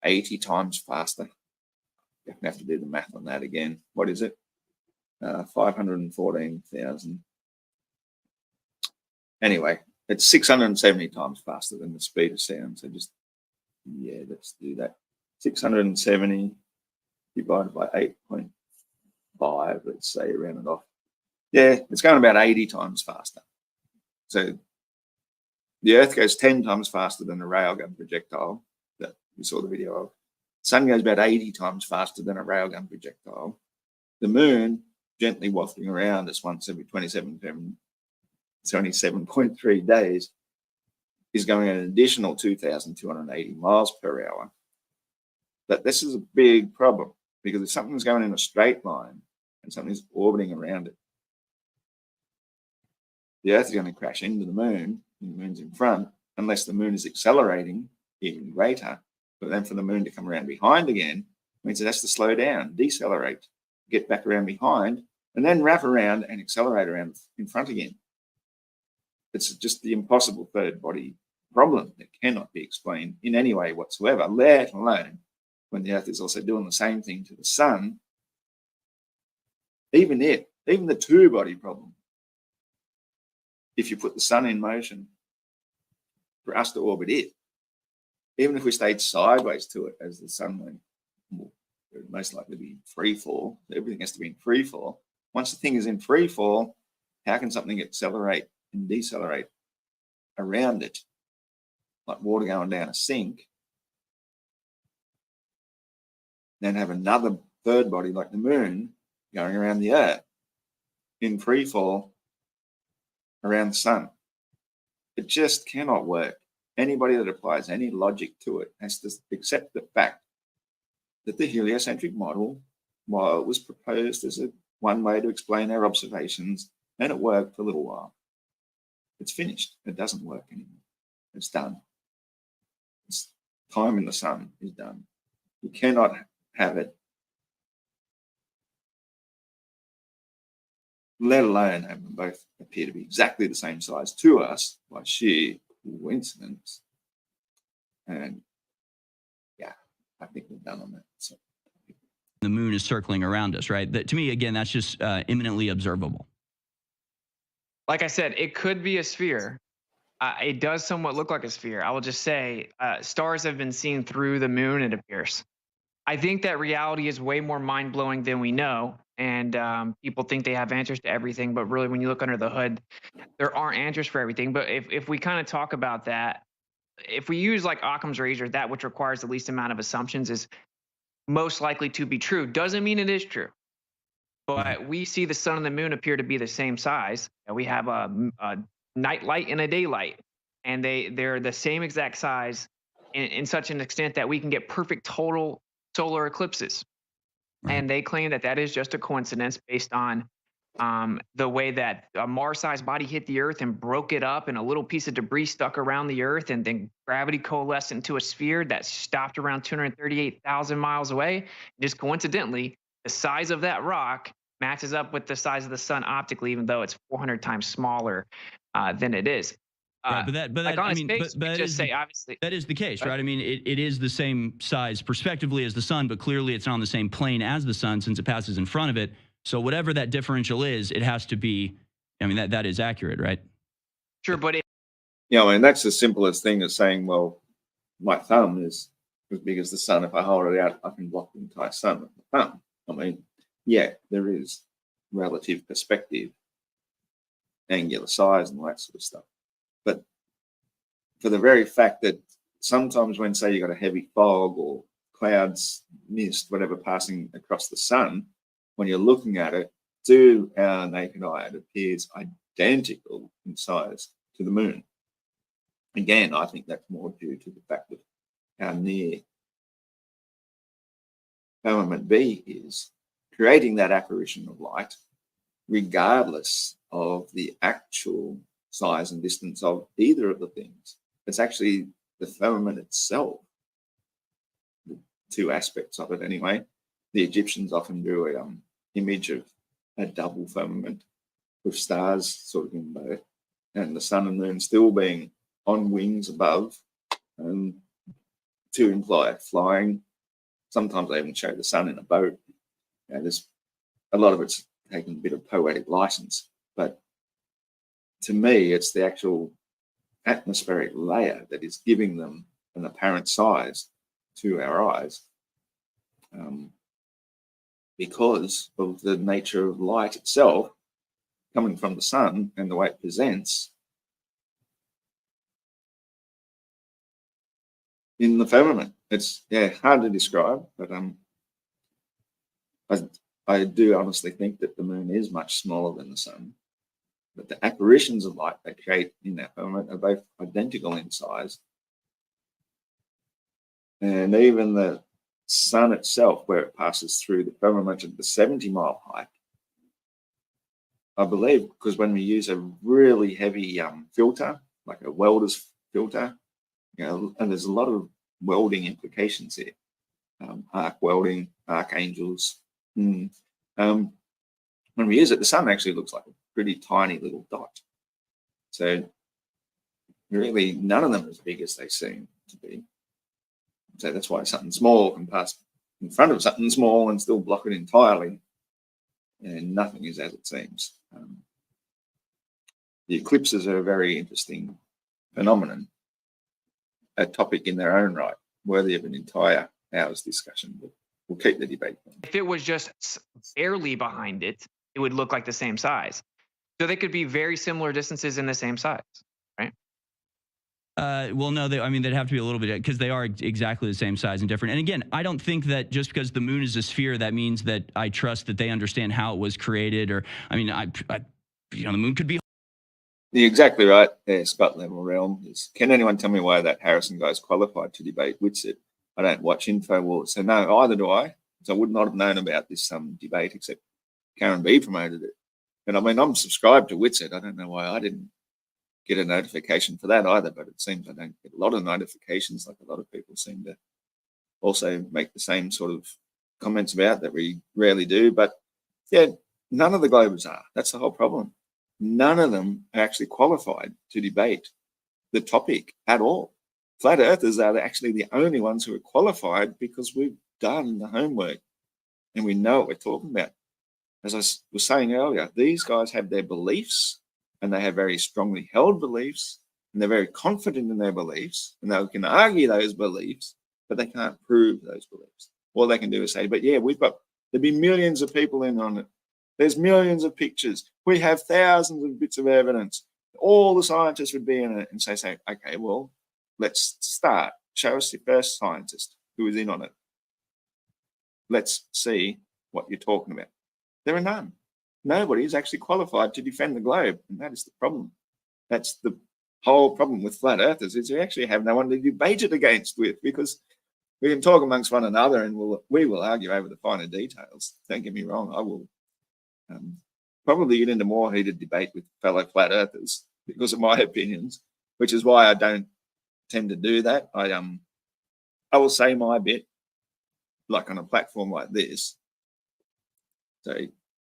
80 times faster. You have to do the math on that again. What is it? 514,000. Anyway, it's 670 times faster than the speed of sound. So just, yeah, let's do that. 670 divided by 8.5, let's say, round it off. Yeah, it's going about 80 times faster. So the Earth goes 10 times faster than a railgun projectile that we saw the video of. The sun goes about 80 times faster than a railgun projectile. The moon, gently wafting around us once every 27.3 days, is going at an additional 2,280 miles per hour. But this is a big problem, because if something's going in a straight line and something's orbiting around it, the Earth is going to crash into the moon, and the moon's in front, unless the moon is accelerating even greater. But then for the moon to come around behind again means it has to slow down, decelerate, get back around behind, and then wrap around and accelerate around in front again. It's just the impossible third body problem that cannot be explained in any way whatsoever, let alone when the Earth is also doing the same thing to the sun. Even the two-body problem, if you put the sun in motion for us to orbit it, even if we stayed sideways to it as the sun went, it would most likely be in free fall. Everything has to be in free fall. Once the thing is in free fall, how can something accelerate and decelerate around it, like water going down a sink? then have another third body like the moon going around the Earth in free fall around the sun. It just cannot work. Anybody that applies any logic to it has to accept the fact that the heliocentric model, while it was proposed as one way to explain our observations, and it worked for a little while, it's finished. It doesn't work anymore. It's done. It's time in the sun is done. You cannot have it, let alone have them both appear to be exactly the same size to us by sheer coincidence. And yeah, I think we're done on that. So the moon is circling around us, right? That, to me, again, that's just imminently observable. Like I said, it could be a sphere. It does somewhat look like a sphere. I will just say stars have been seen through the moon, it appears. I think that reality is way more mind-blowing than we know. And people think they have answers to everything. But really, when you look under the hood, there aren't answers for everything. But if we kind of talk about that, if we use like Occam's razor, that which requires the least amount of assumptions is most likely to be true. Doesn't mean it is true. But we see the sun and the moon appear to be the same size. We have a night light and a daylight, and they're the same exact size in such an extent that we can get perfect total solar eclipses. Right. And they claim that that is just a coincidence based on the way that a Mars-sized body hit the Earth and broke it up, and a little piece of debris stuck around the Earth, and then gravity coalesced into a sphere that stopped around 238,000 miles away. Just coincidentally, the size of that rock matches up with the size of the sun optically, even though it's 400 times smaller than it is. Right, but that is the case, right? I mean, it is the same size prospectively as the sun, but clearly it's not on the same plane as the sun since it passes in front of it. So whatever that differential is, it has to be. I mean, that is accurate, right? Sure, but and that's the simplest thing as saying, well, my thumb is as big as the sun. If I hold it out, I can block the entire sun with my thumb. I mean, yeah, there is relative perspective, angular size, and all that sort of stuff. But for the very fact that sometimes when, say, you got a heavy fog or clouds, mist, whatever, passing across the sun, when you're looking at it, to our naked eye, it appears identical in size to the moon. Again, I think that's more due to the fact of how near firmament B is, creating that apparition of light, regardless of the actual size and distance of either of the things. It's actually the firmament itself, the two aspects of it anyway. The Egyptians often drew an image of a double firmament with stars sort of in both, and the sun and moon still being on wings above, to imply flying. Sometimes they even show the sun in a boat. There's a lot of it's taking a bit of poetic license, but to me, it's the actual atmospheric layer that is giving them an apparent size to our eyes, because of the nature of light itself coming from the sun and the way it presents in the firmament. It's hard to describe, but I do honestly think that the moon is much smaller than the sun. But the apparitions of light they create in that firmament are both identical in size. And even the sun itself, where it passes through the firmament at the 70-mile height, I believe, because when we use a really heavy filter, like a welder's filter, and there's a lot of welding implications here, arc welding, archangels. When we use it, the sun actually looks like a pretty tiny little dot. So really, none of them are as big as they seem to be. So that's why something small can pass in front of something small and still block it entirely, and nothing is as it seems. The eclipses are a very interesting phenomenon, a topic in their own right, worthy of an entire hour's discussion, but we'll keep the debate going. If it was just barely behind it, it would look like the same size. So they could be very similar distances in the same size, right? Well, no, I mean, they'd have to be a little bit, because they are exactly the same size and different. And again, I don't think that just because the moon is a sphere, that means that I trust that they understand how it was created. Or, I mean, the moon could be. You're exactly right. Yeah, Scott Level Realm is. Can anyone tell me why that Harrison guy's qualified to debate Witsit? I don't watch InfoWars, so no, either do I. So I would not have known about this debate except Karen B promoted it. And I mean, I'm subscribed to Witsit. I don't know why I didn't get a notification for that either, but it seems I don't get a lot of notifications, like a lot of people seem to also make the same sort of comments about that we rarely do. But yeah, none of the Globers are. That's the whole problem. None of them are actually qualified to debate the topic at all. Flat earthers are actually the only ones who are qualified because we've done the homework and we know what we're talking about. As I was saying earlier, these guys have their beliefs, and they have very strongly held beliefs, and they're very confident in their beliefs, and they can argue those beliefs, but they can't prove those beliefs. All they can do is say, but yeah, there'd be millions of people in on it. There's millions of pictures. We have thousands of bits of evidence. All the scientists would be in it, and say, okay, well, let's start. Show us the first scientist who was in on it. Let's see what you're talking about. There are none. Nobody is actually qualified to defend the globe, and that is the problem. That's the whole problem with flat earthers, is you actually have no one to debate it against with, because we can talk amongst one another and we will argue over the finer details. Don't get me wrong, I will probably get into more heated debate with fellow flat earthers because of my opinions, which is why I don't tend to do that. I will say my bit, like on a platform like this. So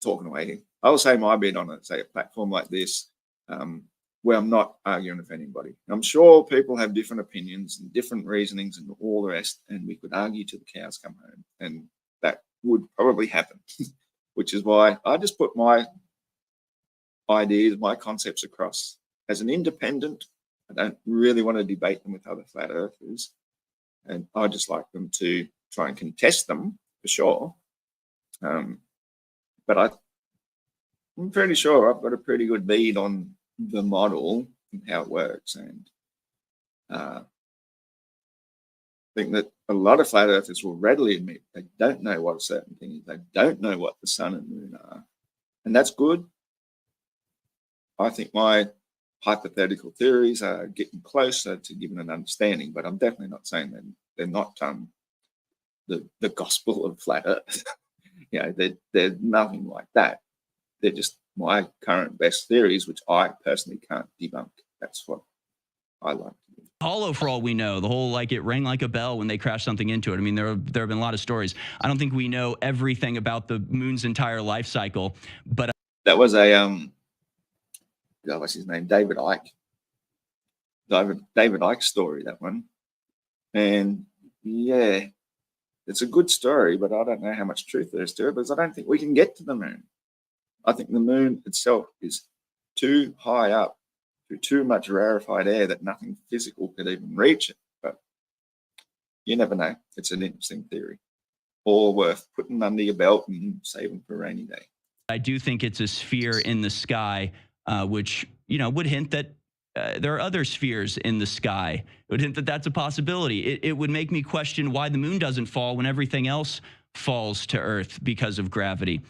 talking away here, I will say my bit on a platform like this, where I'm not arguing with anybody. I'm sure people have different opinions and different reasonings and all the rest, and we could argue till the cows come home, and that would probably happen. Which is why I just put my ideas, my concepts across as an independent. I don't really want to debate them with other flat earthers, and I just like them to try and contest them for sure. But I'm pretty sure I've got a pretty good bead on the model and how it works, and I think that a lot of flat earthers will readily admit they don't know what a certain thing is. They don't know what the sun and moon are, and that's good. I think my hypothetical theories are getting closer to giving an understanding, but I'm definitely not saying that they're not the gospel of flat earth. They're nothing like that. They're just my current best theories, which I personally can't debunk. That's what I like to do. Hollow, for all we know, the whole it rang like a bell when they crashed something into it. I mean, there have been a lot of stories. I don't think we know everything about the moon's entire life cycle, but that was a what's his name? David Icke story, that one. And yeah, it's a good story, but I don't know how much truth there is to it, because I don't think we can get to the moon. I think the moon itself is too high up, through too much rarefied air, that nothing physical could even reach it. But you never know. It's an interesting theory, all worth putting under your belt and saving for a rainy day. I do think it's a sphere in the sky, which would hint that there are other spheres in the sky. It would hint that that's a possibility. It would make me question why the moon doesn't fall when everything else falls to Earth because of gravity.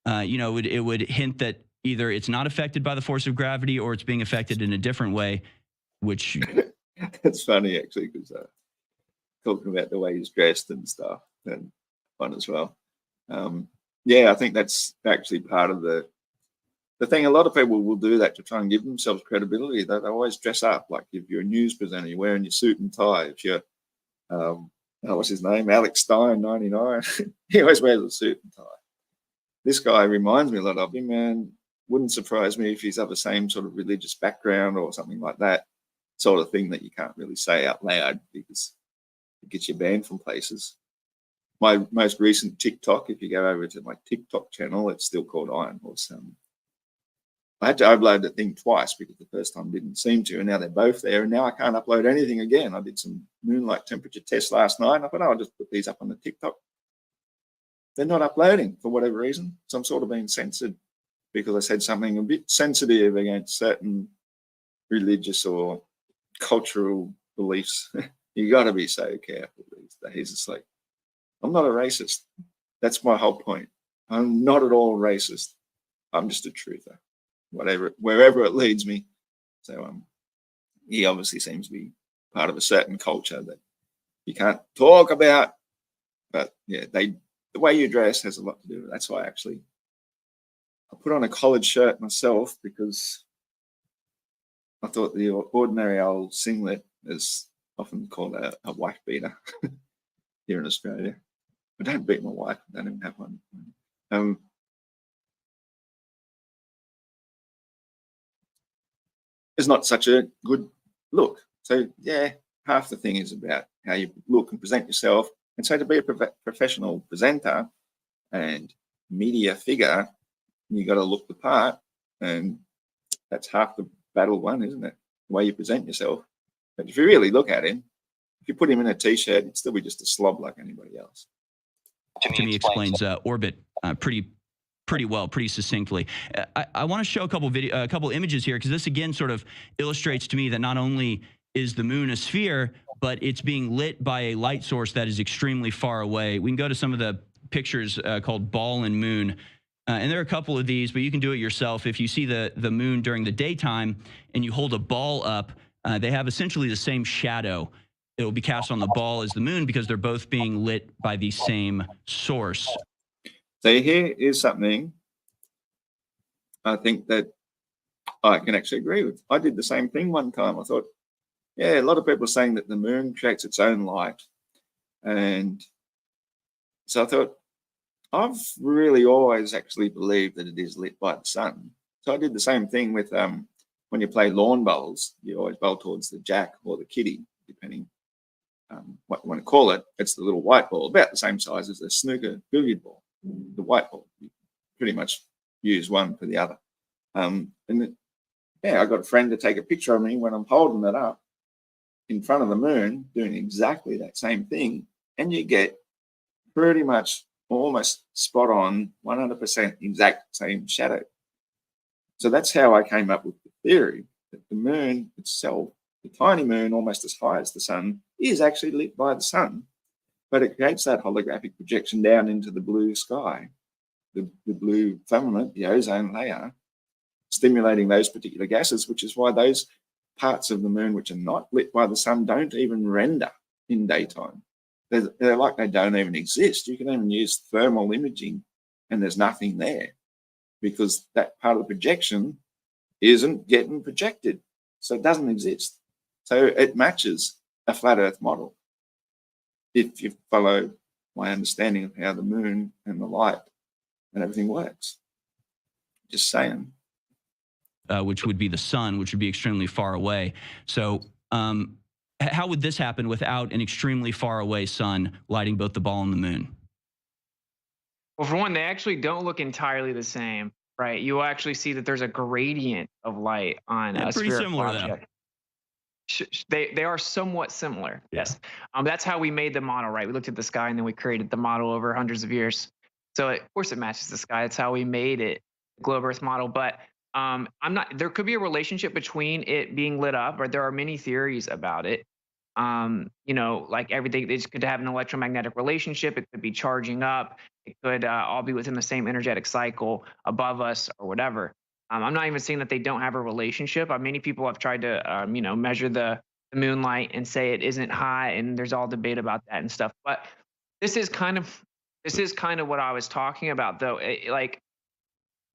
It would hint that either it's not affected by the force of gravity or it's being affected in a different way, which... It's funny, actually, because talking about the way he's dressed and stuff, and fun as well. Yeah, I think that's actually part of the thing. A lot of people will do that to try and give themselves credibility. They always dress up. Like if you're a news presenter, you're wearing your suit and tie. If you're, what's his name? Alex Stein, 99. He always wears a suit and tie. This guy reminds me a lot of him, and wouldn't surprise me if he's of the same sort of religious background or something like that. Sort of thing that you can't really say out loud because it gets you banned from places. My most recent TikTok, if you go over to my TikTok channel, it's still called Iron Horse. I had to upload the thing twice because the first time didn't seem to, and now they're both there, and now I can't upload anything again. I did some moonlight temperature tests last night, and I thought, I'll just put these up on the TikTok. They're not uploading for whatever reason. So I'm sort of being censored because I said something a bit sensitive against certain religious or cultural beliefs. You got to be so careful these days. It's like, I'm not a racist. That's my whole point. I'm not at all racist. I'm just a truther, wherever it leads me. So he obviously seems to be part of a certain culture that you can't talk about. But yeah, the way you dress has a lot to do with it. That's why I put on a collared shirt myself, because I thought the ordinary old singlet is often called a wife beater here in Australia. I don't beat my wife. I don't even have one. It's not such a good look. So yeah, half the thing is about how you look and present yourself. And so to be a professional presenter and media figure, you got to look the part, and that's half the battle won, isn't it? The way you present yourself. But if you really look at him, if you put him in a t-shirt, he'd still be just a slob like anybody else. To me explains orbit pretty well, pretty succinctly. I want to show a couple images here, because this again sort of illustrates to me that not only is the moon a sphere, but it's being lit by a light source that is extremely far away. We can go to some of the pictures called Ball and Moon. And there are a couple of these, but you can do it yourself. If you see the moon during the daytime and you hold a ball up, they have essentially the same shadow. It will be cast on the ball as the moon, because they're both being lit by the same source. So here is something I think that I can actually agree with. I did the same thing one time. I thought, yeah, a lot of people are saying that the moon creates its own light. And so I thought, I've really always actually believed that it is lit by the sun. So I did the same thing with when you play lawn bowls, you always bowl towards the jack or the kitty, depending what you want to call it. It's the little white ball, about the same size as a snooker billiard ball. The white ball, you pretty much use one for the other. Yeah, I got a friend to take a picture of me when I'm holding it up in front of the moon, doing exactly that same thing, and you get pretty much almost spot on, 100% exact same shadow. So that's how I came up with the theory that the moon itself, the tiny moon, almost as high as the sun, is actually lit by the sun, but it creates that holographic projection down into the blue sky, the blue firmament, the ozone layer, stimulating those particular gases, which is why those parts of the moon which are not lit by the sun don't even render in daytime. They're like they don't even exist. You can even use thermal imaging and there's nothing there, because that part of the projection isn't getting projected. So it doesn't exist. So it matches a flat Earth model, if you follow my understanding of how the moon and the light and everything works. Just saying. Which would be the sun, which would be extremely far away. So how would this happen without an extremely far away sun lighting both the ball and the moon? Well, for one, they actually don't look entirely the same, right? You will actually see that there's a gradient of light on a pretty spherical similar, object. They are somewhat similar. Yes. That's how we made the model, right? We looked at the sky and then we created the model over hundreds of years. So of course it matches the sky. That's how we made it, globe Earth model. But there could be a relationship between it being lit up, or there are many theories about it. Like everything, it could have an electromagnetic relationship. It could be charging up. It could all be within the same energetic cycle above us or whatever. I'm not even saying that they don't have a relationship. Many people have tried to, measure the moonlight and say it isn't high, and there's all debate about that and stuff. But this is kind of what I was talking about, though.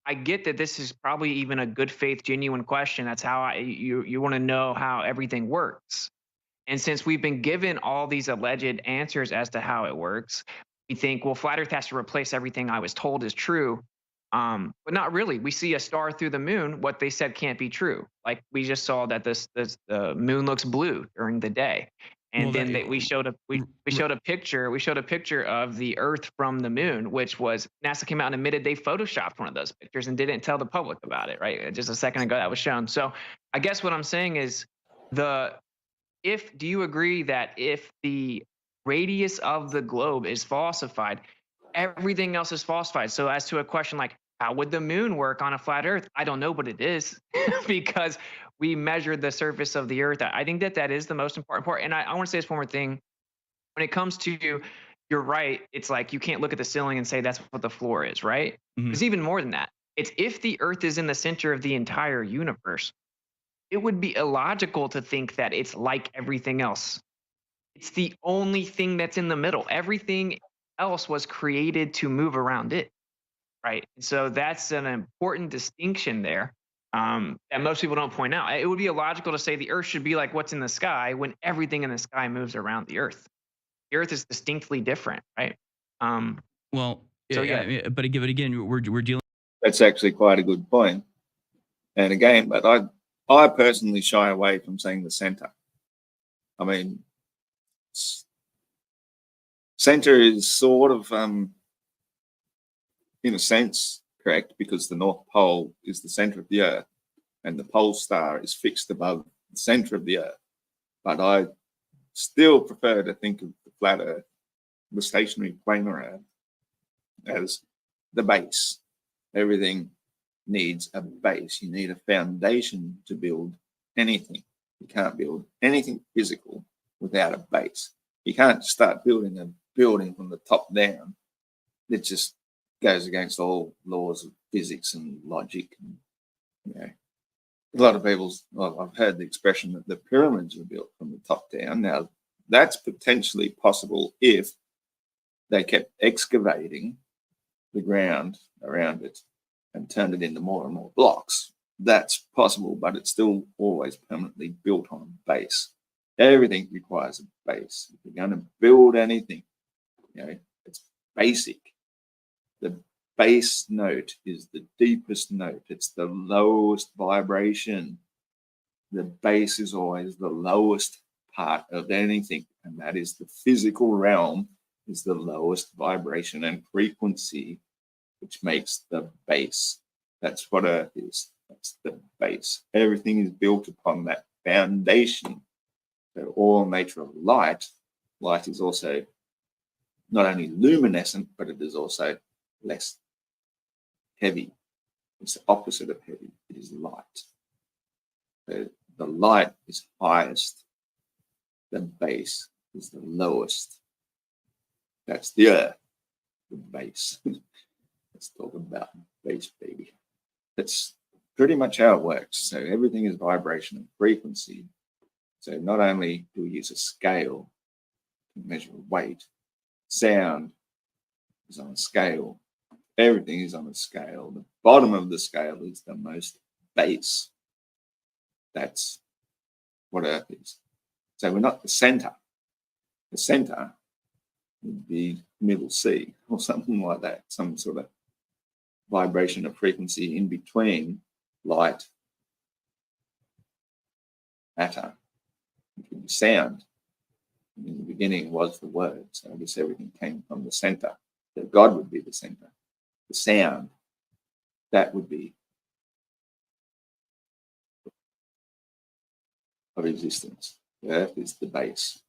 I get that this is probably even a good faith, genuine question. That's how you want to know how everything works. And since we've been given all these alleged answers as to how it works, we think, well, flat Earth has to replace everything I was told is true. But not really. We see a star through the moon. What they said can't be true. Like we just saw that the moon looks blue during the day, and we showed a picture of the Earth from the moon, which was NASA came out and admitted they photoshopped one of those pictures and didn't tell the public about it. Right, just a second ago that was shown. So I guess what I'm saying is do you agree that if the radius of the globe is falsified, everything else is falsified? So as to a question like, how would the moon work on a flat Earth? I don't know, but it is because we measure the surface of the earth. I think that that is the most important part. And I want to say this one more thing. When it comes to, you're right, it's like you can't look at the ceiling and say that's what the floor is, right? It's even more than that. It's if the earth is in the center of the entire universe, it would be illogical to think that it's like everything else. It's the only thing that's in the middle. Everything else was created to move around it, right? So that's an important distinction there, that most people don't point out. It would be illogical to say the earth should be like what's in the sky when everything in the sky moves around the earth. The earth is distinctly different, right? Well, So, yeah, but again, we're dealing. That's actually quite a good point. And again, but I personally shy away from saying the center. I mean, center is sort of, in a sense, correct, because the North Pole is the center of the Earth and the pole star is fixed above the center of the Earth. But I still prefer to think of the flat Earth, the stationary planar Earth, as the base. Everything needs a base. You need a foundation to build anything. You can't build anything physical without a base. You can't start building a building from the top down. It just goes against all laws of physics and logic. And, you know, a lot of people's, well, I've heard the expression that the pyramids were built from the top down. Now, that's potentially possible if they kept excavating the ground around it and turned it into more and more blocks. That's possible, but it's still always permanently built on a base. Everything requires a base. If you're going to build anything, you know, it's basic. The base note is the deepest note. It's the lowest vibration. The base is always the lowest part of anything, and that is the physical realm is the lowest vibration and frequency, which makes the base. That's what Earth is. That's the base. Everything is built upon that foundation. So all nature of light is also not only luminescent, but it is also less heavy. It's the opposite of heavy. It is light. So the light is highest. The base is the lowest. That's the Earth, the base. Let's talk about base, baby. That's pretty much how it works. So everything is vibration and frequency. So not only do we use a scale to measure weight, sound is on a scale. Everything is on a scale. The bottom of the scale is the most base. That's what Earth is. So we're not the center. The center would be middle C or something like that, some sort of vibration or frequency in between light, matter. It could be sound. In the beginning was the word, so I guess everything came from the center. So God would be the center. The sound, that would be of existence. The Earth is the base.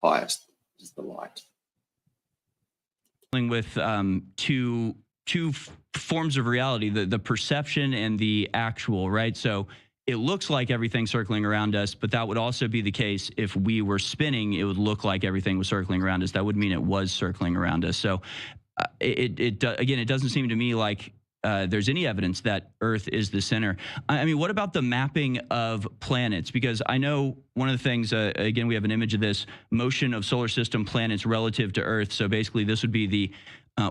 Highest is the light. With two forms of reality, the perception and the actual, right? So it looks like everything's circling around us, but that would also be the case if we were spinning. It would look like everything was circling around us. That would mean it was circling around us. So again, it doesn't seem to me like there's any evidence that Earth is the center. I mean, what about the mapping of planets? Because I know one of the things, again, we have an image of this motion of solar system planets relative to Earth. So basically, this would be the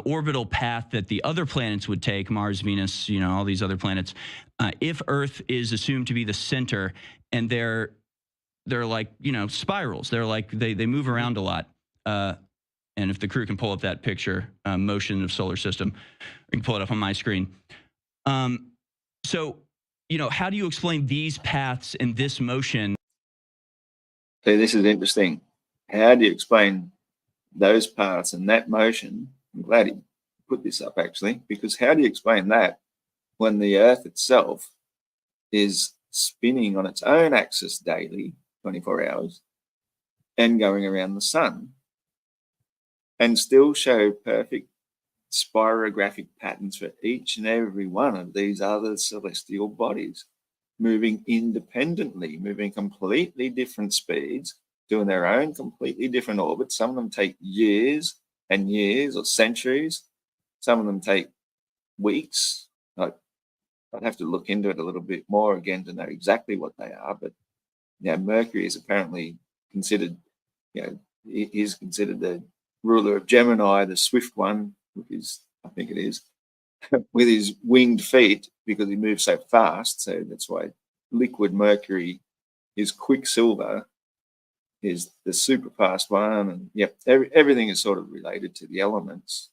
orbital path that the other planets would take, Mars, Venus, you know, all these other planets. If Earth is assumed to be the center, and they're like, you know, spirals. They're like, they move around a lot. And if the crew can pull up that picture, motion of solar system, you can pull it up on my screen. So, you know, how do you explain these paths and this motion? So this is interesting. How do you explain those paths and that motion? I'm glad you put this up, actually, because how do you explain that when the Earth itself is spinning on its own axis daily, 24 hours, and going around the sun, and still show perfect spirographic patterns for each and every one of these other celestial bodies, moving independently, moving completely different speeds, doing their own completely different orbits. Some of them take years and years or centuries. Some of them take weeks. I'd have to look into it a little bit more again to know exactly what they are. But Mercury is apparently considered, he's considered the ruler of Gemini, the swift one, which is, I think it is, with his winged feet, because he moves so fast. So that's why liquid Mercury is Quicksilver, is the super fast one. And everything is sort of related to the elements.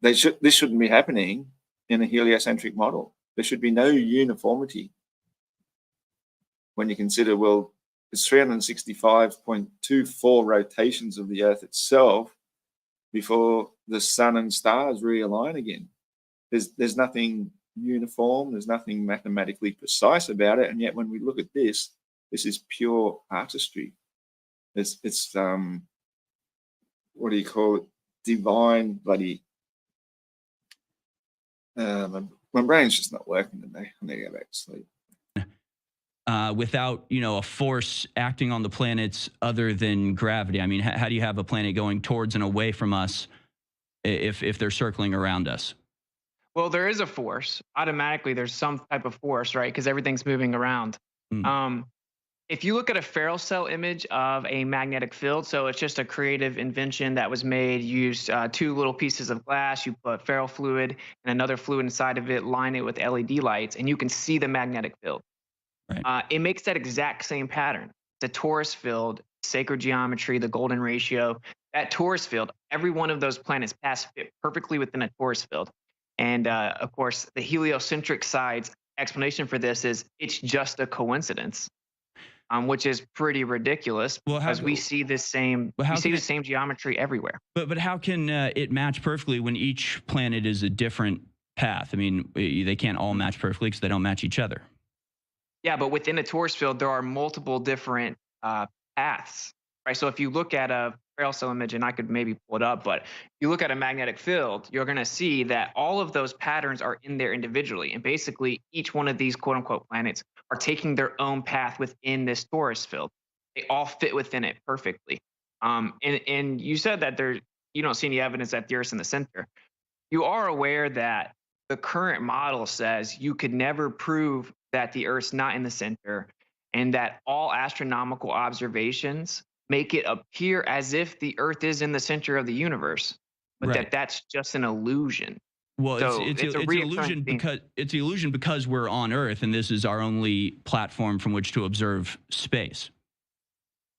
This shouldn't be happening in a heliocentric model. There should be no uniformity. When you consider, well, it's 365.24 rotations of the Earth itself before the sun and stars realign again. There's nothing uniform. There's nothing mathematically precise about it. And yet when we look at this is pure artistry. It's what do you call it? Divine bloody. My brain's just not working today. I need to go back to sleep. Without, a force acting on the planets other than gravity? I mean, how do you have a planet going towards and away from us if they're circling around us? Well, there is a force. Automatically, there's some type of force, right? Because everything's moving around. If you look at a Ferrel cell image of a magnetic field, so it's just a creative invention that was made. You use 2 little pieces of glass, you put ferrol fluid and another fluid inside of it, line it with LED lights, and you can see the magnetic field. Right. It makes that exact same pattern. The torus field, sacred geometry, the golden ratio, that torus field, every one of those planets fit perfectly within a torus field. And of course, the heliocentric side's explanation for this is it's just a coincidence. Which is pretty ridiculous because we see the same geometry everywhere. But how can it match perfectly when each planet is a different path? I mean, they can't all match perfectly because they don't match each other. Yeah, but within a torus field, there are multiple different paths, right? So if you look at a Ferrel cell image, and I could maybe pull it up, but if you look at a magnetic field, you're going to see that all of those patterns are in there individually. And basically, each one of these quote unquote planets are taking their own path within this torus field. They all fit within it perfectly. And you said that you don't see any evidence that the Earth's in the center. You are aware that the current model says you could never prove that the Earth's not in the center, and that all astronomical observations make it appear as if the Earth is in the center of the universe, but right. that's just an illusion. Well, so it's an illusion because it's an illusion because we're on Earth and this is our only platform from which to observe space.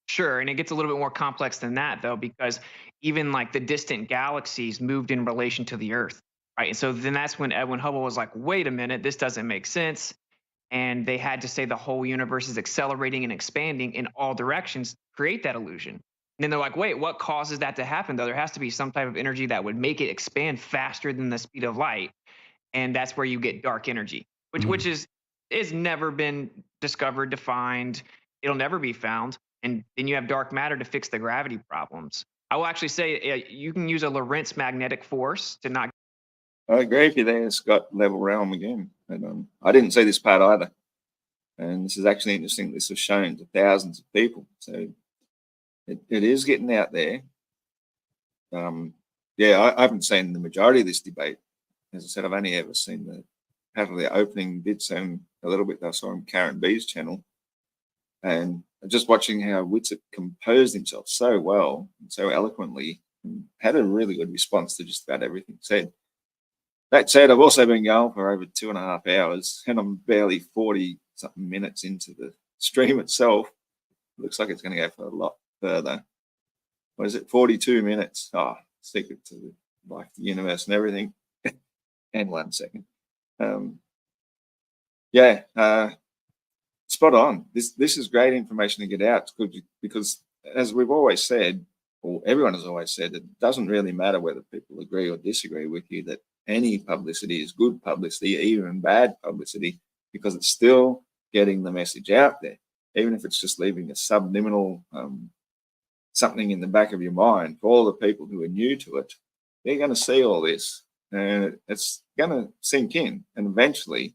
Sure, and it gets a little bit more complex than that, though, because even like the distant galaxies moved in relation to the Earth, right? And so then that's when Edwin Hubble was like, wait a minute, this doesn't make sense. And they had to say the whole universe is accelerating and expanding in all directions to create that illusion. And then they're like, wait, what causes that to happen, though? There has to be some type of energy that would make it expand faster than the speed of light. And that's where you get dark energy, which is never been discovered, defined. It'll never be found. And then you have dark matter to fix the gravity problems. I will actually say you can use a Lorentz magnetic force to not. I agree with you there, Scott. Level realm again. And, I didn't see this part either. And this is actually interesting. This was shown to thousands of people. So it is getting out there. I haven't seen the majority of this debate. As I said, I've only ever seen the opening bits and a little bit that I saw on Karen B's channel. And just watching how Witsit composed himself so well and so eloquently, and had a really good response to just about everything said. That said, I've also been going for over 2.5 hours, and I'm barely 40-something minutes into the stream itself. It looks like it's going to go for a lot further. What is it? 42 minutes. Oh, secret to life, the universe, and everything. And 1 second. Spot on. This is great information to get out. It's good because, as we've always said, or everyone has always said, it doesn't really matter whether people agree or disagree with you, that any publicity is good publicity, even bad publicity, because it's still getting the message out there, even if it's just leaving a subliminal something in the back of your mind for all the people who are new to it. They're going to see all this, and it's going to sink in, and eventually,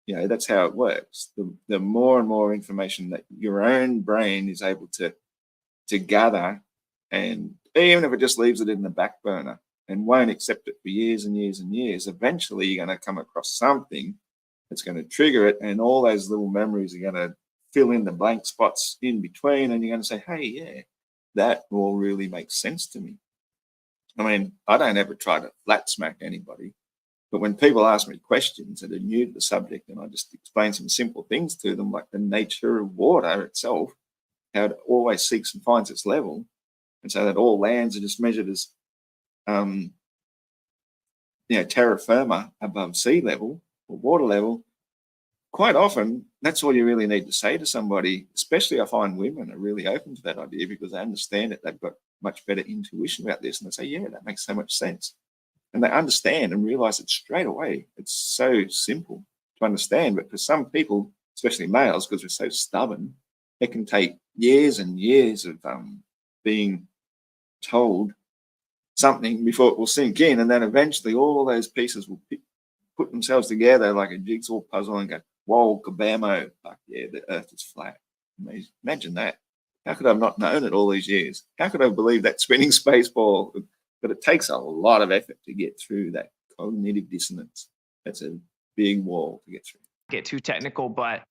that's how it works. The more and more information that your own brain is able to gather, and even if it just leaves it in the back burner and won't accept it for years and years and years, eventually you're going to come across something that's going to trigger it, and all those little memories are going to fill in the blank spots in between, and you're going to say, hey, yeah, that all really makes sense to me. I mean, I don't ever try to flat smack anybody, but when people ask me questions that are new to the subject, and I just explain some simple things to them, like the nature of water itself, how it always seeks and finds its level, and so that all lands are just measured as terra firma above sea level or water level. Quite often, that's all you really need to say to somebody, especially I find women are really open to that idea because they understand it. They've got much better intuition about this, and they say, yeah, that makes so much sense. And they understand and realize it straight away. It's so simple to understand, but for some people, especially males, because we're so stubborn, it can take years and years of being told something before it will sink in, and then eventually all those pieces will put themselves together like a jigsaw puzzle and go, whoa, kabamo, fuck yeah, the earth is flat. Imagine that. How could I have not known it all these years? How could I believe that spinning space ball? But it takes a lot of effort to get through that cognitive dissonance. That's a big wall to get through. Get too technical, but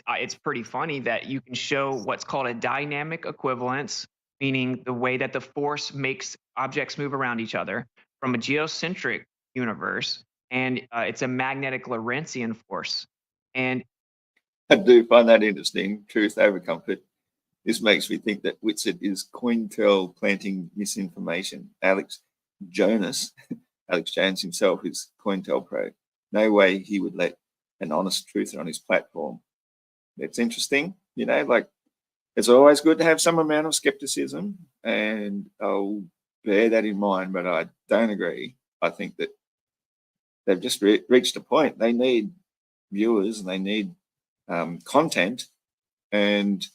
it's pretty funny that you can show what's called a dynamic equivalence, meaning the way that the force makes objects move around each other, from a geocentric universe, and it's a magnetic Lorentzian force. And I do find that interesting, truth over comfort. This makes me think that Witsit is Cointel planting misinformation. Alex Jones himself is Cointel Pro. No way he would let an honest truther on his platform. It's interesting, like it's always good to have some amount of skepticism, and I'll bear that in mind, but I don't agree. I think that they've just reached a point. They need viewers and they need content, and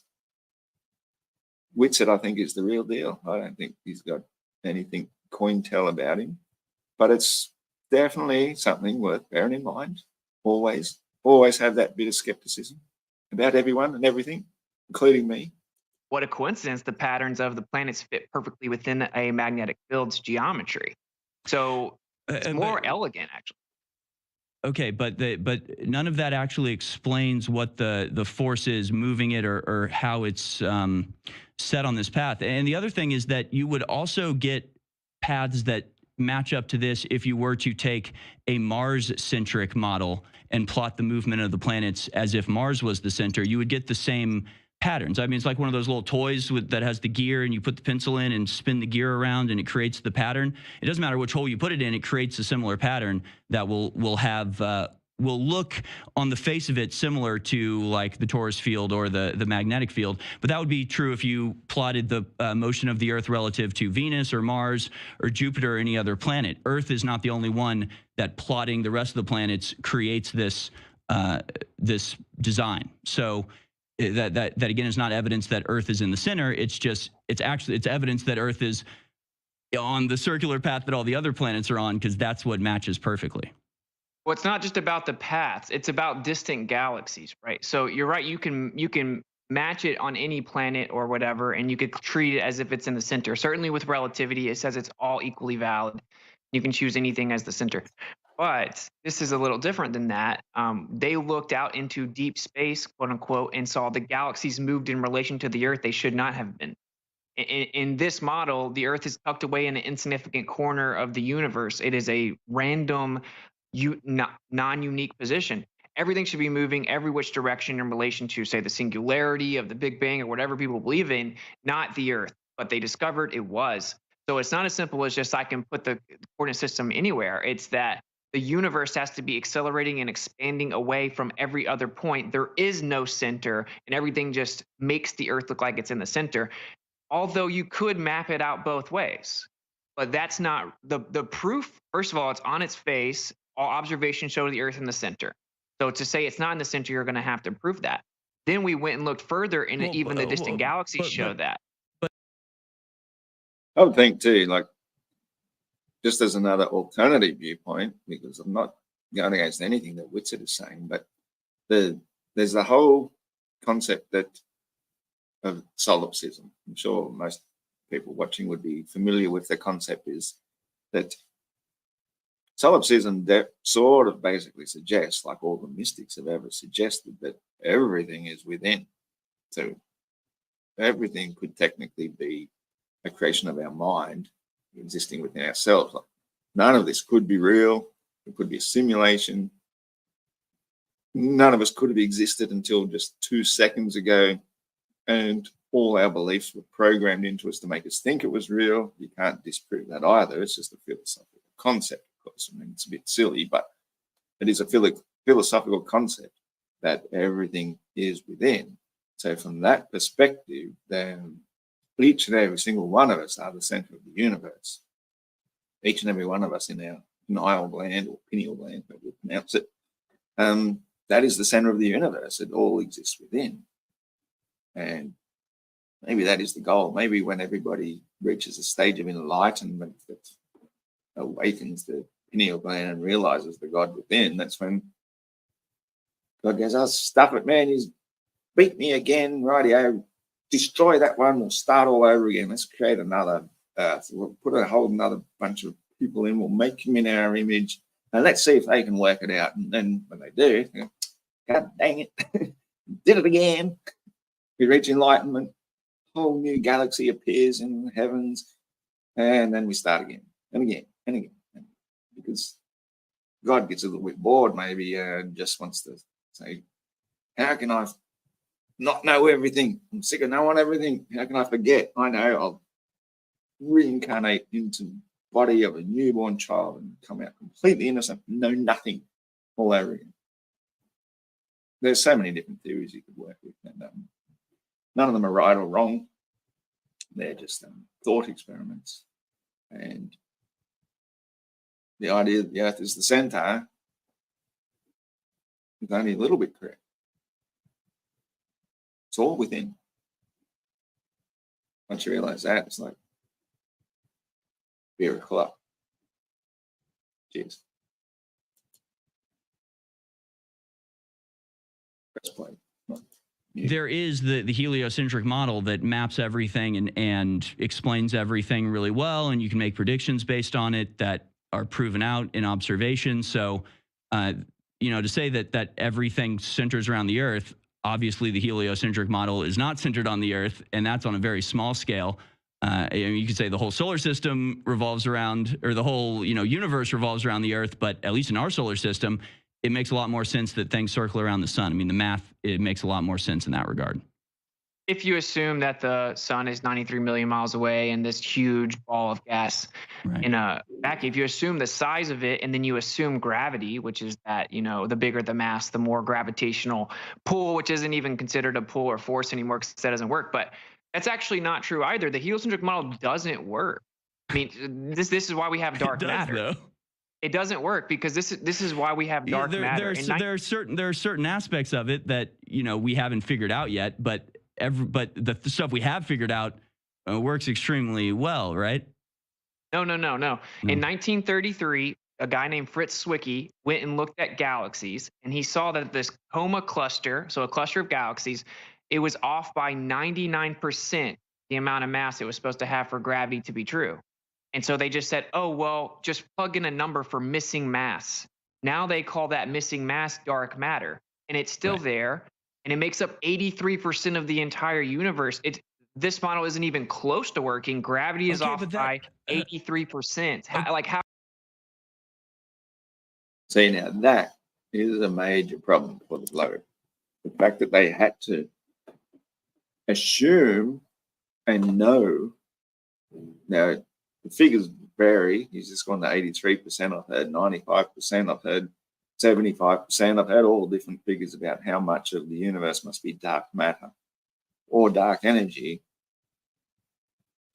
Witsit, I think, is the real deal. I don't think he's got anything Cointel about him, but it's definitely something worth bearing in mind. Always have that bit of skepticism about everyone and everything, including me. What a coincidence, the patterns of the planets fit perfectly within a magnetic field's geometry. So it's more elegant, actually. Okay, but none of that actually explains what the force is moving it or how it's set on this path. And the other thing is that you would also get paths that match up to this if you were to take a Mars-centric model and plot the movement of the planets as if Mars was the center. You would get the same patterns. I mean, it's like one of those little toys that has the gear, and you put the pencil in and spin the gear around, and it creates the pattern. It doesn't matter which hole you put it in; it creates a similar pattern that will look on the face of it similar to like the torus field or the magnetic field. But that would be true if you plotted the motion of the Earth relative to Venus or Mars or Jupiter or any other planet. Earth is not the only one that plotting the rest of the planets creates this this design. So that again is not evidence that Earth is in the center. It's evidence that Earth is on the circular path that all the other planets are on, because that's what matches perfectly. Well, it's not just about the paths; it's about distant galaxies, right? So you're right. You can match it on any planet or whatever, and you could treat it as if it's in the center. Certainly, with relativity, it says it's all equally valid. You can choose anything as the center. But this is a little different than that. They looked out into deep space, quote unquote, and saw the galaxies moved in relation to the Earth. They should not have been. In this model, the Earth is tucked away in an insignificant corner of the universe. It is a random, non-unique position. Everything should be moving every which direction in relation to, say, the singularity of the Big Bang or whatever people believe in, not the Earth. But they discovered it was. So it's not as simple as just I can put the coordinate system anywhere. It's that the universe has to be accelerating and expanding away from every other point. There is no center, and everything just makes the Earth look like it's in the center. Although you could map it out both ways, but that's not the proof. First of all, it's on its face. All observations show the Earth in the center. So to say it's not in the center, you're going to have to prove that. Then we went and looked further, and even the distant galaxies show that. I would think too, like, just as another alternative viewpoint, because I'm not going against anything that Witsit is saying, but there's the whole concept of solipsism. I'm sure most people watching would be familiar with the concept, is that solipsism that sort of basically suggests, like all the mystics have ever suggested, that everything is within. So everything could technically be a creation of our mind existing within ourselves. Like, none of this could be real. It could be a simulation. None of us could have existed until just 2 seconds ago. And all our beliefs were programmed into us to make us think it was real. You can't disprove that either. It's just a philosophical concept, of course. I mean, it's a bit silly, but it is a philosophical concept that everything is within. So from that perspective, then each and every single one of us are the center of the universe. Each and every one of us in our pineal gland or pineal gland, however you pronounce it, that is the center of the universe. It all exists within. And maybe that is the goal. Maybe when everybody reaches a stage of enlightenment that awakens the pineal gland and realizes the God within, that's when God goes, oh, stuff it, man. He's beat me again. Rightio. Destroy that one. We'll start all over again. Let's create another earth. We'll put a whole another bunch of people in. We'll make them in our image. And let's see if they can work it out. And then when they do, they go, God dang it. Did it again. We reach enlightenment. Whole new galaxy appears in the heavens. And then we start again and again and again. Because God gets a little bit bored maybe and just wants to say, how can I not know everything? I'm sick of knowing everything. How can I forget? I know I'll reincarnate into the body of a newborn child and come out completely innocent, know nothing all over again. There's so many different theories you could work with. And, none of them are right or wrong. They're just thought experiments. And the idea that the earth is the center is only a little bit correct. It's all within. Once you realize that, it's like beer o'clock. Cheers. Press play. There is the heliocentric model that maps everything and explains everything really well, and you can make predictions based on it that are proven out in observation. So, to say that everything centers around the Earth, obviously the heliocentric model is not centered on the Earth, and that's on a very small scale. You could say the whole solar system revolves around, or the whole universe revolves around the Earth, but at least in our solar system, it makes a lot more sense that things circle around the sun. I mean, the math, it makes a lot more sense in that regard. If you assume that the sun is 93 million miles away and this huge ball of gas in a vacuum, if you assume the size of it and then you assume gravity, which is that, the bigger the mass, the more gravitational pull, which isn't even considered a pull or force anymore because that doesn't work. But that's actually not true either. The heliocentric model doesn't work. I mean, this is why we have dark matter. Though. It doesn't work because this is why we have dark matter. There are certain aspects of it that we haven't figured out yet, but the stuff we have figured out works extremely well, right? No. In 1933, a guy named Fritz Zwicky went and looked at galaxies, and he saw that this coma cluster, so a cluster of galaxies, it was off by 99% the amount of mass it was supposed to have for gravity to be true. And so they just said, oh, well, just plug in a number for missing mass. Now they call that missing mass dark matter, and it's still there, and it makes up 83% of the entire universe. This model isn't even close to working. Gravity is off by 83%. How? See, now that is a major problem for the globe. The fact that they had to assume and know. Now, the figures vary. He's just gone to 83%. I've heard 95%. I've heard 75%. I've heard all different figures about how much of the universe must be dark matter or dark energy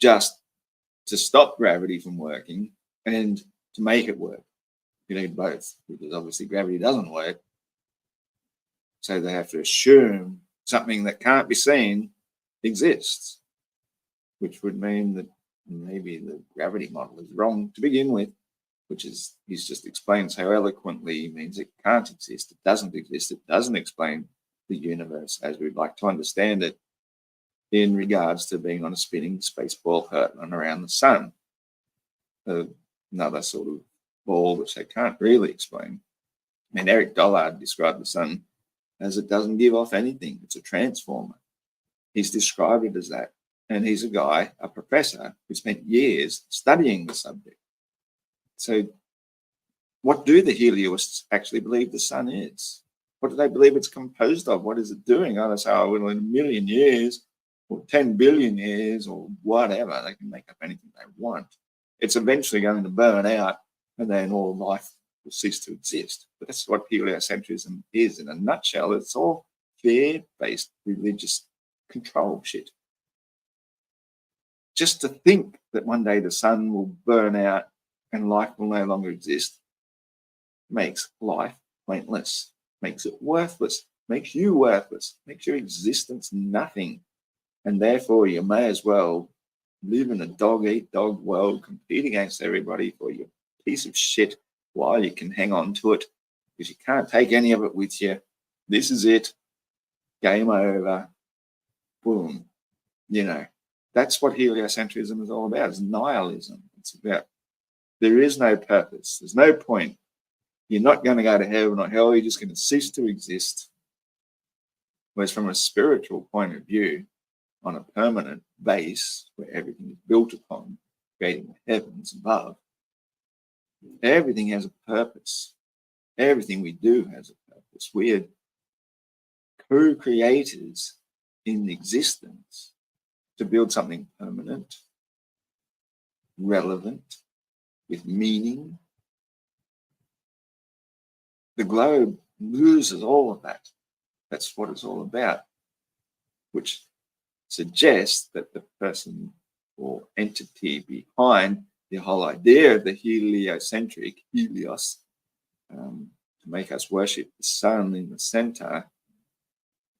just to stop gravity from working and to make it work. You need both, because obviously gravity doesn't work. So they have to assume something that can't be seen exists, which would mean that maybe the gravity model is wrong to begin with, which is, he's just explained so eloquently, means it can't exist, it doesn't exist, it doesn't explain the universe as we'd like to understand it in regards to being on a spinning space ball hurtling around the sun. Another sort of ball which they can't really explain. I mean, Eric Dollard described the sun as it doesn't give off anything. It's a transformer. He's described it as that. And he's a guy, a professor, who spent years studying the subject. So what do the helioists actually believe the sun is? What do they believe it's composed of? What is it doing? I don't say, oh, well, in a million years or 10 billion years or whatever, they can make up anything they want. It's eventually going to burn out and then all life will cease to exist. But that's what heliocentrism is in a nutshell. It's all fear-based religious control shit. Just to think that one day the sun will burn out and life will no longer exist makes life pointless, makes it worthless, makes you worthless, makes your existence nothing. And therefore you may as well live in a dog-eat-dog world, compete against everybody for your piece of shit while you can hang on to it, because you can't take any of it with you. This is it. Game over. Boom. You know, that's what heliocentrism is all about. It's nihilism. It's about there is no purpose. There's no point. You're not going to go to heaven or hell. You're just going to cease to exist. Whereas from a spiritual point of view, on a permanent base where everything is built upon, creating the heavens above, everything has a purpose. Everything we do has a purpose. We are co-creators in existence to build something permanent, relevant, with meaning. The globe loses all of that. That's what it's all about, which suggests that the person or entity behind the whole idea of the heliocentric, helios, to make us worship the sun in the center,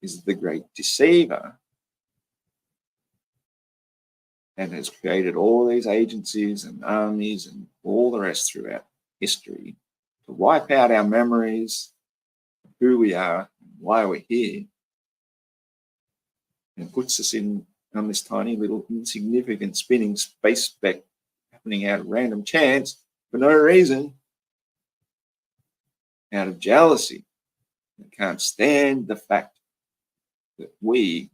is the great deceiver, and has created all these agencies and armies and all the rest throughout history to wipe out our memories of who we are and why we're here, and puts us in on this tiny little insignificant spinning space speck happening out of random chance for no reason, out of jealousy. They can't stand the fact that we,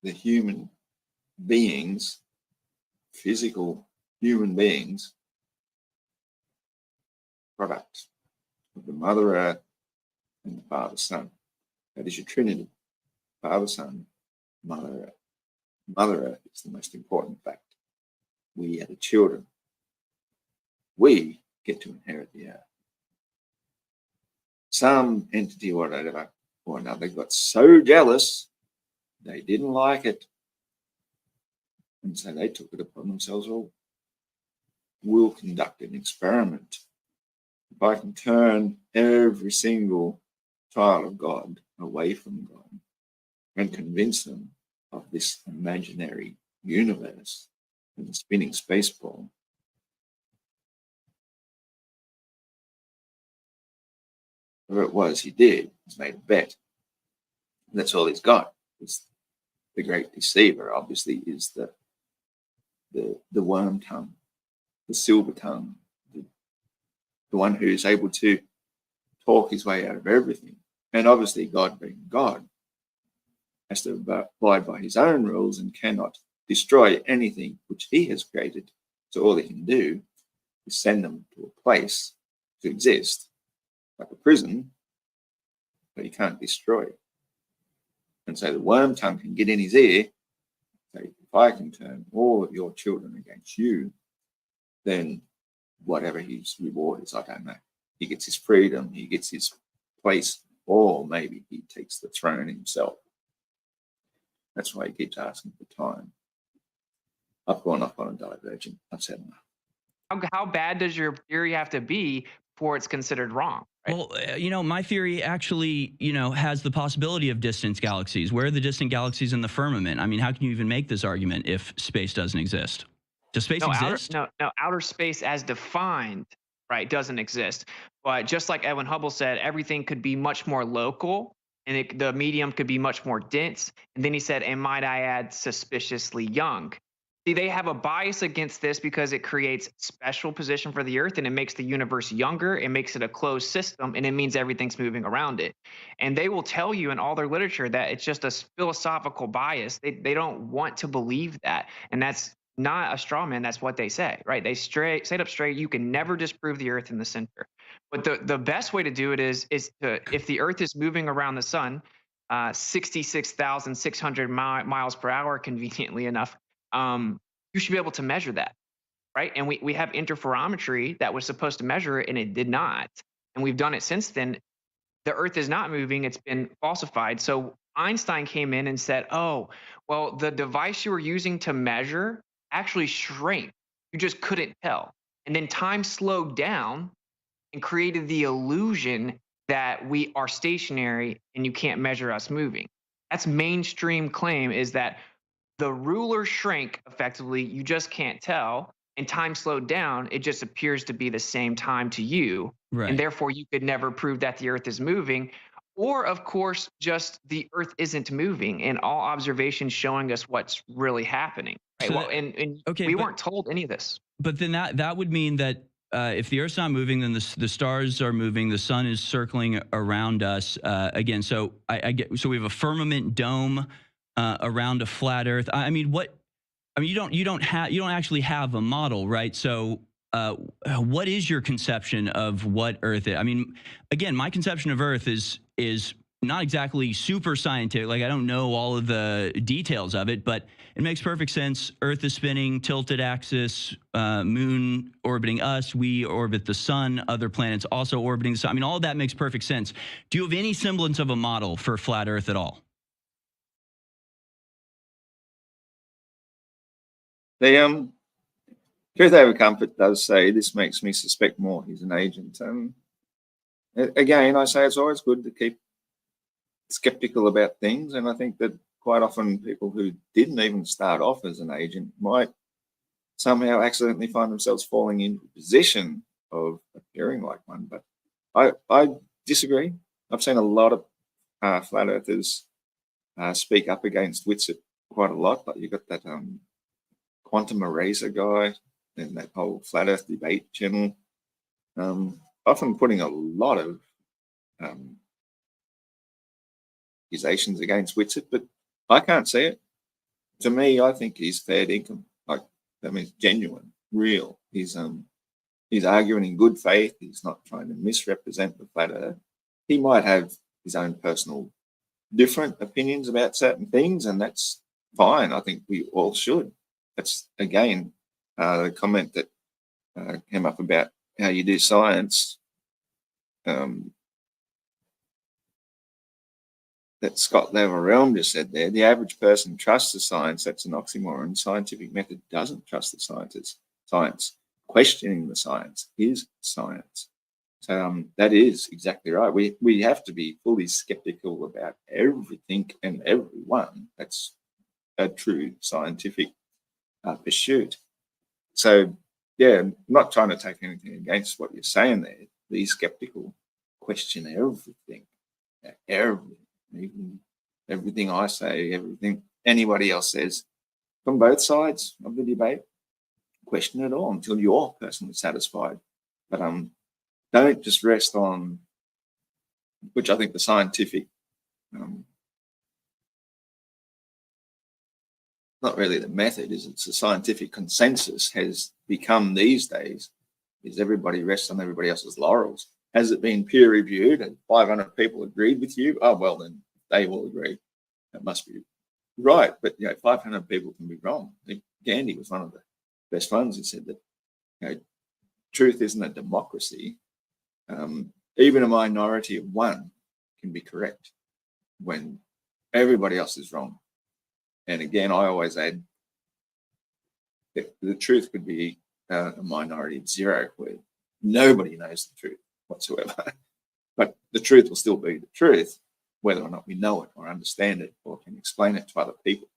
the human beings, physical human beings, product of the Mother Earth and the Father Son. That is your Trinity. Father, Son, Mother Earth. Mother Earth is the most important fact. We are the children. We get to inherit the earth. Some entity or whatever or another got so jealous they didn't like it, and so they took it upon themselves. Well, we'll conduct an experiment. If I can turn every single child of God away from God and convince them of this imaginary universe and the spinning space ball, whatever it was he did, he's made a bet. And that's all he's got. It's the great deceiver, obviously, is the worm tongue, the silver tongue, the one who's able to talk his way out of everything. And obviously God, being God, has to abide by his own rules and cannot destroy anything which he has created. So all he can do is send them to a place to exist, like a prison, but he can't destroy. And so the worm tongue can get in his ear, say, if I can turn all of your children against you, then whatever his reward is, I don't know. He gets his freedom, he gets his place, or maybe he takes the throne himself. That's why he keeps asking for time. I've gone off on a divergent. I've said enough. How bad does your theory have to be before it's considered wrong, right? Right? Well, my theory actually, has the possibility of distant galaxies. Where are the distant galaxies in the firmament? I mean, how can you even make this argument if space doesn't exist? Does space exist? No, outer space as defined, right, doesn't exist. But just like Edwin Hubble said, everything could be much more local, and the medium could be much more dense. And then he said, and might I add, suspiciously young. See, they have a bias against this because it creates special position for the Earth, and it makes the universe younger. It makes it a closed system, and it means everything's moving around it. And they will tell you in all their literature that it's just a philosophical bias. They don't want to believe that, and that's not a straw man. That's what they say, right? They straight up straight. You can never disprove the Earth in the center. But the best way to do it is to, if the Earth is moving around the sun, 66,600 miles per hour, conveniently enough, you should be able to measure that, right? And we have interferometry that was supposed to measure it, and it did not. And we've done it since then. The Earth is not moving; it's been falsified. So Einstein came in and said, "Oh, well, the device you were using to measure actually shrank. You just couldn't tell." And then time slowed down and created the illusion that we are stationary and you can't measure us moving. That's mainstream claim, is that the ruler shrank effectively, you just can't tell, and time slowed down, it just appears to be the same time to you. Right. And therefore you could never prove that the Earth is moving. Or of course, just the Earth isn't moving, and all observations showing us what's really happening. Right. So Well, and okay, we but- weren't told any of this. But then that would mean that if the Earth's not moving, then the stars are moving. The sun is circling around us again. So I get. So we have a firmament dome around a flat Earth. I mean, you don't actually have a model, right? So what is your conception of what Earth is? I mean, again, my conception of Earth is not exactly super scientific. Like, I don't know all of the details of it, but it makes perfect sense. Earth is spinning, tilted axis, moon orbiting us. We orbit the sun, other planets also orbiting the sun. I mean, all of that makes perfect sense. Do you have any semblance of a model for flat Earth at all? The Truth Over Comfort does say this makes me suspect more he's an agent. Again, I say it's always good to keep skeptical about things, and I think that quite often people who didn't even start off as an agent might somehow accidentally find themselves falling into a position of appearing like one. But I disagree. I've seen a lot of flat earthers speak up against Witsit quite a lot. Like, you've got that quantum eraser guy and that whole flat earth debate channel, often putting a lot of accusations against Witsit, but I can't see it. To me, I think he's fair dinkum. Like, that means genuine, real. He's arguing in good faith. He's not trying to misrepresent the flat earth. He might have his own personal different opinions about certain things, and that's fine. I think we all should. That's, again, the comment that came up about how you do science, that Scott Leverelm just said there. The average person trusts the science. That's an oxymoron. Scientific method doesn't trust the science. Questioning the science is science. So that is exactly right. We have to be fully skeptical about everything and everyone. That's a true scientific pursuit. So, yeah, I'm not trying to take anything against what you're saying there. Be skeptical, question everything, everything I say, everything anybody else says, from both sides of the debate. Question it all until you're personally satisfied. But don't just rest on, which I think the scientific, not really the method, it's the scientific consensus has become these days, is everybody rests on everybody else's laurels. Has it been peer reviewed and 500 people agreed with you? Oh, well, then they will agree. That must be right. But 500 people can be wrong. I think Gandhi was one of the best ones who said that truth isn't a democracy. Even a minority of one can be correct when everybody else is wrong. And again, I always add that the truth could be a minority of zero, where nobody knows the truth whatsoever. But the truth will still be the truth, whether or not we know it or understand it or can explain it to other people.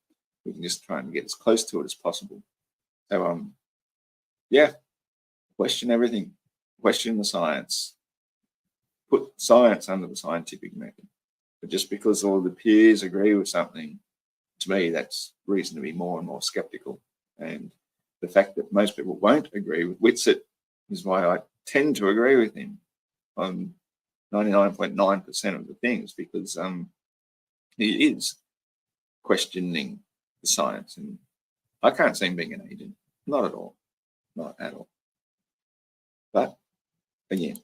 We can just try and get as close to it as possible. So, yeah, question everything, question the science, put science under the scientific method. But just because all the peers agree with something, to me, that's reason to be more and more skeptical. And the fact that most people won't agree with Witsit is why I tend to agree with him on 99.9% of the things, because he is questioning the science. And I can't see him being an agent. Not at all. Not at all. But again,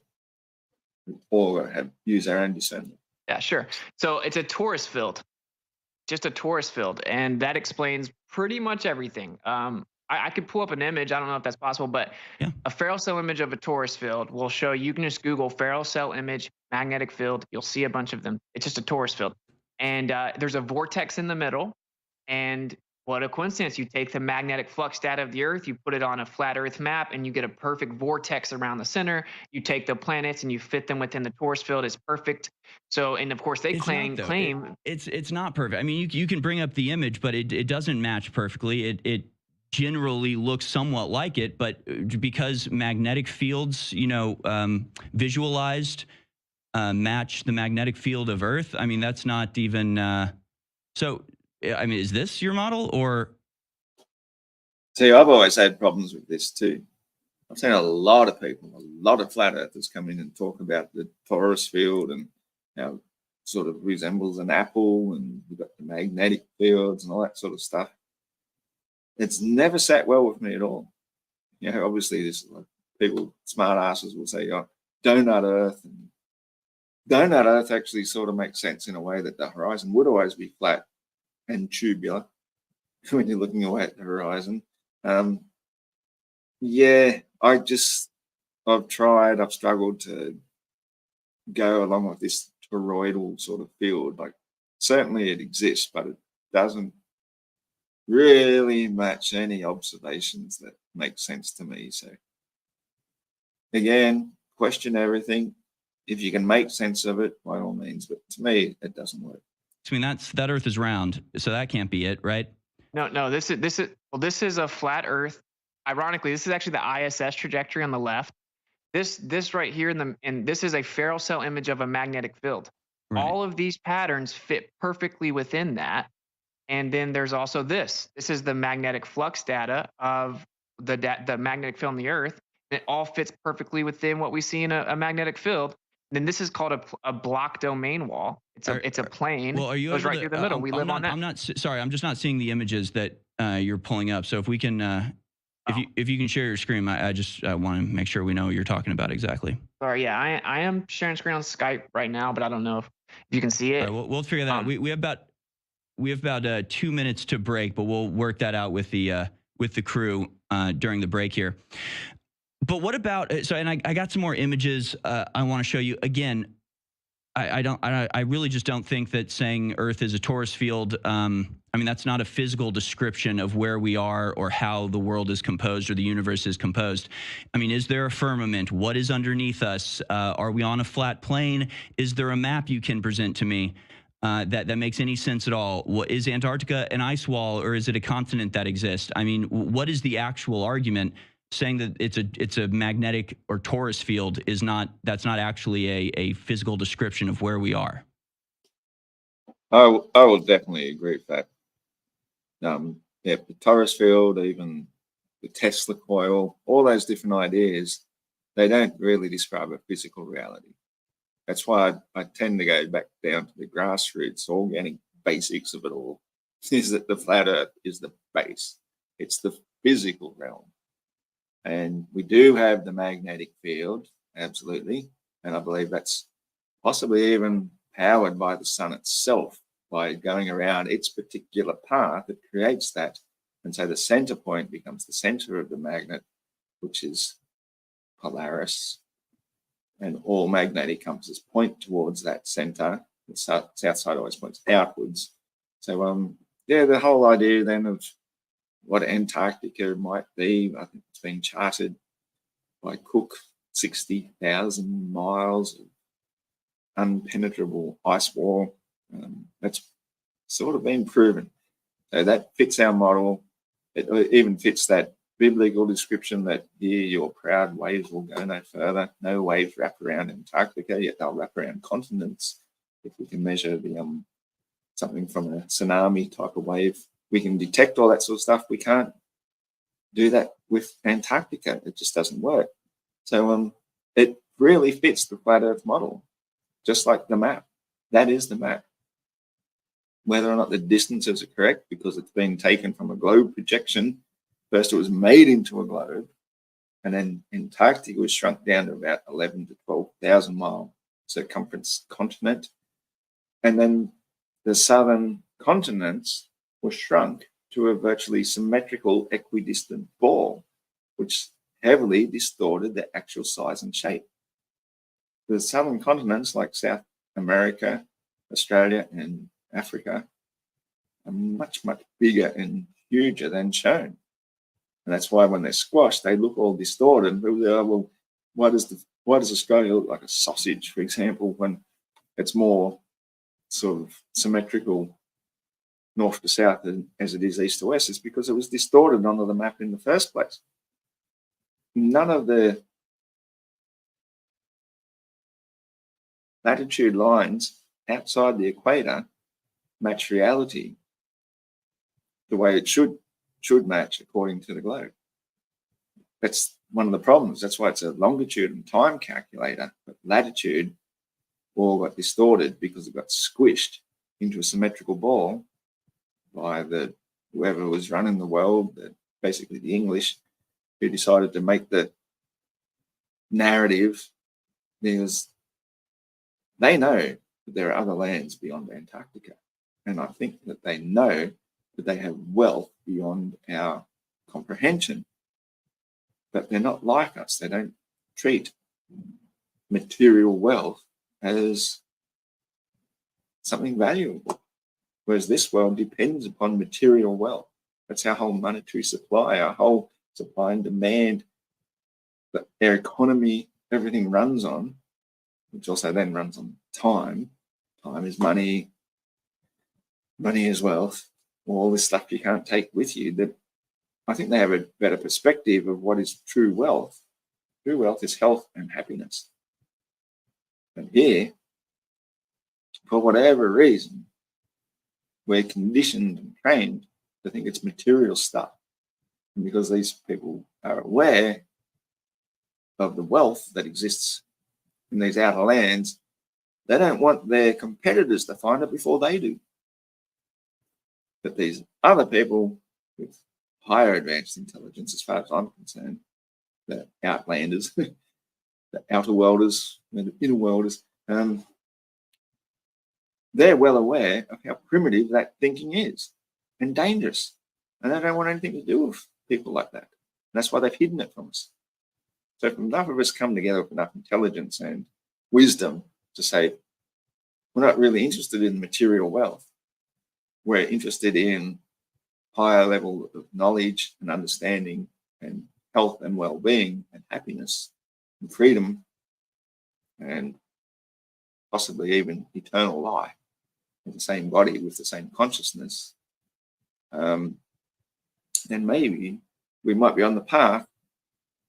we all got to use our own discernment. Yeah, sure. So it's a torus field, just a torus field, and that explains pretty much everything. I could pull up an image. I don't know if that's possible, but yeah. A ferrocell image of a torus field will show you. You can just Google ferrocell image magnetic field. You'll see a bunch of them. It's just a torus field, and there's a vortex in the middle. And what a coincidence! You take the magnetic flux data of the Earth, you put it on a flat Earth map, and you get a perfect vortex around the center. You take the planets and you fit them within the torus field. It's perfect. So, and of course, they claim it's not perfect. I mean, you can bring up the image, but it doesn't match perfectly. It generally looks somewhat like it, but because magnetic fields, visualized match the magnetic field of Earth. I mean, that's not even so. I mean, is this your model or? See, I've always had problems with this too. I've seen a lot of people, a lot of flat earthers come in and talk about the torus field and how it sort of resembles an apple, and we've got the magnetic fields and all that sort of stuff. It's never sat well with me at all. Obviously, this is like people, smart asses will say, "Oh, donut Earth," and donut Earth actually sort of makes sense in a way that the horizon would always be flat and tubular when you're looking away at the horizon. Yeah, I've struggled to go along with this toroidal sort of field. Like, certainly it exists, but it doesn't really match any observations that make sense to me. So again, question everything. If you can make sense of it, by all means, but to me, it doesn't work. I mean, that Earth is round, so that can't be it, right? No. This is a flat Earth. Ironically, this is actually the ISS trajectory on the left. This right here and this is a ferrocell image of a magnetic field. Right. All of these patterns fit perfectly within that. And then there's also this. This is the magnetic flux data of the magnetic field in the Earth. It all fits perfectly within what we see in a magnetic field. And then this is called a block domain wall. It's a plane. Well, are you goes right through the middle? We live on that. I'm just not seeing the images that you're pulling up. So if we can, if you can share your screen, I just want to make sure we know what you're talking about exactly. Sorry, yeah, I am sharing screen on Skype right now, but I don't know if you can see it. All right, we'll figure that out. We have about 2 minutes to break, but we'll work that out with the crew during the break here. But what about and I got some more images I want to show you. Again, I really just don't think that saying Earth is a torus field. I mean, that's not a physical description of where we are or how the world is composed or the universe is composed. I mean, is there a firmament? What is underneath us? Are we on a flat plane? Is there a map you can present to me that makes any sense at all? Is Antarctica an ice wall, or is it a continent that exists? I mean, what is the actual argument? Saying that it's a magnetic or torus field that's not actually a physical description of where we are. I will definitely agree with that. The torus field, even the Tesla coil, all those different ideas, they don't really describe a physical reality. That's why I tend to go back down to the grassroots, organic basics of it all. Is that the flat Earth is the base? It's the physical realm. And we do have the magnetic field, absolutely. And I believe that's possibly even powered by the sun itself, by going around its particular path that creates that. And so the center point becomes the center of the magnet, which is Polaris. And all magnetic compasses point towards that center. The south side always points outwards. So, yeah, the whole idea then of what Antarctica might be, I think it's been charted by Cook, 60,000 miles of unpenetrable ice wall. That's sort of been proven. So that fits our model. It even fits that biblical description that here your proud waves will go no further. No waves wrap around Antarctica, yet they'll wrap around continents. If we can measure the something from a tsunami type of wave, we can detect all that sort of stuff. We can't do that with Antarctica. It just doesn't work. So it really fits the flat Earth model, just like the map. That is the map. Whether or not the distances are correct, because it's been taken from a globe projection. First, it was made into a globe, and then Antarctica was shrunk down to about 11 to 12,000 mile circumference continent. And then the southern continents were shrunk to a virtually symmetrical equidistant ball, which heavily distorted the actual size and shape. The southern continents, like South America, Australia, and Africa, are much, much bigger and huger than shown. And that's why when they're squashed, they look all distorted. And people go, well, why does Australia look like a sausage, for example, when it's more sort of symmetrical north to south as it is east to west? It's because it was distorted onto the map in the first place. None of the latitude lines outside the equator match reality the way it should match according to the globe. That's one of the problems. That's why it's a longitude and time calculator, but latitude all got distorted because it got squished into a symmetrical ball by whoever was running the world, basically the English, who decided to make the narrative, because they know that there are other lands beyond Antarctica. And I think that they know that they have wealth beyond our comprehension. But they're not like us. They don't treat material wealth as something valuable, whereas this world depends upon material wealth. That's our whole monetary supply, our whole supply and demand, that their economy, everything runs on, which also then runs on time. Time is money, money is wealth, all this stuff you can't take with you. That I think they have a better perspective of what is true wealth. True wealth is health and happiness. And here, for whatever reason, we're conditioned and trained to think it's material stuff. And because these people are aware of the wealth that exists in these outer lands, they don't want their competitors to find it before they do. But these other people with higher advanced intelligence, as far as I'm concerned, the outlanders, the outer worlders, the inner worlders, they're well aware of how primitive that thinking is and dangerous. And they don't want anything to do with people like that. And that's why they've hidden it from us. So if enough of us come together with enough intelligence and wisdom to say, we're not really interested in material wealth. We're interested in higher level of knowledge and understanding and health and well-being and happiness and freedom and possibly even eternal life in the same body with the same consciousness, then maybe we might be on the path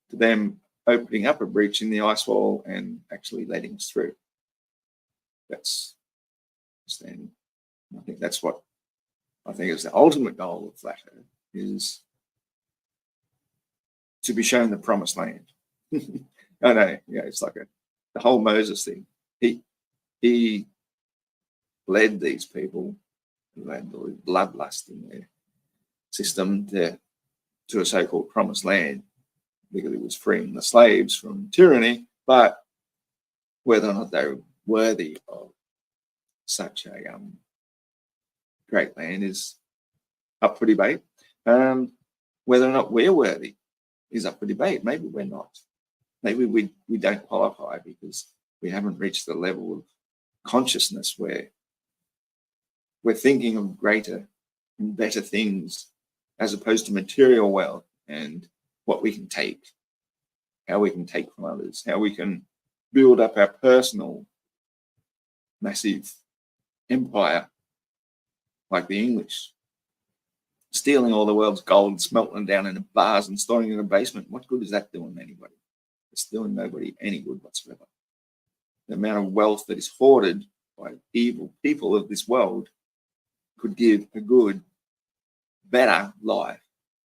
to them opening up a breach in the ice wall and actually letting us through. That's understanding. I think that's what I think is the ultimate goal of Flat Earth, is to be shown the promised land. I know, yeah, it's like the whole Moses thing. He led these people who had bloodlust in their system to a so-called promised land, because it was freeing the slaves from tyranny, but whether or not they were worthy of such a great land is up for debate. Whether or not we're worthy is up for debate. Maybe we're not. Maybe we don't qualify because we haven't reached the level of consciousness where we're thinking of greater and better things as opposed to material wealth and what we can take, how we can take from others, how we can build up our personal massive empire like the English, stealing all the world's gold, smelting down in bars and storing it in a basement. What good is that doing anybody? It's doing nobody any good whatsoever. The amount of wealth that is hoarded by evil people of this world could give a good, better life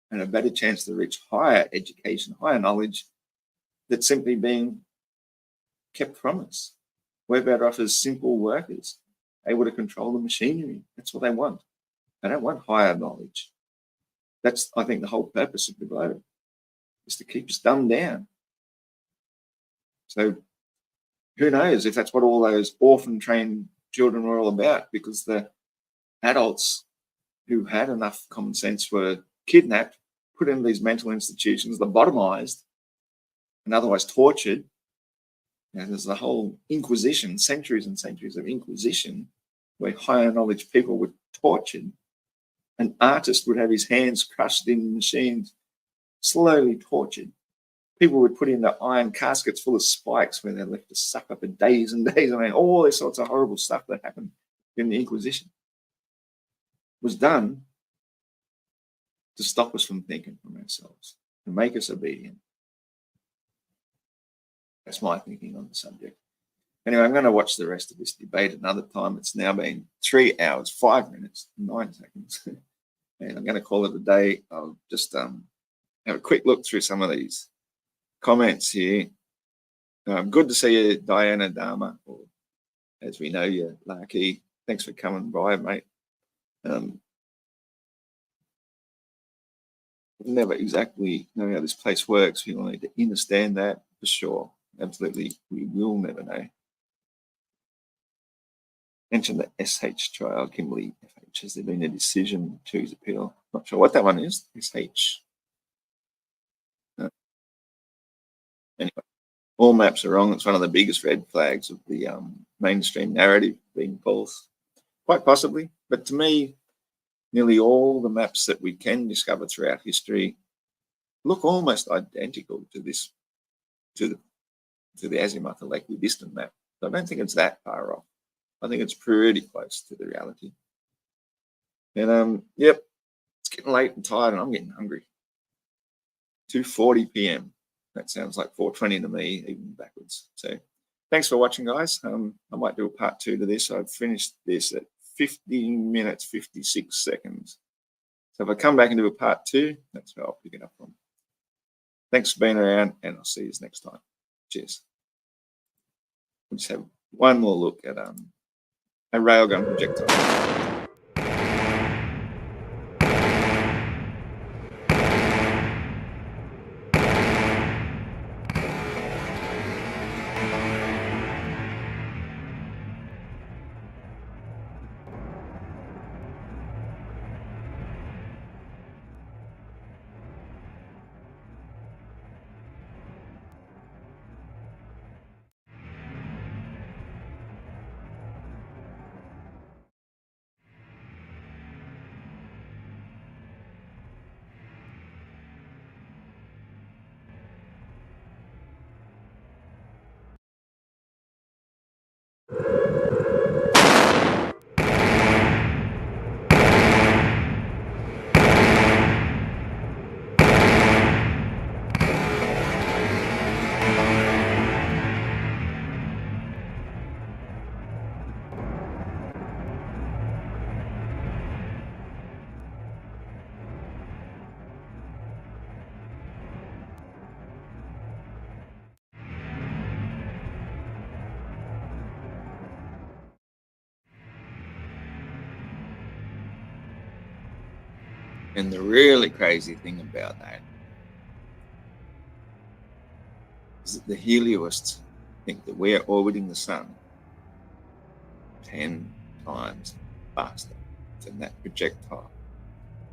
and a better chance to reach higher education, higher knowledge that's simply being kept from us. We're better off as simple workers, able to control the machinery. That's what they want. They don't want higher knowledge. That's, I think, the whole purpose of the globe, is to keep us dumbed down. So who knows if that's what all those orphan-trained children were all about, because the adults who had enough common sense were kidnapped, put in these mental institutions, lobotomized, and otherwise tortured. And there's the whole Inquisition, centuries and centuries of Inquisition, where higher knowledge people were tortured. An artist would have his hands crushed in machines, slowly tortured. People would put in the iron caskets full of spikes where they're left to suffer for days and days. I mean, all this sorts of horrible stuff that happened in the Inquisition was done to stop us from thinking from ourselves, to make us obedient. That's my thinking on the subject. Anyway, I'm going to watch the rest of this debate another time. It's now been 3 hours, 5 minutes, 9 seconds. And I'm going to call it a day. I'll just have a quick look through some of these comments here. Good to see you, Diana Dharma, or as we know you, Larky. Thanks for coming by, mate. Never exactly know how this place works. We will need to understand that for sure. Absolutely, we will never know. Mention the SH trial, Kimberly FH. Has there been a decision to his appeal? Not sure what that one is. SH. Anyway, all maps are wrong. It's one of the biggest red flags of the mainstream narrative being false. Quite possibly, but to me, nearly all the maps that we can discover throughout history look almost identical to this, to the Azimuth or equidistant map. So I don't think it's that far off. I think it's pretty close to the reality. And yep, it's getting late and tired, and I'm getting hungry. 2:40 p.m. That sounds like 4:20 to me, even backwards. So thanks for watching, guys. I might do a part 2 to this. I've finished this at 15 minutes, 56 seconds. So if I come back and do a part 2, that's where I'll pick it up from. Thanks for being around, and I'll see you next time. Cheers. We'll just have one more look at a railgun projectile. And the really crazy thing about that is that the helioists think that we're orbiting the sun 10 times faster than that projectile,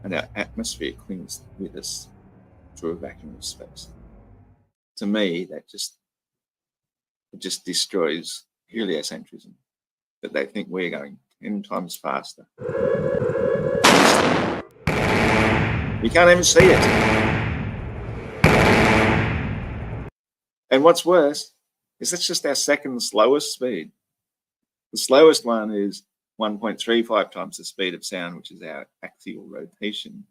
and our atmosphere clings with us through a vacuum of space. To me, that just destroys heliocentrism, that they think we're going 10 times faster. You can't even see it. And what's worse is that's just our second slowest speed. The slowest one is 1.35 times the speed of sound, which is our axial rotation.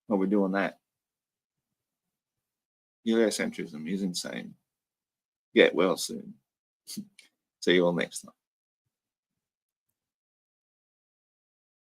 While we're doing that, heliocentrism is insane. Get well soon. See you all next time.